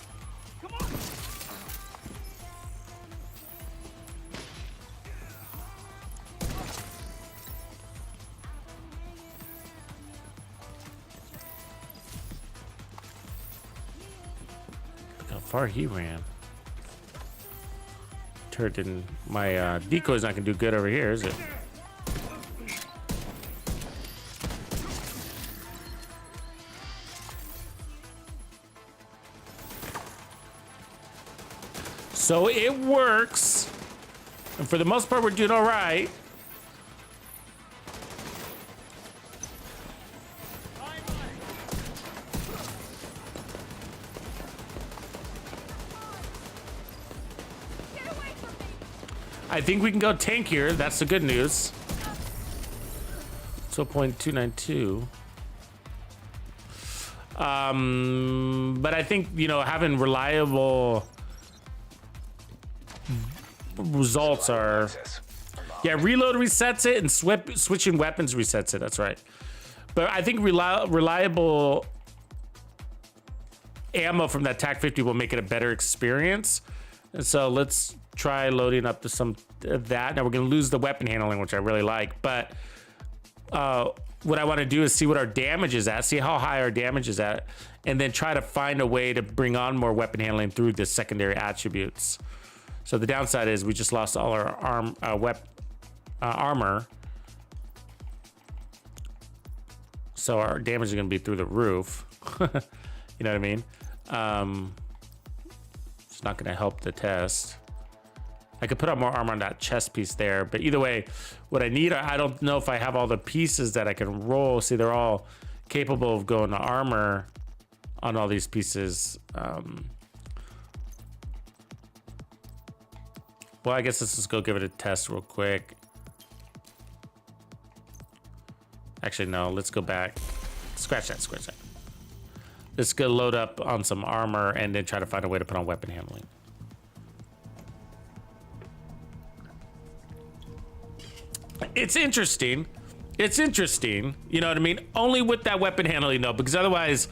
Look how far he ran. Turret didn't. My decoy's not gonna do good over here, is it? So it works, and for the most part, we're doing all right. I think we can go tankier. That's the good news. So 0.292. But I think, you know, having reliable results are, yeah, reload resets it and switching weapons resets it. That's right. But I think reliable ammo from that TAC 50 will make it a better experience. And so let's try loading up to some of that. Now we're going to lose the weapon handling, which I really like. But what I want to do is see what our damage is at, see how high our damage is at, and then try to find a way to bring on more weapon handling through the secondary attributes. So the downside is we just lost all our armor. So our damage is going to be through the roof. You know what I mean? It's not going to help the test. I could put on more armor on that chest piece there, but either way, what I need, I don't know if I have all the pieces that I can roll. See, they're all capable of going to armor on all these pieces. Well, I guess let's just go give it a test real quick. Actually, no, let's go back. Scratch that, scratch that. Let's go load up on some armor and then try to find a way to put on weapon handling. It's interesting. It's interesting. You know what I mean? Only with that weapon handling though, because otherwise,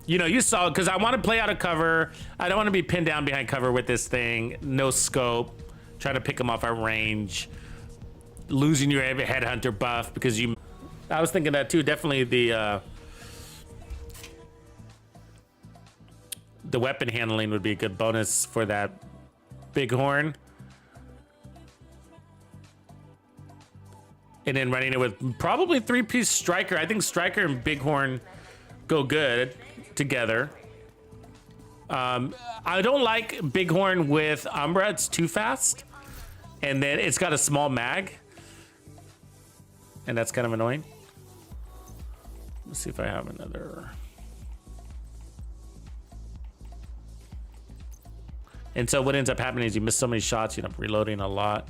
you know, you saw, because I want to play out of cover. I don't want to be pinned down behind cover with this thing. No scope. Trying to pick them off at range. Losing your headhunter buff because you... I was thinking that too. Definitely the weapon handling would be a good bonus for that Bighorn. And then running it with probably 3-piece Striker. I think Striker and Bighorn go good together. I don't like Bighorn with Umbra. It's too fast. And then it's got a small mag. And that's kind of annoying. Let's see if I have another. And so what ends up happening is you miss so many shots, you end up reloading a lot.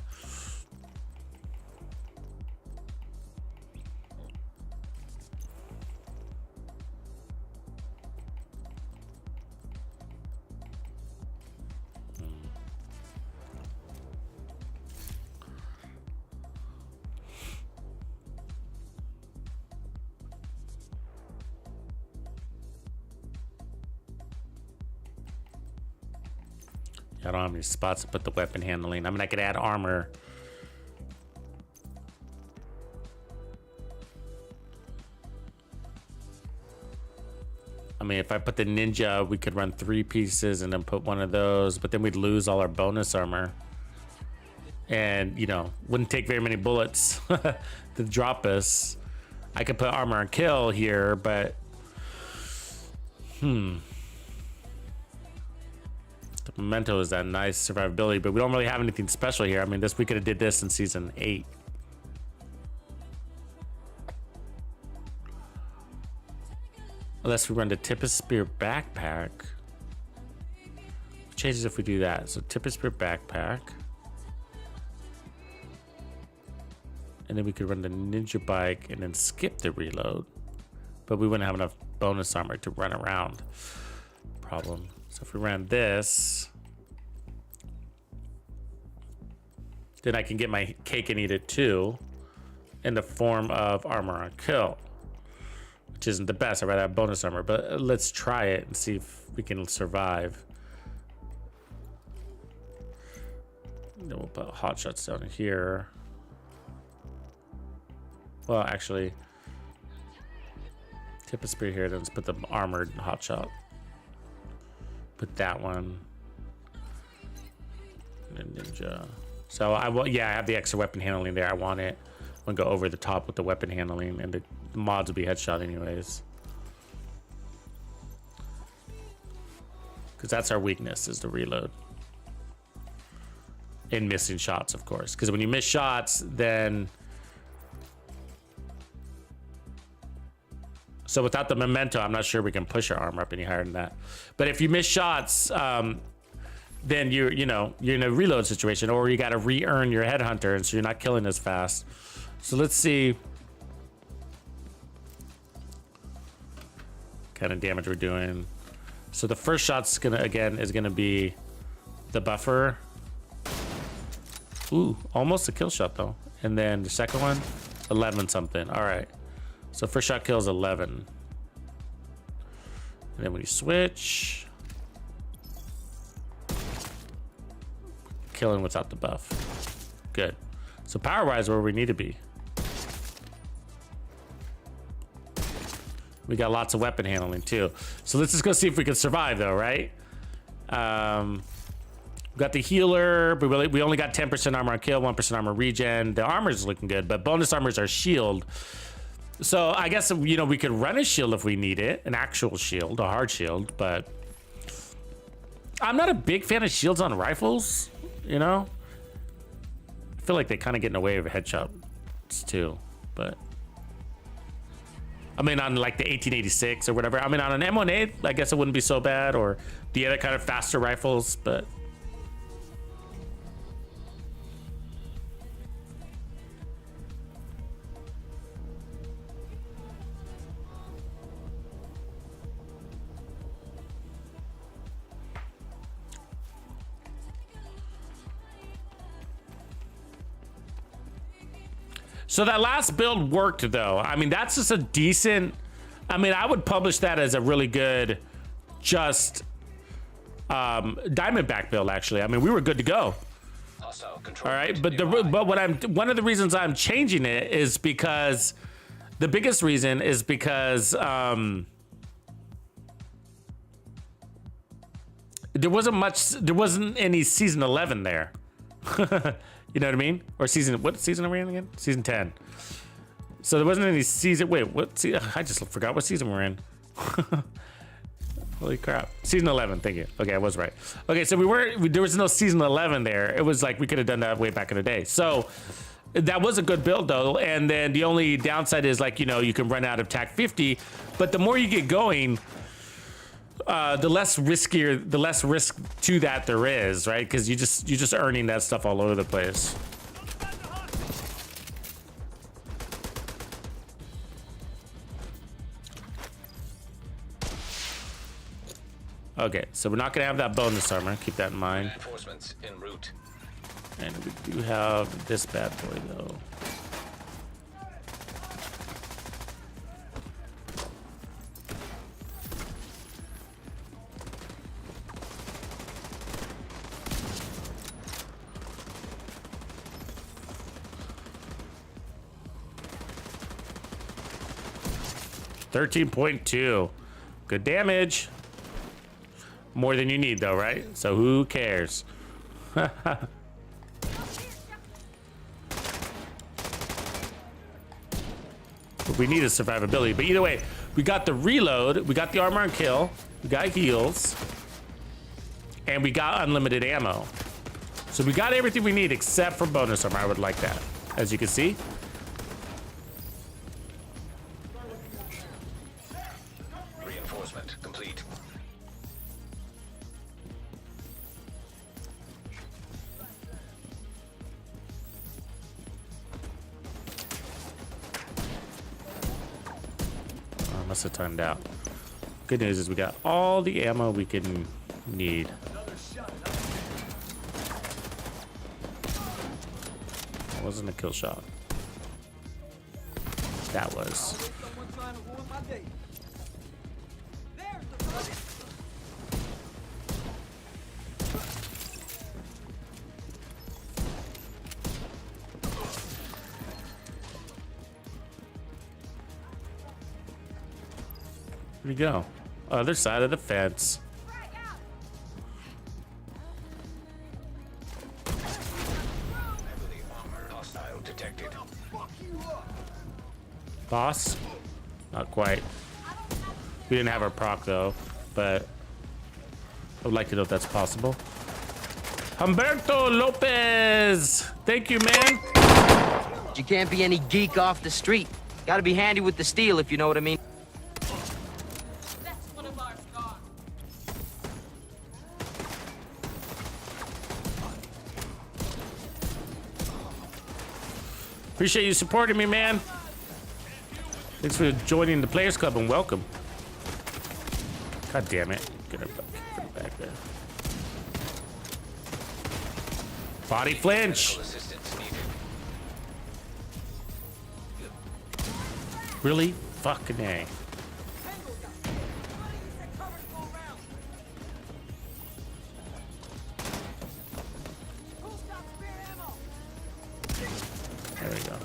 I don't have any spots to put the weapon handling. I mean, I could add armor. I mean, if I put the ninja, we could run 3 pieces and then put one of those, but then we'd lose all our bonus armor. And, you know, wouldn't take very many bullets to drop us. I could put armor and kill here, but... The memento is that nice survivability, but we don't really have anything special here. I mean, we could have did this in season 8. Unless we run the Tip of Spear backpack. What changes if we do that? So Tip of Spear backpack. And then we could run the ninja bike and then skip the reload. But we wouldn't have enough bonus armor to run around. Problem. So if we ran this, then I can get my cake and eat it too in the form of armor on kill, which isn't the best. I'd rather have bonus armor, but let's try it and see if we can survive. Then we'll put hot shots down here. Well, actually, tip of spear here. Then let's put the armored hot shot. Put that one. And then ninja. So I will. Yeah, I have the extra weapon handling there. I want it. I'm gonna go over the top with the weapon handling, and the mods will be headshot anyways. Because that's our weakness, is the reload. And missing shots, of course. Because when you miss shots, then... So without the memento, I'm not sure we can push our armor up any higher than that. But if you miss shots, then you're in a reload situation, or you got to re-earn your headhunter, and so you're not killing as fast. So let's see what kind of damage we're doing. So the first shot's gonna be the buffer. Ooh, almost a kill shot though. And then the second one, 11 something. All right. So first shot kills 11. And then when you switch, killing without the buff. Good. So power-wise, where we need to be. We got lots of weapon handling too. So let's just go see if we can survive though, right? We got the healer, but we only got 10% armor on kill, 1% armor regen. The armor's looking good, but bonus armor's our shield. So I guess, we could run a shield if we need it, an actual shield, a hard shield, but I'm not a big fan of shields on rifles, I feel like they kind of get in the way of headshots too, but I mean, on like the 1886 or whatever. I mean, on an M1A, I guess it wouldn't be so bad, or the other kind of faster rifles, but... So that last build worked though. I mean, that's just a decent, I would publish that as a really good, just Diamondback build actually. I mean, we were good to go. All right, but one of the reasons I'm changing it is because the biggest reason is because there wasn't any season 11 there. You know what I mean? Or what season are we in again? Season 10. So there wasn't any season, I just forgot what season we're in. Holy crap. Season 11, thank you. Okay, I was right. Okay, so there was no season 11 there. It was like, we could have done that way back in the day. So that was a good build though. And then the only downside is like, you can run out of TAC 50, but the more you get going, the less risk to that there is, right? Because you're just earning that stuff all over the place. Okay, so we're not gonna have that bonus armor. Keep that in mind. Reinforcements en route. And we do have this bad boy though. $13.2. Good damage. More than you need though, right? So who cares? We need a survivability, but either way, we got the reload, we got the armor and kill, we got heals, and we got unlimited ammo. So we got everything we need except for bonus armor. I would like that, as you can see. Reinforcement complete. must have timed out. Good news is we got all the ammo we can need. That wasn't a kill shot. That was. Someone trying to ruin my day. There's the run. Where'd he go? Other side of the fence. Heavily armored hostile detected. Boss? Not quite. We didn't have our proc though, but I would like to know if that's possible. Humberto Lopez! Thank you, man. You can't be any geek off the street. Gotta be handy with the steel, if you know what I mean. That's one of our scars. Appreciate you supporting me, man. Thanks for joining the Players Club and welcome. God damn it. Get her back there. Body flinch. Assistance needed. Really? Fucking A. There we go.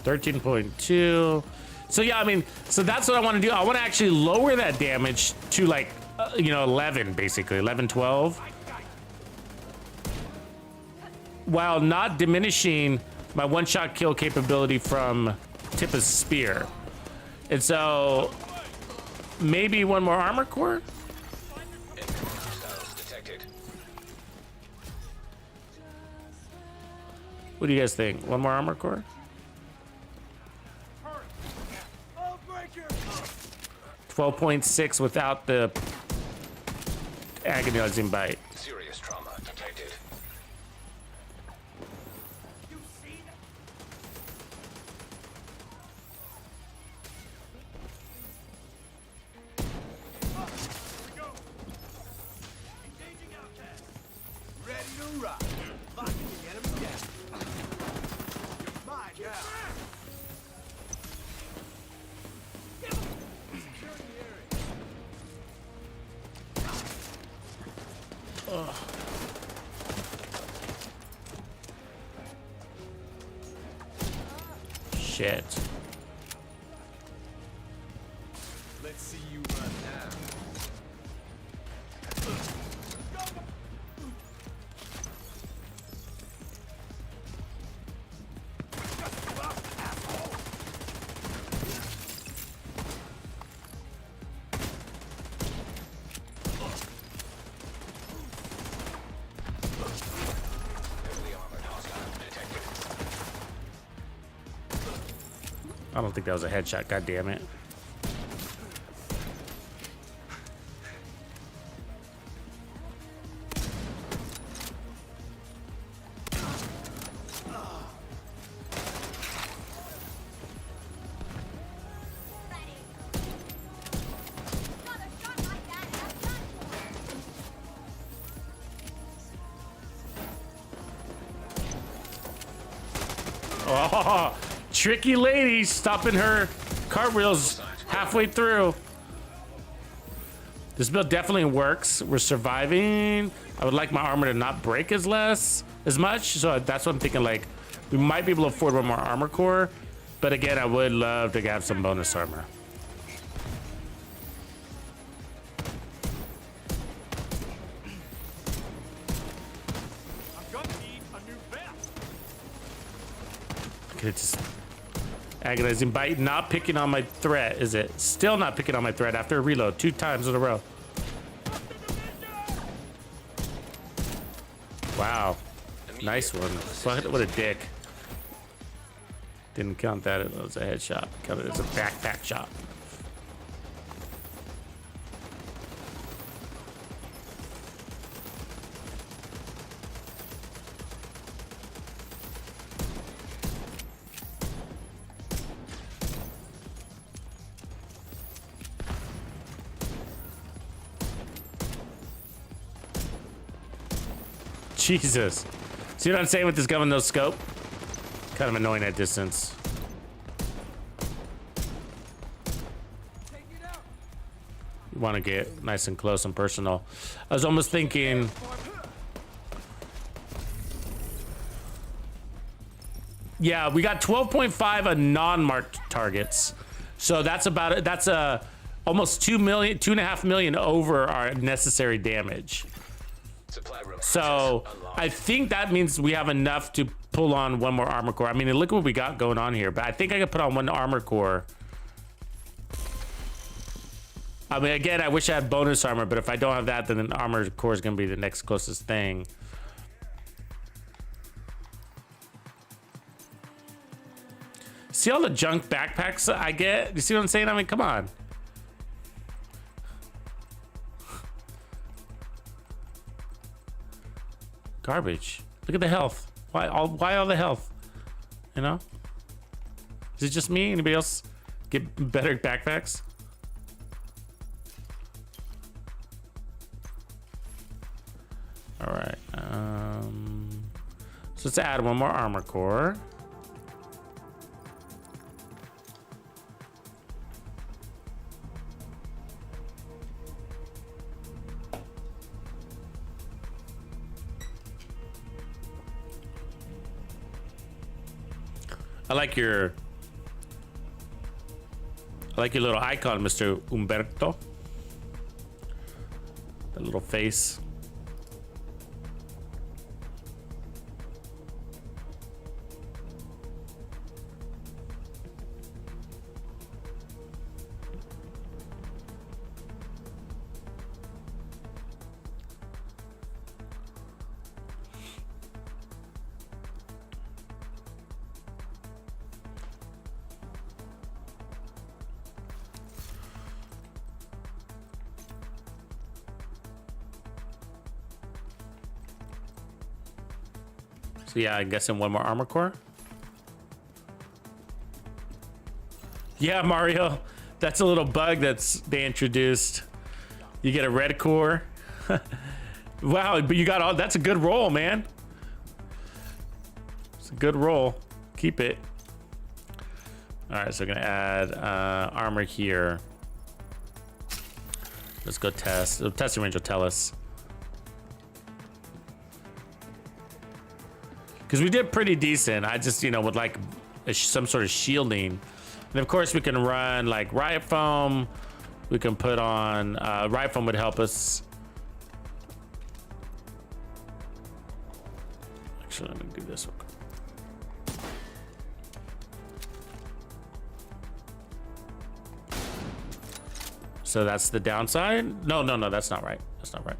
$13.2. So yeah, I mean, so that's what I want to do. I want to actually lower that damage to like, 11, basically 11, 12, while not diminishing my one-shot kill capability from tip of spear. And so maybe one more armor core. Hostiles detected. What do you guys think? One more armor core? 12.6 without the agonizing bite. Serious trauma detected. Ready to rock. Locking the enemy down. You're mine now. Secure the area. Shit. Let's see you run now. Heavily armored hostile detected. I don't think that was a headshot. God damn it. Oh, tricky lady stopping her cartwheels halfway through. This build definitely works. We're surviving. I would like my armor to not break as much. So that's what I'm thinking. Like, we might be able to afford one more armor core, but again, I would love to have some bonus armor. I'm gonna need a new vest. Okay, just agonizing bite, not picking on my threat, is it? Still not picking on my threat after a reload 2 times in a row. Wow. Nice one. What a dick. Didn't count that as a headshot. Counted as a backpack shot. Jesus. See what I'm saying with this gun with no scope? Kind of annoying at distance. You want to get nice and close and personal. I was almost thinking... Yeah, we got 12.5 of non-marked targets. So that's about it. That's almost 2.5 million over our necessary damage. Supply room So I think that means we have enough to pull on one more armor core. I mean, look what we got going on here, but I think I could put on one armor core. I mean, again, I wish I had bonus armor, but if I don't have that, then an armor core is going to be the next closest thing. See all the junk backpacks I get? You see what I'm saying? I mean, come on. Garbage. Look at the health. Why all the health? You know? Is it just me? Anybody else get better backpacks? All right. So let's add one more armor core. I like your little icon, Mr. Umberto. The little face. So yeah, I'm guessing one more armor core. Yeah, Mario, that's a little bug they introduced. You get a red core. Wow, but you got all, that's a good roll, man. It's a good roll. Keep it. All right, so we're gonna add armor here. Let's go test. The testing range will tell us. Because we did pretty decent. I just, would like some sort of shielding. And of course we can run like riot foam. We can put on, riot foam would help us. Actually, let me do this real quick. So that's the downside. No, that's not right. That's not right.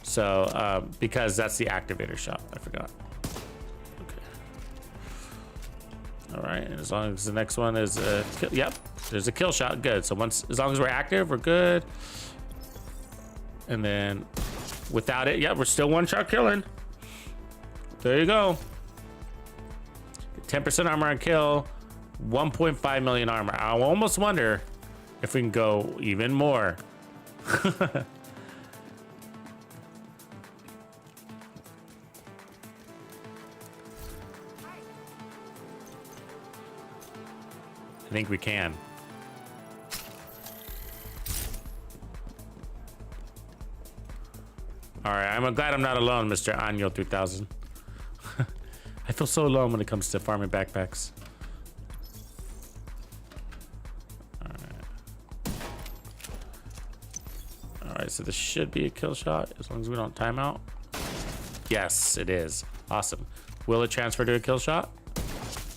So, because that's the activator shot, I forgot. All right, and as long as the next one is a kill, yep, there's a kill shot. Good. So as long as we're active, we're good. And then without it, yeah, we're still one shot killing. There you go. 10% armor on kill, 1.5 million armor. I almost wonder if we can go even more. I think we can. All right, I'm glad I'm not alone, Mr. Año 3000. I feel so alone when it comes to farming backpacks. All right, so this should be a kill shot as long as we don't time out. Yes, it is. Awesome. Will it transfer to a kill shot?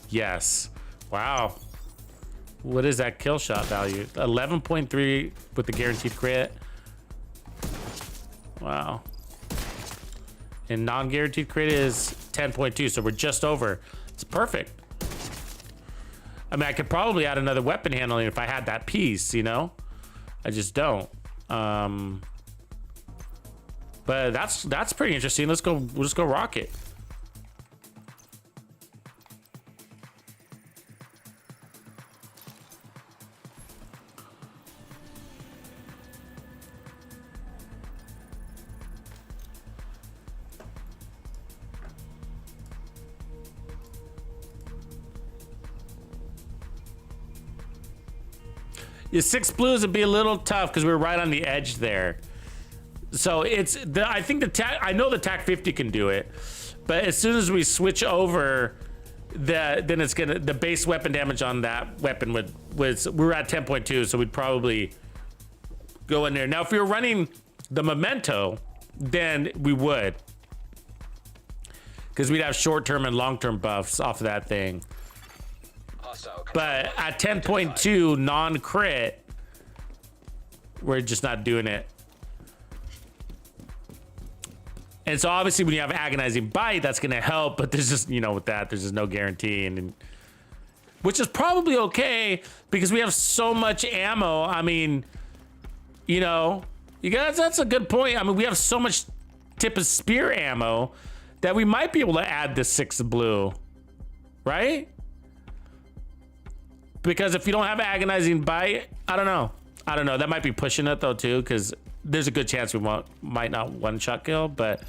Yes. Wow. What is that kill shot value? 11.3 with the guaranteed crit. Wow. And non-guaranteed crit is 10.2, so we're just over. It's perfect. I mean, I could probably add another weapon handling if I had that piece, I just don't. But that's pretty interesting. We'll just go rock it. The 6 blues would be a little tough because we're right on the edge there. So it's I think the TAC, I know the TAC 50 can do it, but as soon as we switch over, then it's gonna, the base weapon damage on that weapon we're at 10.2, so we'd probably go in there. Now, if we were running the Memento, then we would, because we'd have short-term and long-term buffs off of that thing. But at 10.2 non-crit, we're just not doing it. And so obviously when you have agonizing bite, that's gonna help, but there's just, you know, with that, there's just no guarantee, and which is probably okay because we have so much ammo. I mean, you know, you guys, that's a good point. I mean, we have so much tip of spear ammo that we might be able to add the 6 blue, right? Because if you don't have agonizing bite, I don't know. That might be pushing it though too, because there's a good chance we might not one-shot kill, but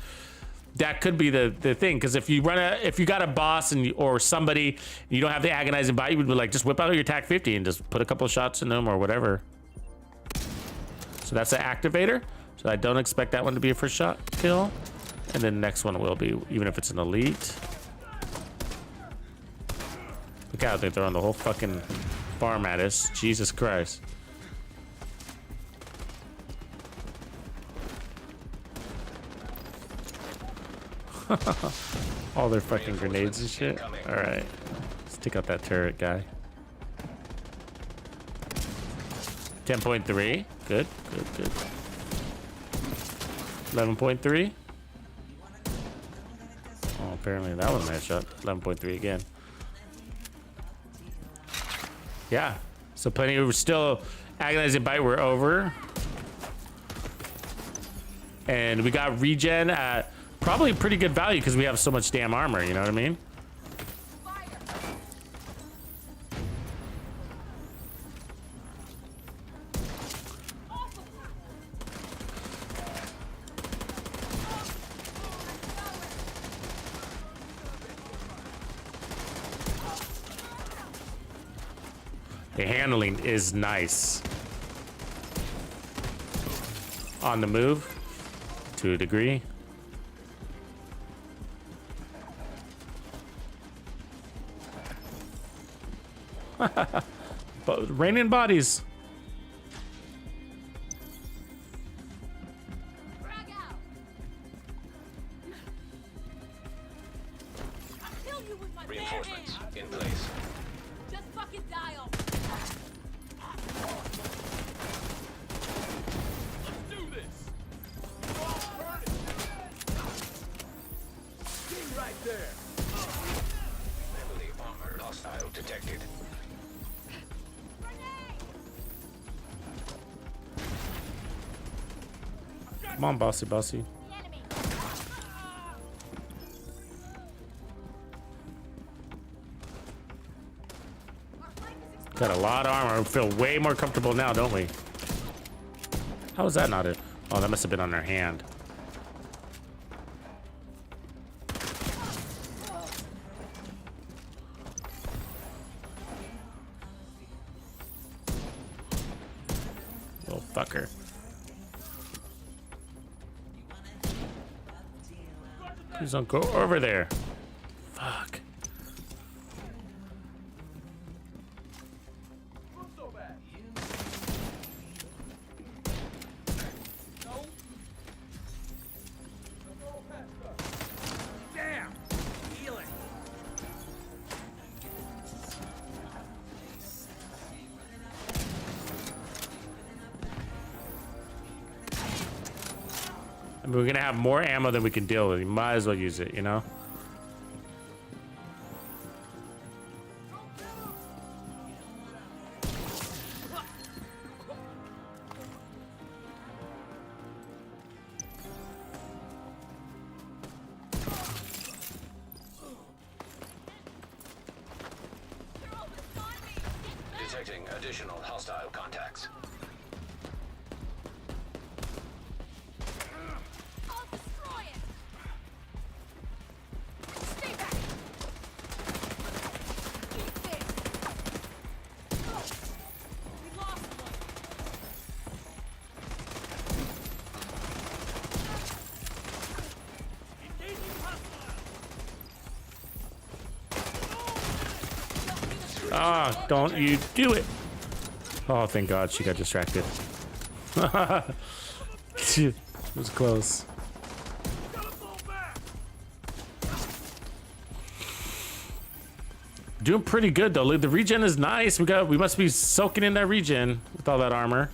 that could be the thing. Because if you got a boss or somebody, and you don't have the agonizing bite, you would be like, just whip out your TAC 50 and just put a couple shots in them or whatever. So that's the activator. So I don't expect that one to be a first shot kill, and then the next one will be, even if it's an elite. Look out, they're throwing the whole fucking farm at us. Jesus Christ. All their fucking grenades and shit. All right, let's take out that turret guy. 10.3. Good. 11.3. Oh, apparently that was a nice shot. 11.3 again. Yeah. So plenty. We're still agonizing bite. We're over, and we got regen at probably pretty good value because we have so much damn armor, you know what I mean? The handling is nice. On the move, to a degree. But raining bodies. Frag out. I'll kill you with my bare Reinforcements hands. in place. Just fucking die already. Let's do this. Oh, hurt it. Stay right there. Heavily armored hostile detected. Come on, bossy. The enemy. Got a lot of armor. We feel way more comfortable now, don't we? How was that not it? Oh, that must have been on their hand. Little fucker. Please don't go over there. Fuck. So bad. Damn. Healing. I mean, we're gonna have more ammo than we can deal with. You might as well use it, you know? Detecting additional hostile contacts. I'll destroy it. Stay back. Eat this. We lost one. Ah, don't you do it. Oh, thank God she got distracted. It was close. Doing pretty good though. The regen is nice. We must be soaking in that regen with all that armor.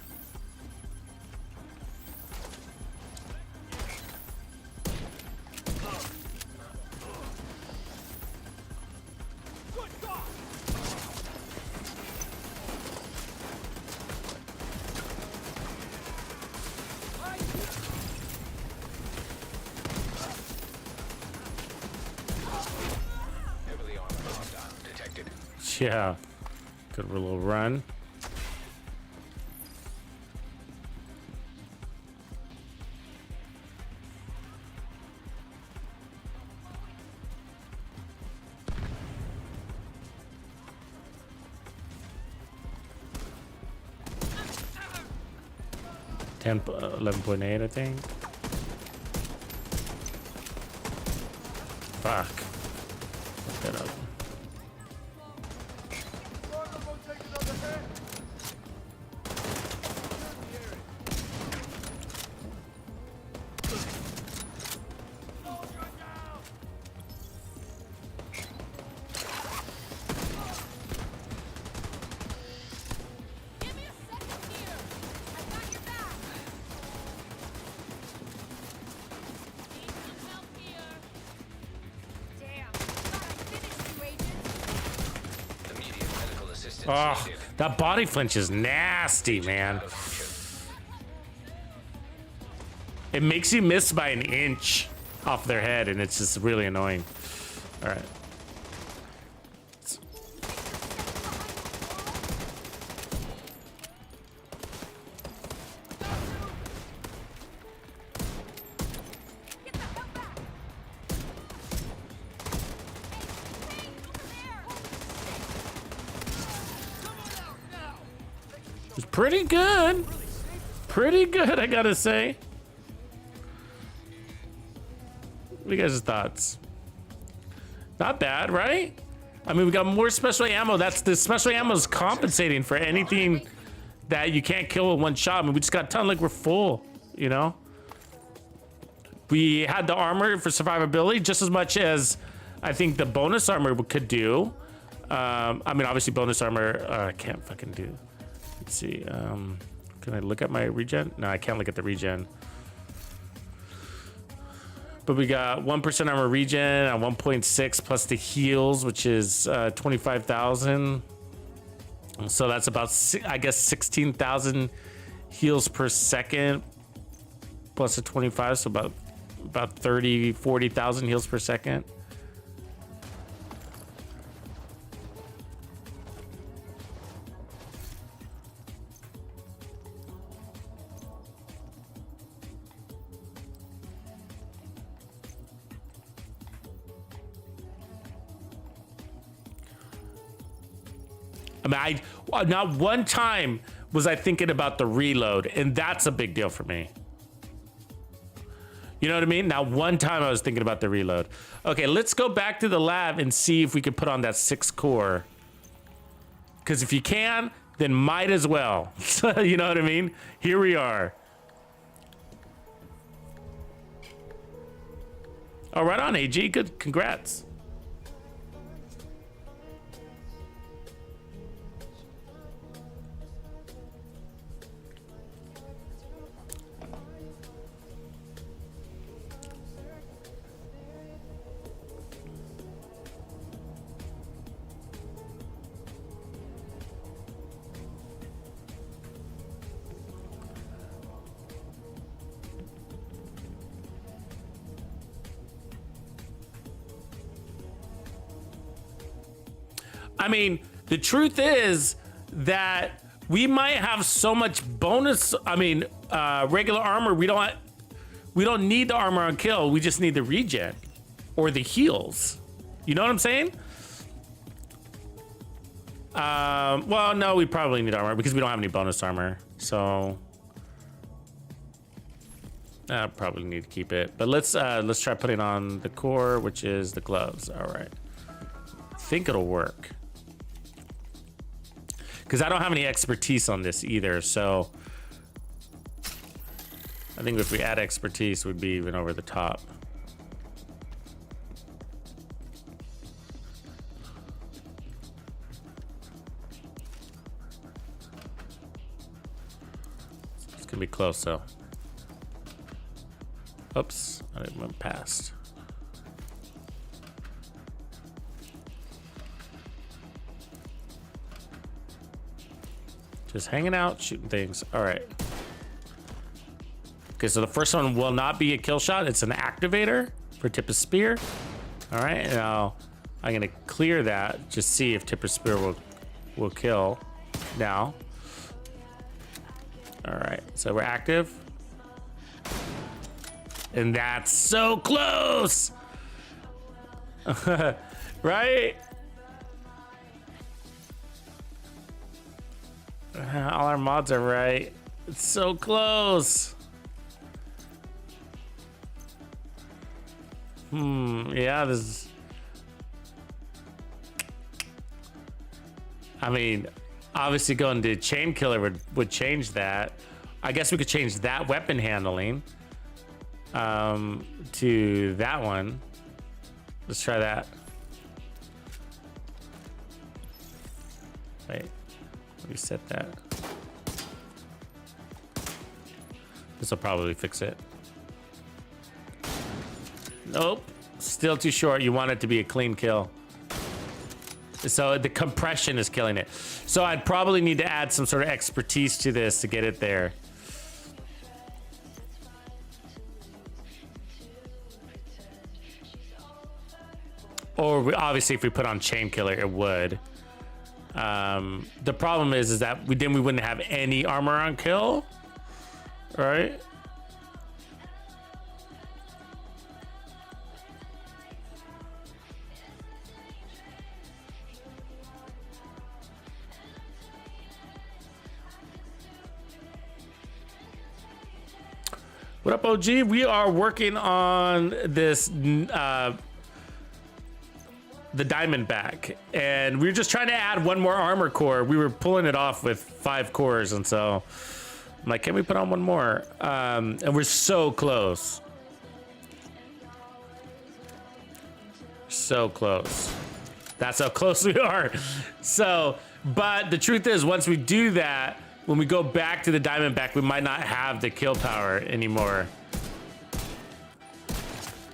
Heavily armored hostile detected. Yeah. Good little run. Ten, 11.8, I think. Fuck. Fuck that up. Give me a second here. I got your back. Need some help here. Damn. Thought I finished you, agent. Immediate medical assistance Oh, needed. that body flinch is nasty, man. It makes you miss by an inch off their head, and it's just really annoying. All right. Get the hell back. Hey, over there. It's pretty good. Pretty good, I gotta say. What are you guys' thoughts? Not bad, right? I mean, we got more special ammo. The special ammo is compensating for anything that you can't kill with one shot. I mean, we just got a ton, like we're full, you know? We had the armor for survivability just as much as I think the bonus armor could do. I mean, obviously bonus armor, I can't fucking do. Let's see, can I look at my regen? No, I can't look at the regen. But we got 1% armor regen at 1.6 plus the heals, which is 25,000. So that's about, I guess, 16,000 heals per second plus a 25. So about 30, 40,000 heals per second. I mean, not one time was I thinking about the reload, and that's a big deal for me. You know what I mean? Not one time I was thinking about the reload. Okay, let's go back to the lab and see if we can put on that 6 core. Because if you can, then might as well. You know what I mean? Here we are. Oh, right on, AG. Good, congrats. I mean, the truth is that we might have so much bonus. I mean, regular armor. We don't need the armor on kill. We just need the regen or the heals. You know what I'm saying? Well, no, we probably need armor because we don't have any bonus armor. So I probably need to keep it. But let's try putting on the core, which is the gloves. All right. I think it'll work. because I don't have any expertise on this either. So I think if we add expertise, we'd be even over the top. It's gonna be close though. Oops, I didn't went past. Just hanging out, shooting things. All right. Okay, so the first one will not be a kill shot. It's an activator for Tip of Spear. All right, now I'm gonna clear that. Just see if Tip of Spear will kill now. All right, so we're active. And that's so close. Right? All our mods are right. It's so close. Yeah, this is... I mean, obviously going to chain killer would change that. I guess we could change that weapon handling to that one. Let's try that. Wait, reset that. This will probably fix it. Nope, still too short. You want it to be a clean kill. So the compression is killing it. So I'd probably need to add some sort of expertise to this to get it there. Or obviously if we put on chain killer, it would. The problem is that we wouldn't have any armor on kill, right? What up, OG? We are working on this, the Diamondback, and we were just trying to add one more armor core. We were pulling it off with 5 cores, and so I'm like, can we put on one more? And we're so close. So close. That's how close we are. So, but the truth is, once we do that, when we go back to the Diamondback, we might not have the kill power anymore,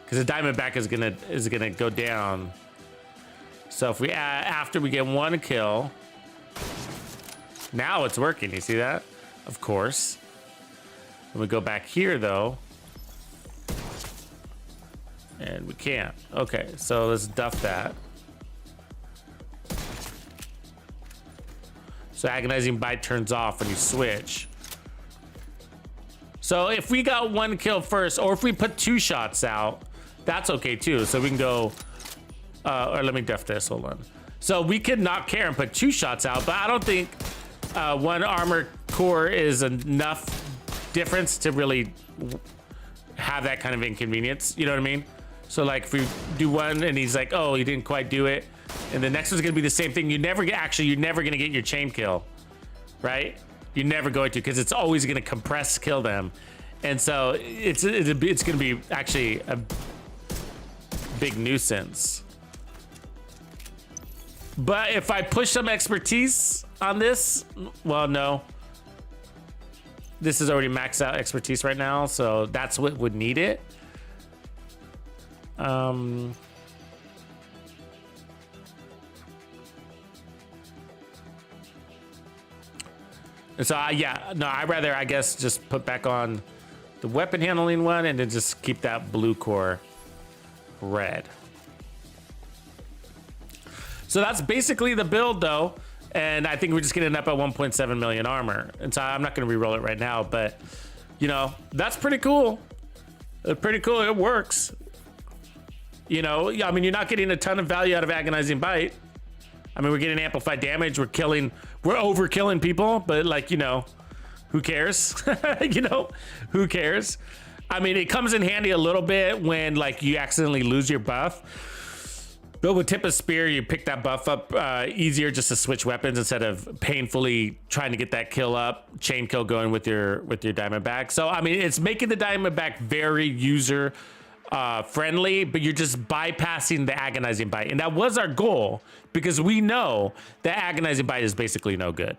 because the Diamondback is gonna go down. So if we add, after we get 1 kill, now it's working. You see that? Of course. When we go back here though, and we can't. Okay, so let's duff that. So agonizing bite turns off when you switch. So if we got 1 kill first, or if we put 2 shots out, that's okay too. So we can go, or let me duff this, hold on. So we could not care and put 2 shots out, but I don't think 1 armor core is enough difference to really have that kind of inconvenience. You know what I mean? So like if we do 1 and he's like, oh, he didn't quite do it, and the next one's gonna be the same thing. You're never gonna get your chain kill, right? You're never going to, because it's always gonna compress kill them, and so it's gonna be actually a big nuisance. But if I push some expertise on this, well, no, this is already maxed out expertise right now, so that's what would need it. And so yeah, no, I'd rather, I guess, just put back on the weapon handling one and then just keep that blue core red. So that's basically the build though. And I think we're just gonna end up at 1.7 million armor. And so I'm not gonna re-roll it right now, but you know, that's pretty cool. Pretty cool, it works. You know, I mean, you're not getting a ton of value out of agonizing bite. I mean, we're getting amplified damage, we're overkilling people, but like, you know, who cares? You know, who cares? I mean, it comes in handy a little bit when like you accidentally lose your buff. But with Tip of Spear, you pick that buff up easier just to switch weapons instead of painfully trying to get that kill up, chain kill going with your Diamondback. So, I mean, it's making the Diamondback very user friendly, but you're just bypassing the Agonizing Bite. And that was our goal because we know that Agonizing Bite is basically no good.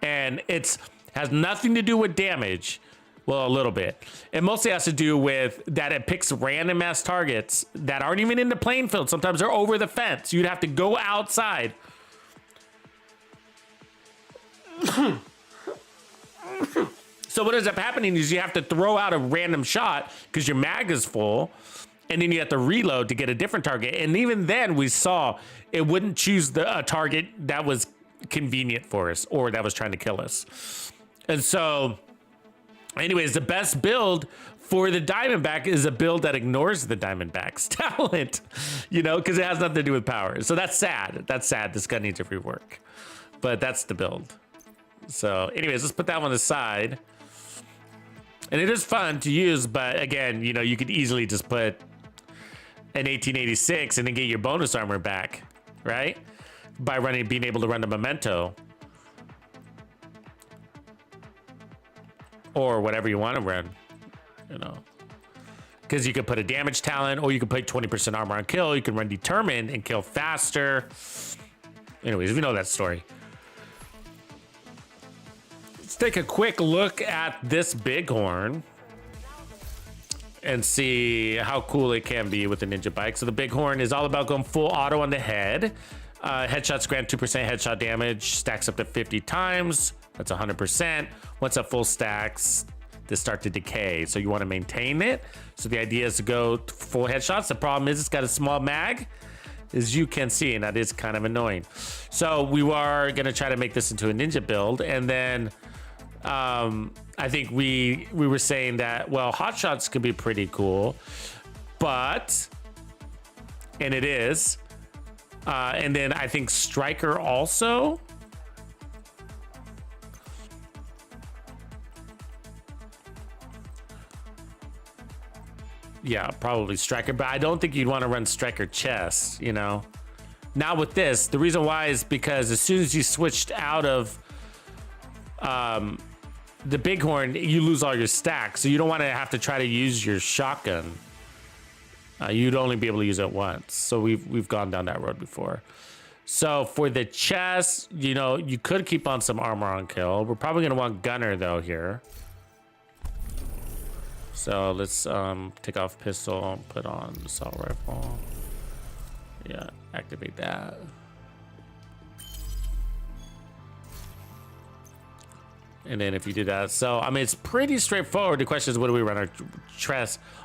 And it's has nothing to do with damage. Well, a little bit. It mostly has to do with that it picks random ass targets that aren't even in the playing field. Sometimes they're over the fence. You'd have to go outside. So what ends up happening is you have to throw out a random shot because your mag is full, and then you have to reload to get a different target. And even then we saw it wouldn't choose a target that was convenient for us or that was trying to kill us. And so anyways, the best build for the Diamondback is a build that ignores the Diamondback's talent, you know, because it has nothing to do with power. So that's sad. That's sad. This gun needs a rework, but that's the build. So anyways, let's put that one aside. And it is fun to use, but again, you know, you could easily just put an 1886 and then get your bonus armor back, right? By being able to run the Memento. Or whatever you want to run, you know, because you could put a damage talent, or you could put 20% armor on kill. You can run Determined and kill faster. Anyways, we know that story. Let's take a quick look at this Bighorn and see how cool it can be with the Ninja Bike. So the Bighorn is all about going full auto on the head. Headshots grant 2% headshot damage, stacks up to 50 times. That's 100%. Once that full stacks, they start to decay. So you want to maintain it. So the idea is to go full headshots. The problem is it's got a small mag, as you can see, and that is kind of annoying. So we are going to try to make this into a ninja build. And then I think we were saying that, well, hot shots could be pretty cool, but, and it is. And then I think Striker also. Yeah, probably Striker, but I don't think you'd want to run Striker chest, you know. Now with this, the reason why is because as soon as you switched out of the Bighorn, you lose all your stacks. So you don't want to have to try to use your shotgun. You'd only be able to use it once. So we've gone down that road before. So for the chest, you know, you could keep on some armor on kill. We're probably going to want Gunner though here. So let's take off pistol, put on assault rifle. Yeah, activate that. And then if you do that, so I mean it's pretty straightforward. The question is, what do we run on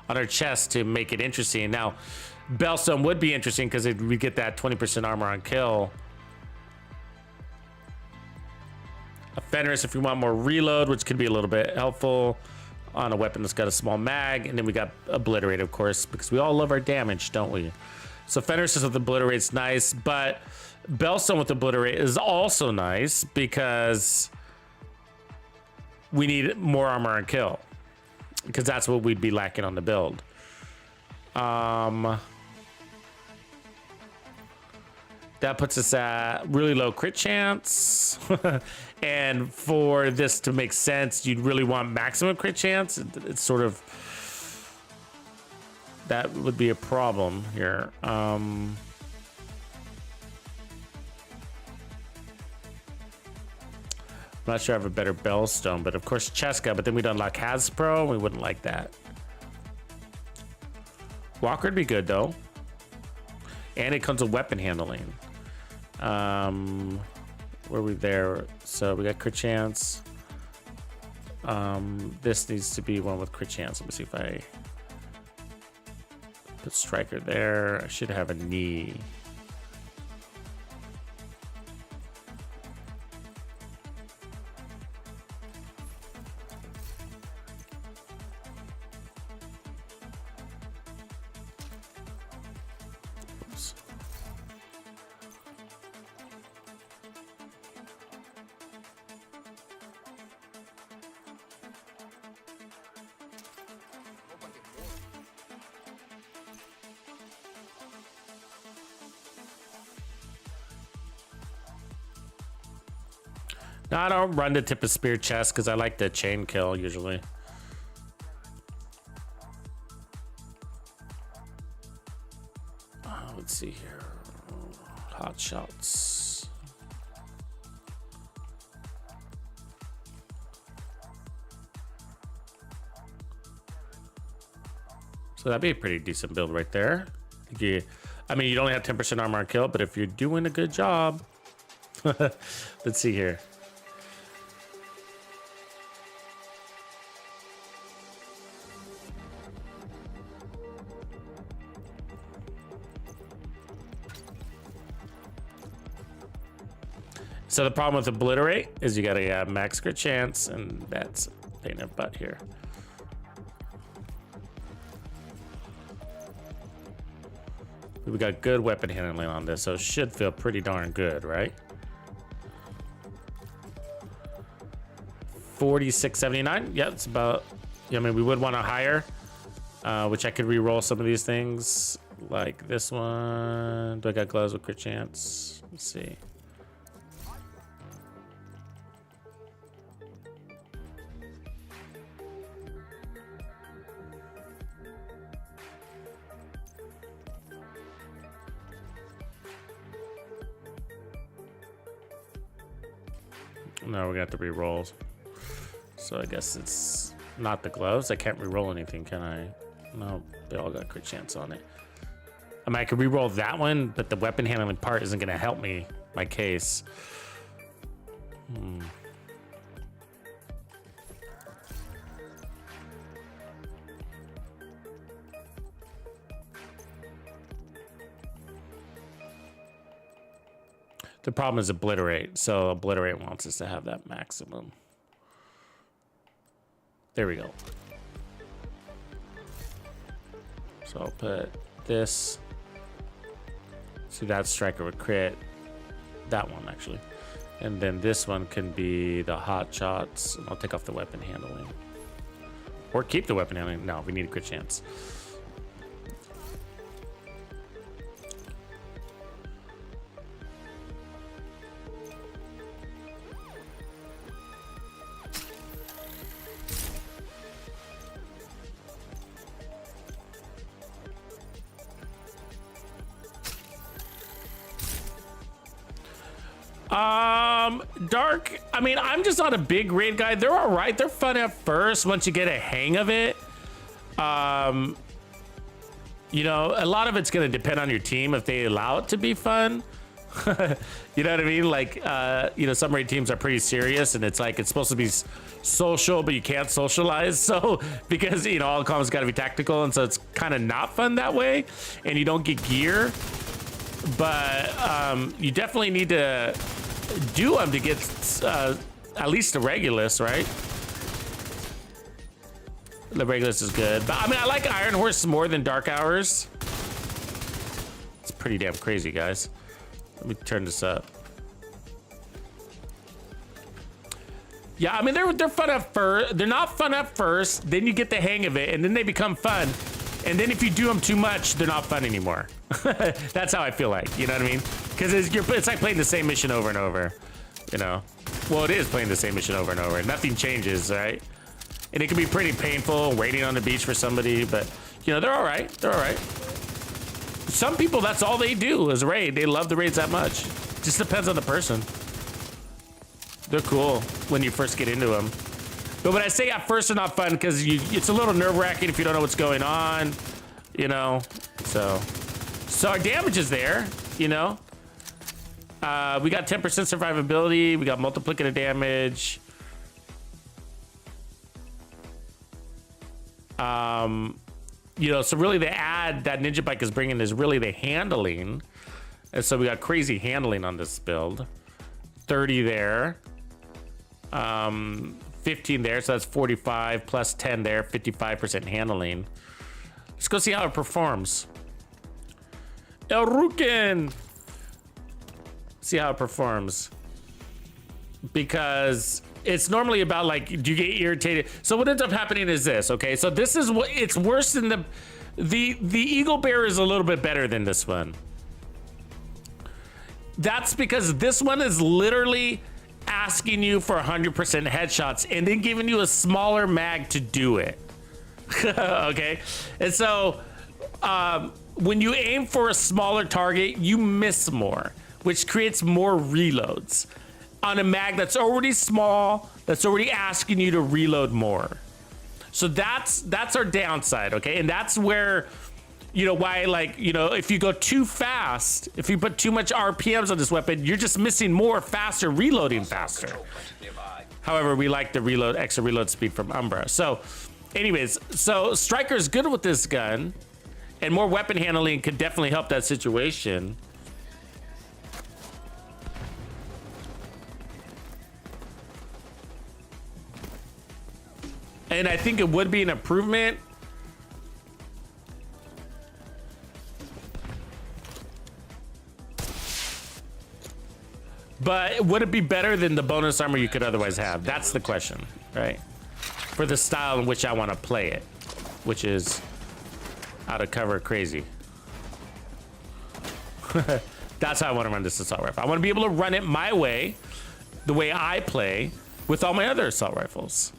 our chest to make it interesting? Now, Bellstone would be interesting because we get that 20% armor on kill. A Fenris if we want more reload, which could be a little bit helpful on a weapon that's got a small mag. And then we got Obliterate, of course, because we all love our damage, don't we? So Fenris with Obliterate's nice, but Bellstone with Obliterate is also nice because we need more armor on kill, because that's what we'd be lacking on the build. That puts us at really low crit chance. And for this to make sense, you'd really want maximum crit chance. It's sort of, that would be a problem here. I'm not sure I have a better Bellstone, but of course Cheska, but then we'd unlock Hasbro. We wouldn't like that. Walker would be good though. And it comes with weapon handling. Where are we there? So we got crit chance. This needs to be one with crit chance. Let me see if I put Striker there. I should have a knee. No, I don't run the tip of spear chest because I like the chain kill usually. Let's see here. Hot shots. So that'd be a pretty decent build right there. I mean, you'd only have 10% armor on kill, but if you're doing a good job. Let's see here. So the problem with obliterate is you gotta max crit chance, and that's a pain in the butt here. We got good weapon handling on this, so it should feel pretty darn good, right? 4679. Yeah, it's about. Yeah, I mean, we would want to higher, which I could re-roll some of these things, like this one. Do I got gloves with crit chance? Let's see. No, we're gonna have to re-rolls. So I guess it's not the gloves. I can't re-roll anything, can I? No, they all got crit chance on it. I mean, I could re-roll that one, but the weapon handling part isn't gonna help me, my case. The problem is obliterate, so obliterate wants us to have that maximum. There we go. So I'll put this. See, that striker with crit. That one, actually. And then this one can be the hot shots. And I'll take off the weapon handling. Or keep the weapon handling. No, we need a crit chance. Dark, I mean, I'm just not a big raid guy. They're all right. They're fun at first once you get a hang of it. You know, a lot of it's going to depend on your team if they allow it to be fun. You know what I mean? Like, you know, some raid teams are pretty serious and it's like, it's supposed to be social, but you can't socialize. So, because, you know, all combat's got to be tactical. And so it's kind of not fun that way. And you don't get gear. But you definitely need to do them to get at least the Regulus, right? The Regulus is good. But I mean, I like Iron Horse more than Dark Hours. It's pretty damn crazy, guys. Let me turn this up. Yeah, I mean, they're fun at first. They're not fun at first. Then you get the hang of it, and then they become fun. And then if you do them too much, they're not fun anymore. That's how I feel like, you know what I mean? Because it's like playing the same mission over and over, you know? Well, it is playing the same mission over and over. Nothing changes, right? And it can be pretty painful waiting on the beach for somebody, but, you know, they're all right. They're all right. Some people, that's all they do is raid. They love the raids that much. Just depends on the person. They're cool when you first get into them. But when I say at first they're not fun, because it's a little nerve-wracking if you don't know what's going on, you know? So our damage is there, you know? We got 10% survivability. We got multiplicative damage. You know, so really the ad that Ninja Bike is bringing is really the handling. And so we got crazy handling on this build. 30 there. 15 there, so that's 45 plus 10 there, 55% handling. Let's go see how it performs. El Rukin! See how it performs. Because it's normally about like, do you get irritated? So what ends up happening is this, okay? So this is what, it's worse than the Eagle Bear is a little bit better than this one. That's because this one is literally asking you for 100% headshots and then giving you a smaller mag to do it. Okay, and so when you aim for a smaller target, you miss more, which creates more reloads on a mag that's already small, that's already asking you to reload more. So that's our downside, okay? And that's where, you know, why, like, you know, if you go too fast, if you put too much RPMs on this weapon, you're just missing more faster, reloading faster. However, we like the extra reload speed from Umbra. So anyways, so Striker is good with this gun, and more weapon handling could definitely help that situation. And I think it would be an improvement. But would it be better than the bonus armor you could otherwise have? That's the question, right? For the style in which I want to play it, which is out of cover crazy. That's how I want to run this assault rifle. I want to be able to run it my way, the way I play with all my other assault rifles.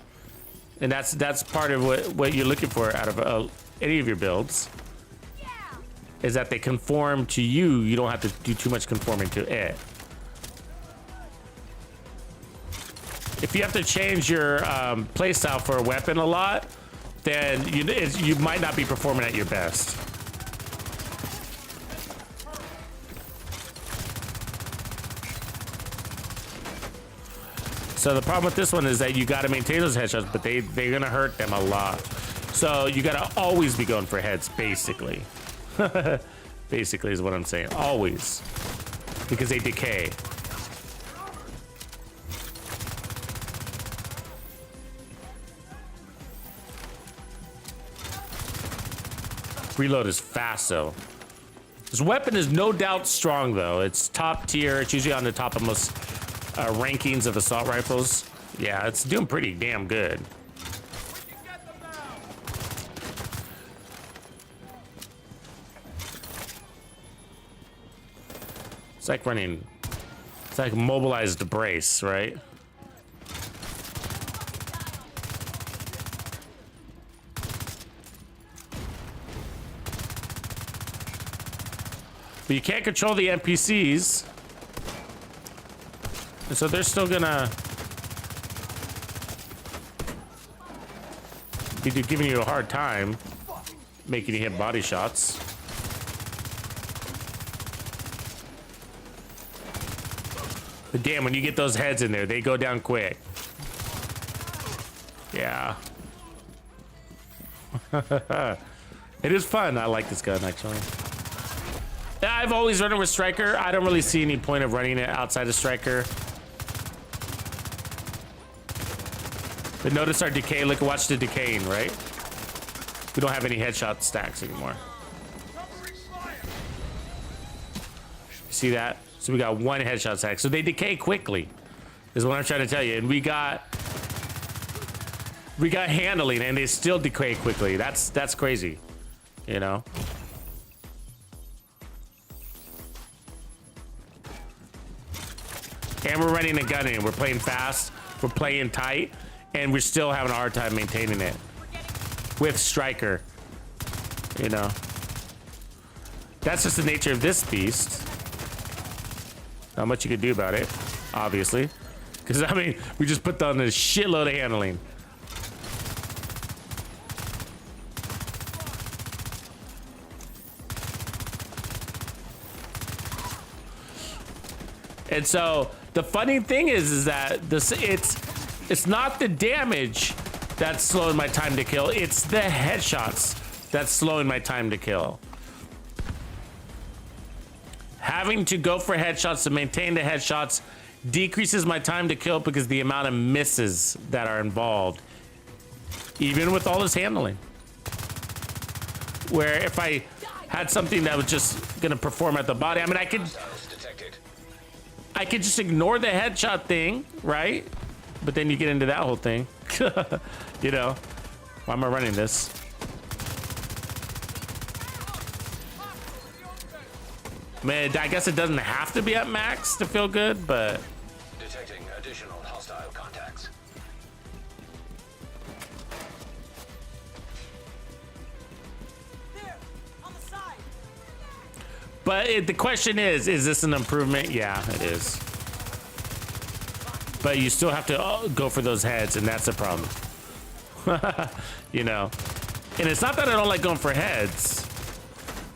And that's part of what you're looking for out of any of your builds, is that they conform to you. You don't have to do too much conforming to it. If you have to change your playstyle for a weapon a lot, then you might not be performing at your best. So the problem with this one is that you got to maintain those headshots, but they're gonna hurt them a lot. So you got to always be going for heads, basically. Basically is what I'm saying. Always, because they decay. Reload is fast though. This weapon is no doubt strong though. It's top tier. It's usually on the top of most rankings of assault rifles. Yeah, it's doing pretty damn good. It's like running, it's like mobilized brace, right? But you can't control the NPCs. And so they're still gonna be giving you a hard time, making you hit body shots. But damn, when you get those heads in there, they go down quick. Yeah. It is fun. I like this gun, actually. I've always run it with Striker. I don't really see any point of running it outside of Striker. But notice our decay. Look, watch the decaying, right? We don't have any headshot stacks anymore. See that? So we got one headshot stack. So they decay quickly, is what I'm trying to tell you. And we got handling, and they still decay quickly. That's crazy, you know. And we're running a gun in. We're playing fast. We're playing tight. And we're still having a hard time maintaining it. With Striker. You know. That's just the nature of this beast. Not much you can do about it. Obviously. Because, I mean, we just put on a shitload of handling. And so the funny thing is that it's not the damage that's slowing my time to kill. It's the headshots that's slowing my time to kill. Having to go for headshots to maintain the headshots decreases my time to kill because the amount of misses that are involved, even with all this handling. Where if I had something that was just gonna perform at the body, I mean, I could just ignore the headshot thing, right? But then you get into that whole thing. You know, why am I running this? Man, I guess it doesn't have to be at max to feel good, but But the question is this an improvement? Yeah, it is. But you still have to go for those heads, and that's the problem. You know, and it's not that I don't like going for heads.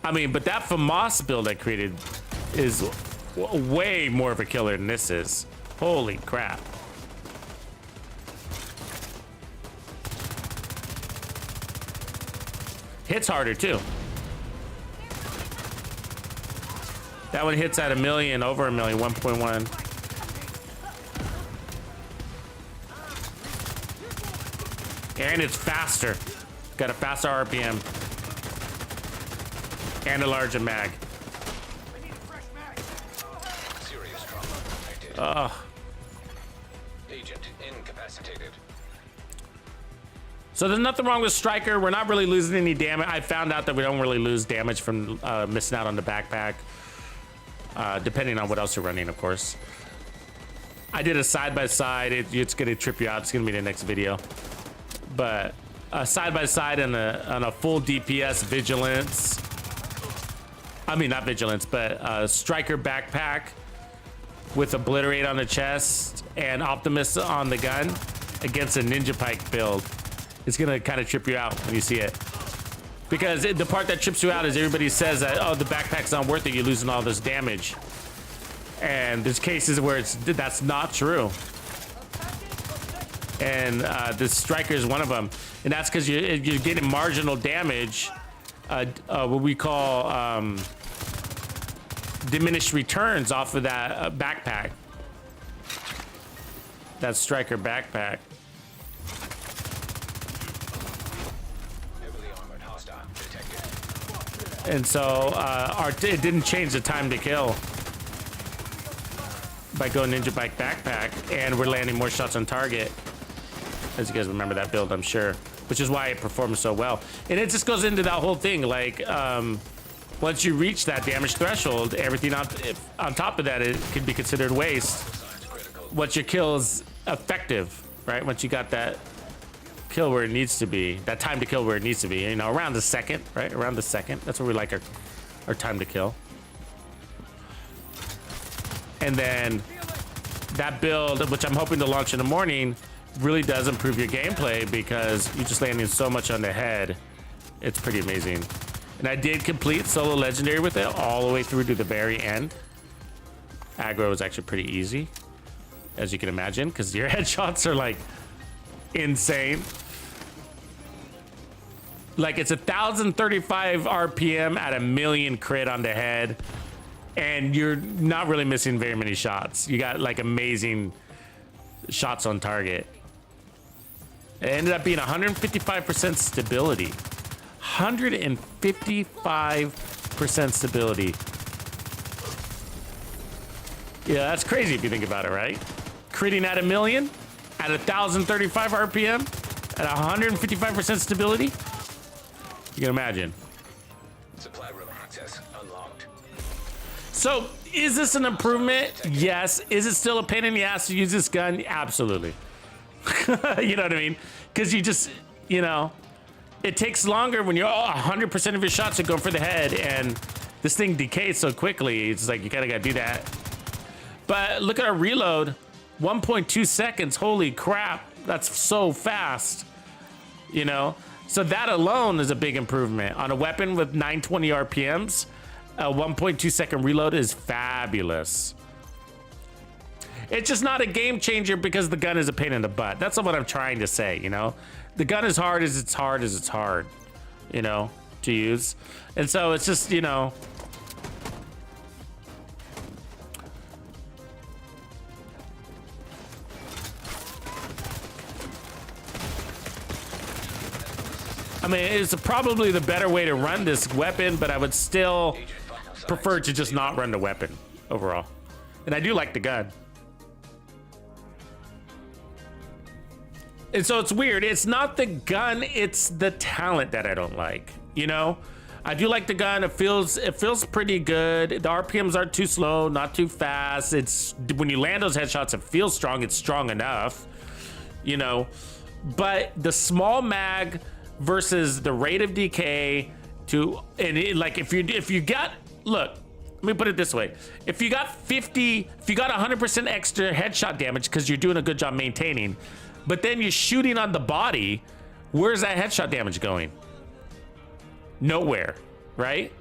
I mean, but that FAMAS build I created is way more of a killer than this is. Holy crap. Hits harder too. That one hits at 1 million, over 1 million, 1.1. And it's faster. Got a faster RPM. And a larger mag. Serious trauma detected. Agent incapacitated. So there's nothing wrong with Striker. We're not really losing any damage. I found out that we don't really lose damage from missing out on the backpack. Depending on what else you're running, of course. I did a side-by-side. It's gonna trip you out. It's gonna be the next video. But a side-by-side on a full DPS vigilance. I mean, not vigilance, but Striker backpack with Obliterate on the chest and Optimus on the gun against a Ninja Pike build. It's gonna kind of trip you out when you see it. Because the part that trips you out is everybody says that, oh, the backpack's not worth it, you're losing all this damage. And there's cases where that's not true. And this Striker is one of them. And that's because you're getting marginal damage, what we call diminished returns off of that backpack. That Striker backpack. And so it didn't change the time to kill by going Ninja Bike backpack, and we're landing more shots on target. As you guys remember that build, I'm sure, which is why it performs so well. And it just goes into that whole thing, like once you reach that damage threshold, everything on top of that, it can be considered waste. Once your kill is effective, right? Once you got that kill where it needs to be, that time to kill where it needs to be, you know, around the second, right? Around the second. That's where we like our time to kill. And then that build, which I'm hoping to launch in the morning, really does improve your gameplay because you're just landing so much on the head. It's pretty amazing. And I did complete solo legendary with it all the way through to the very end. Aggro is actually pretty easy, as you can imagine, because your headshots are like insane. Like it's 1,035 RPM at 1 million crit on the head, and you're not really missing very many shots. You got like amazing shots on target. It ended up being 155% stability. 155% stability. Yeah, that's crazy if you think about it, right? Critting at 1 million at 1,035 RPM at 155% stability. You can imagine. Supply room access unlocked. So, is this an improvement? Yes. Is it still a pain in the ass to use this gun? Absolutely. You know what I mean? Because you just, you know, it takes longer when you're 100% of your shots are going for the head, and this thing decays so quickly. It's like you kind of got to do that. But look at our reload. 1.2 seconds. Holy crap. That's so fast. You know? So that alone is a big improvement. On a weapon with 920 RPMs, a 1.2 second reload is fabulous. It's just not a game changer because the gun is a pain in the butt. That's what I'm trying to say, you know? The gun is hard as it's hard, you know, to use. And so it's just, you know, I mean, it's probably the better way to run this weapon, but I would still prefer to just not run the weapon overall. And I do like the gun. And so it's weird. It's not the gun, it's the talent that I don't like, you know? I do like the gun. It feels pretty good. The RPMs aren't too slow, not too fast. It's when you land those headshots, it feels strong. It's strong enough, you know? But the small mag versus the rate of decay to, and it, like if you got, look, let me put it this way. If you got 100% extra headshot damage because you're doing a good job maintaining, but then you're shooting on the body, where's that headshot damage going? Nowhere, right?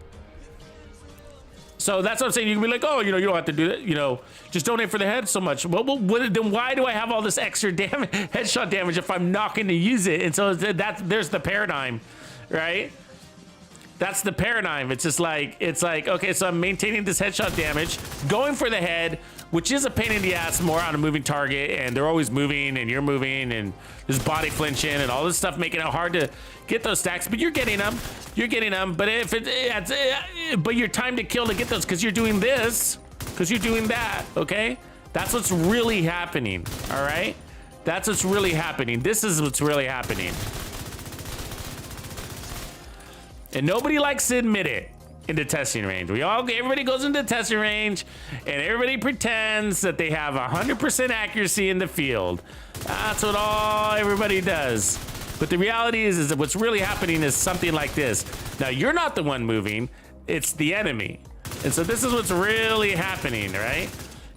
So that's what I'm saying. You can be like, oh, you don't have to do that. Just don't aim for the head so much. Well, then why do I have all this extra damage, headshot damage if I'm not going to use it? And so there's the paradigm, right? That's the paradigm. It's just like, okay, so I'm maintaining this headshot damage, going for the head, which is a pain in the ass more on a moving target, and they're always moving, and you're moving, and there's body flinching, and all this stuff making it hard to get those stacks, but you're getting them. You're getting them, but but your time to kill to get those, because you're doing this, because you're doing that, okay? That's what's really happening, all right? That's what's really happening. This is what's really happening. And nobody likes to admit it in the testing range. Everybody goes into the testing range and everybody pretends that they have 100% accuracy in the field. That's what everybody does. But the reality is that what's really happening is something like this. Now, you're not the one moving, it's the enemy. And so this is what's really happening, right?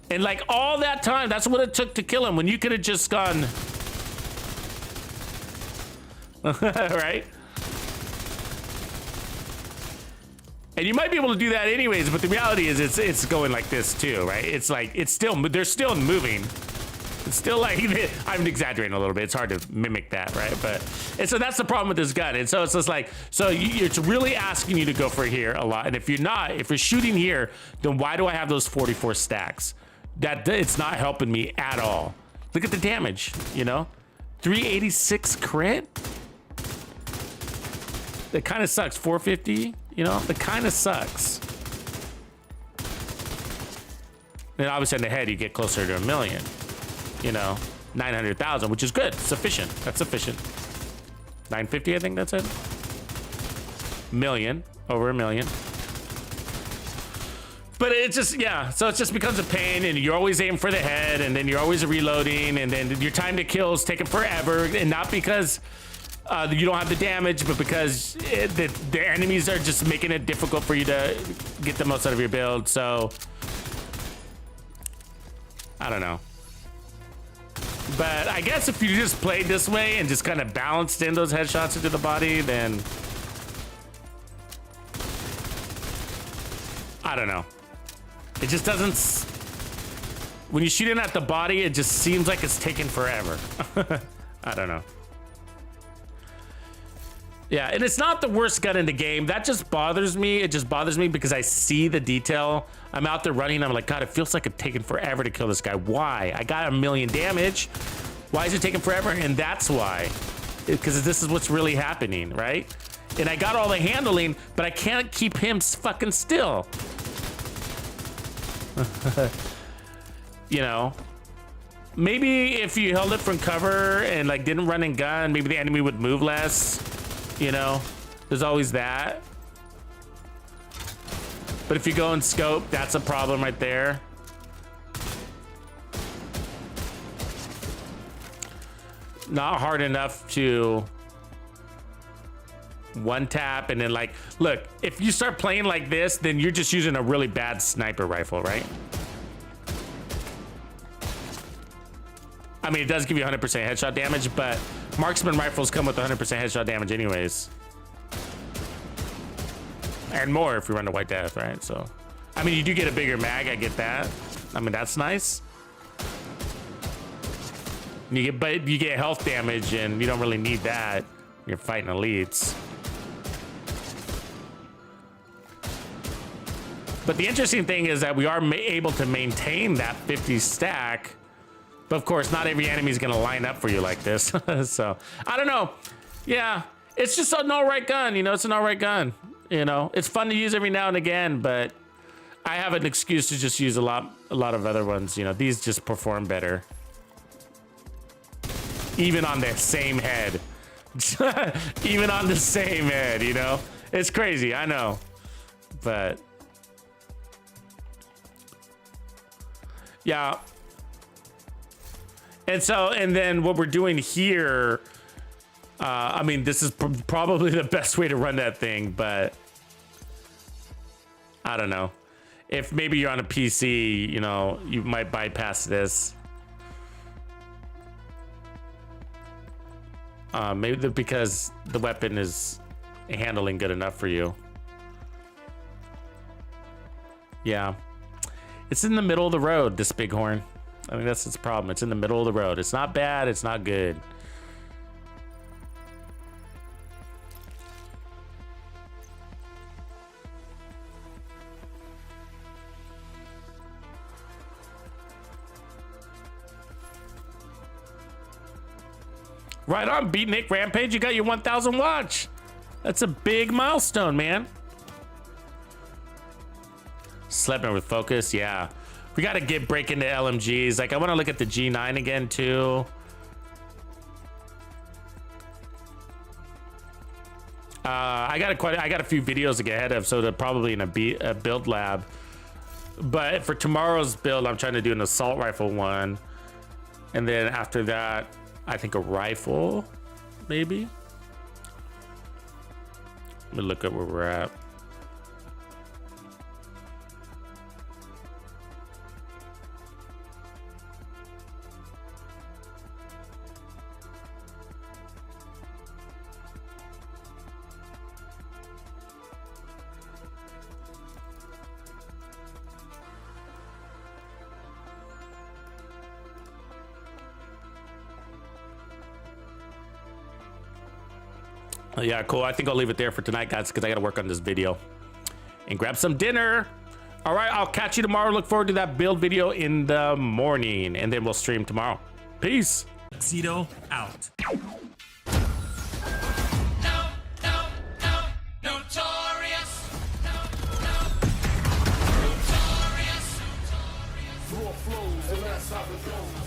And like all that time, that's what it took to kill him when you could have just gone, right? And you might be able to do that anyways, but the reality is it's going like this too, right? It's like, they're still moving. It's still like, I'm exaggerating a little bit. It's hard to mimic that, right? And so that's the problem with this gun. And so it's just like, it's really asking you to go for here a lot. And if you're shooting here, then why do I have those 44 stacks? It's not helping me at all. Look at the damage, 386 crit? It kind of sucks. 450, it kind of sucks. And obviously in the head, you get closer to 1 million, 900,000, which is good. Sufficient. That's sufficient. 950, I think that's it. Million, over 1 million. But it just, so it just becomes a pain, and you're always aiming for the head, and then you're always reloading, and then your time to kill is taking forever, and not because you don't have the damage, but because the enemies are just making it difficult for you to get the most out of your build. So I don't know, but I guess if you just played this way and just kind of balanced in those headshots into the body, then I don't know. It just doesn't, when you shoot it at the body, it just seems like it's taking forever. I don't know. Yeah, and it's not the worst gun in the game. That just bothers me. It just bothers me because I see the detail. I'm out there running. I'm like, God, it feels like it's taking forever to kill this guy. Why? I got 1 million damage. Why is it taking forever? And that's why. Because this is what's really happening, right? And I got all the handling, but I can't keep him fucking still. Maybe if you held it from cover and like didn't run and gun, maybe the enemy would move less. There's always that. But if you go in scope, that's a problem right there. Not hard enough to one tap and then like, look, if you start playing like this, then you're just using a really bad sniper rifle, right? I mean, it does give you 100% headshot damage, but marksman rifles come with 100% headshot damage anyways. And more if you run to White Death, right? So, I mean, you do get a bigger mag, I get that. I mean, that's nice. But you get health damage and you don't really need that. You're fighting elites. But the interesting thing is that we are able to maintain that 50 stack. But of course, not every enemy is going to line up for you like this. So I don't know. Yeah, it's just an all right gun. It's an all right gun. It's fun to use every now and again, but I have an excuse to just use a lot of other ones. These just perform better. Even on the same head. Even on the same head, It's crazy, I know. But yeah. And then what we're doing here, I mean, this is probably the best way to run that thing, but I don't know. if maybe you're on a PC, you know, you might bypass this. Maybe because the weapon is handling good enough for you. Yeah. It's in the middle of the road, this Bighorn. I think that's its problem. It's in the middle of the road. It's not bad, it's not good. Right on, Beatnik Rampage. You got your 1,000 watch. That's a big milestone, man. Slept with focus, yeah. We got to get break into LMGs. Like, I want to look at the G9 again too. I got a few videos to get ahead of, so they're probably in a build lab. But for tomorrow's build, I'm trying to do an assault rifle one, and then after that, I think a rifle, maybe. Let me look at where we're at. Yeah, cool. I think I'll leave it there for tonight, guys, because I got to work on this video and grab some dinner. All right, I'll catch you tomorrow. Look forward to that build video in the morning, and then we'll stream tomorrow. Peace. Tuxedo out. Raw flows, and that's how it goes.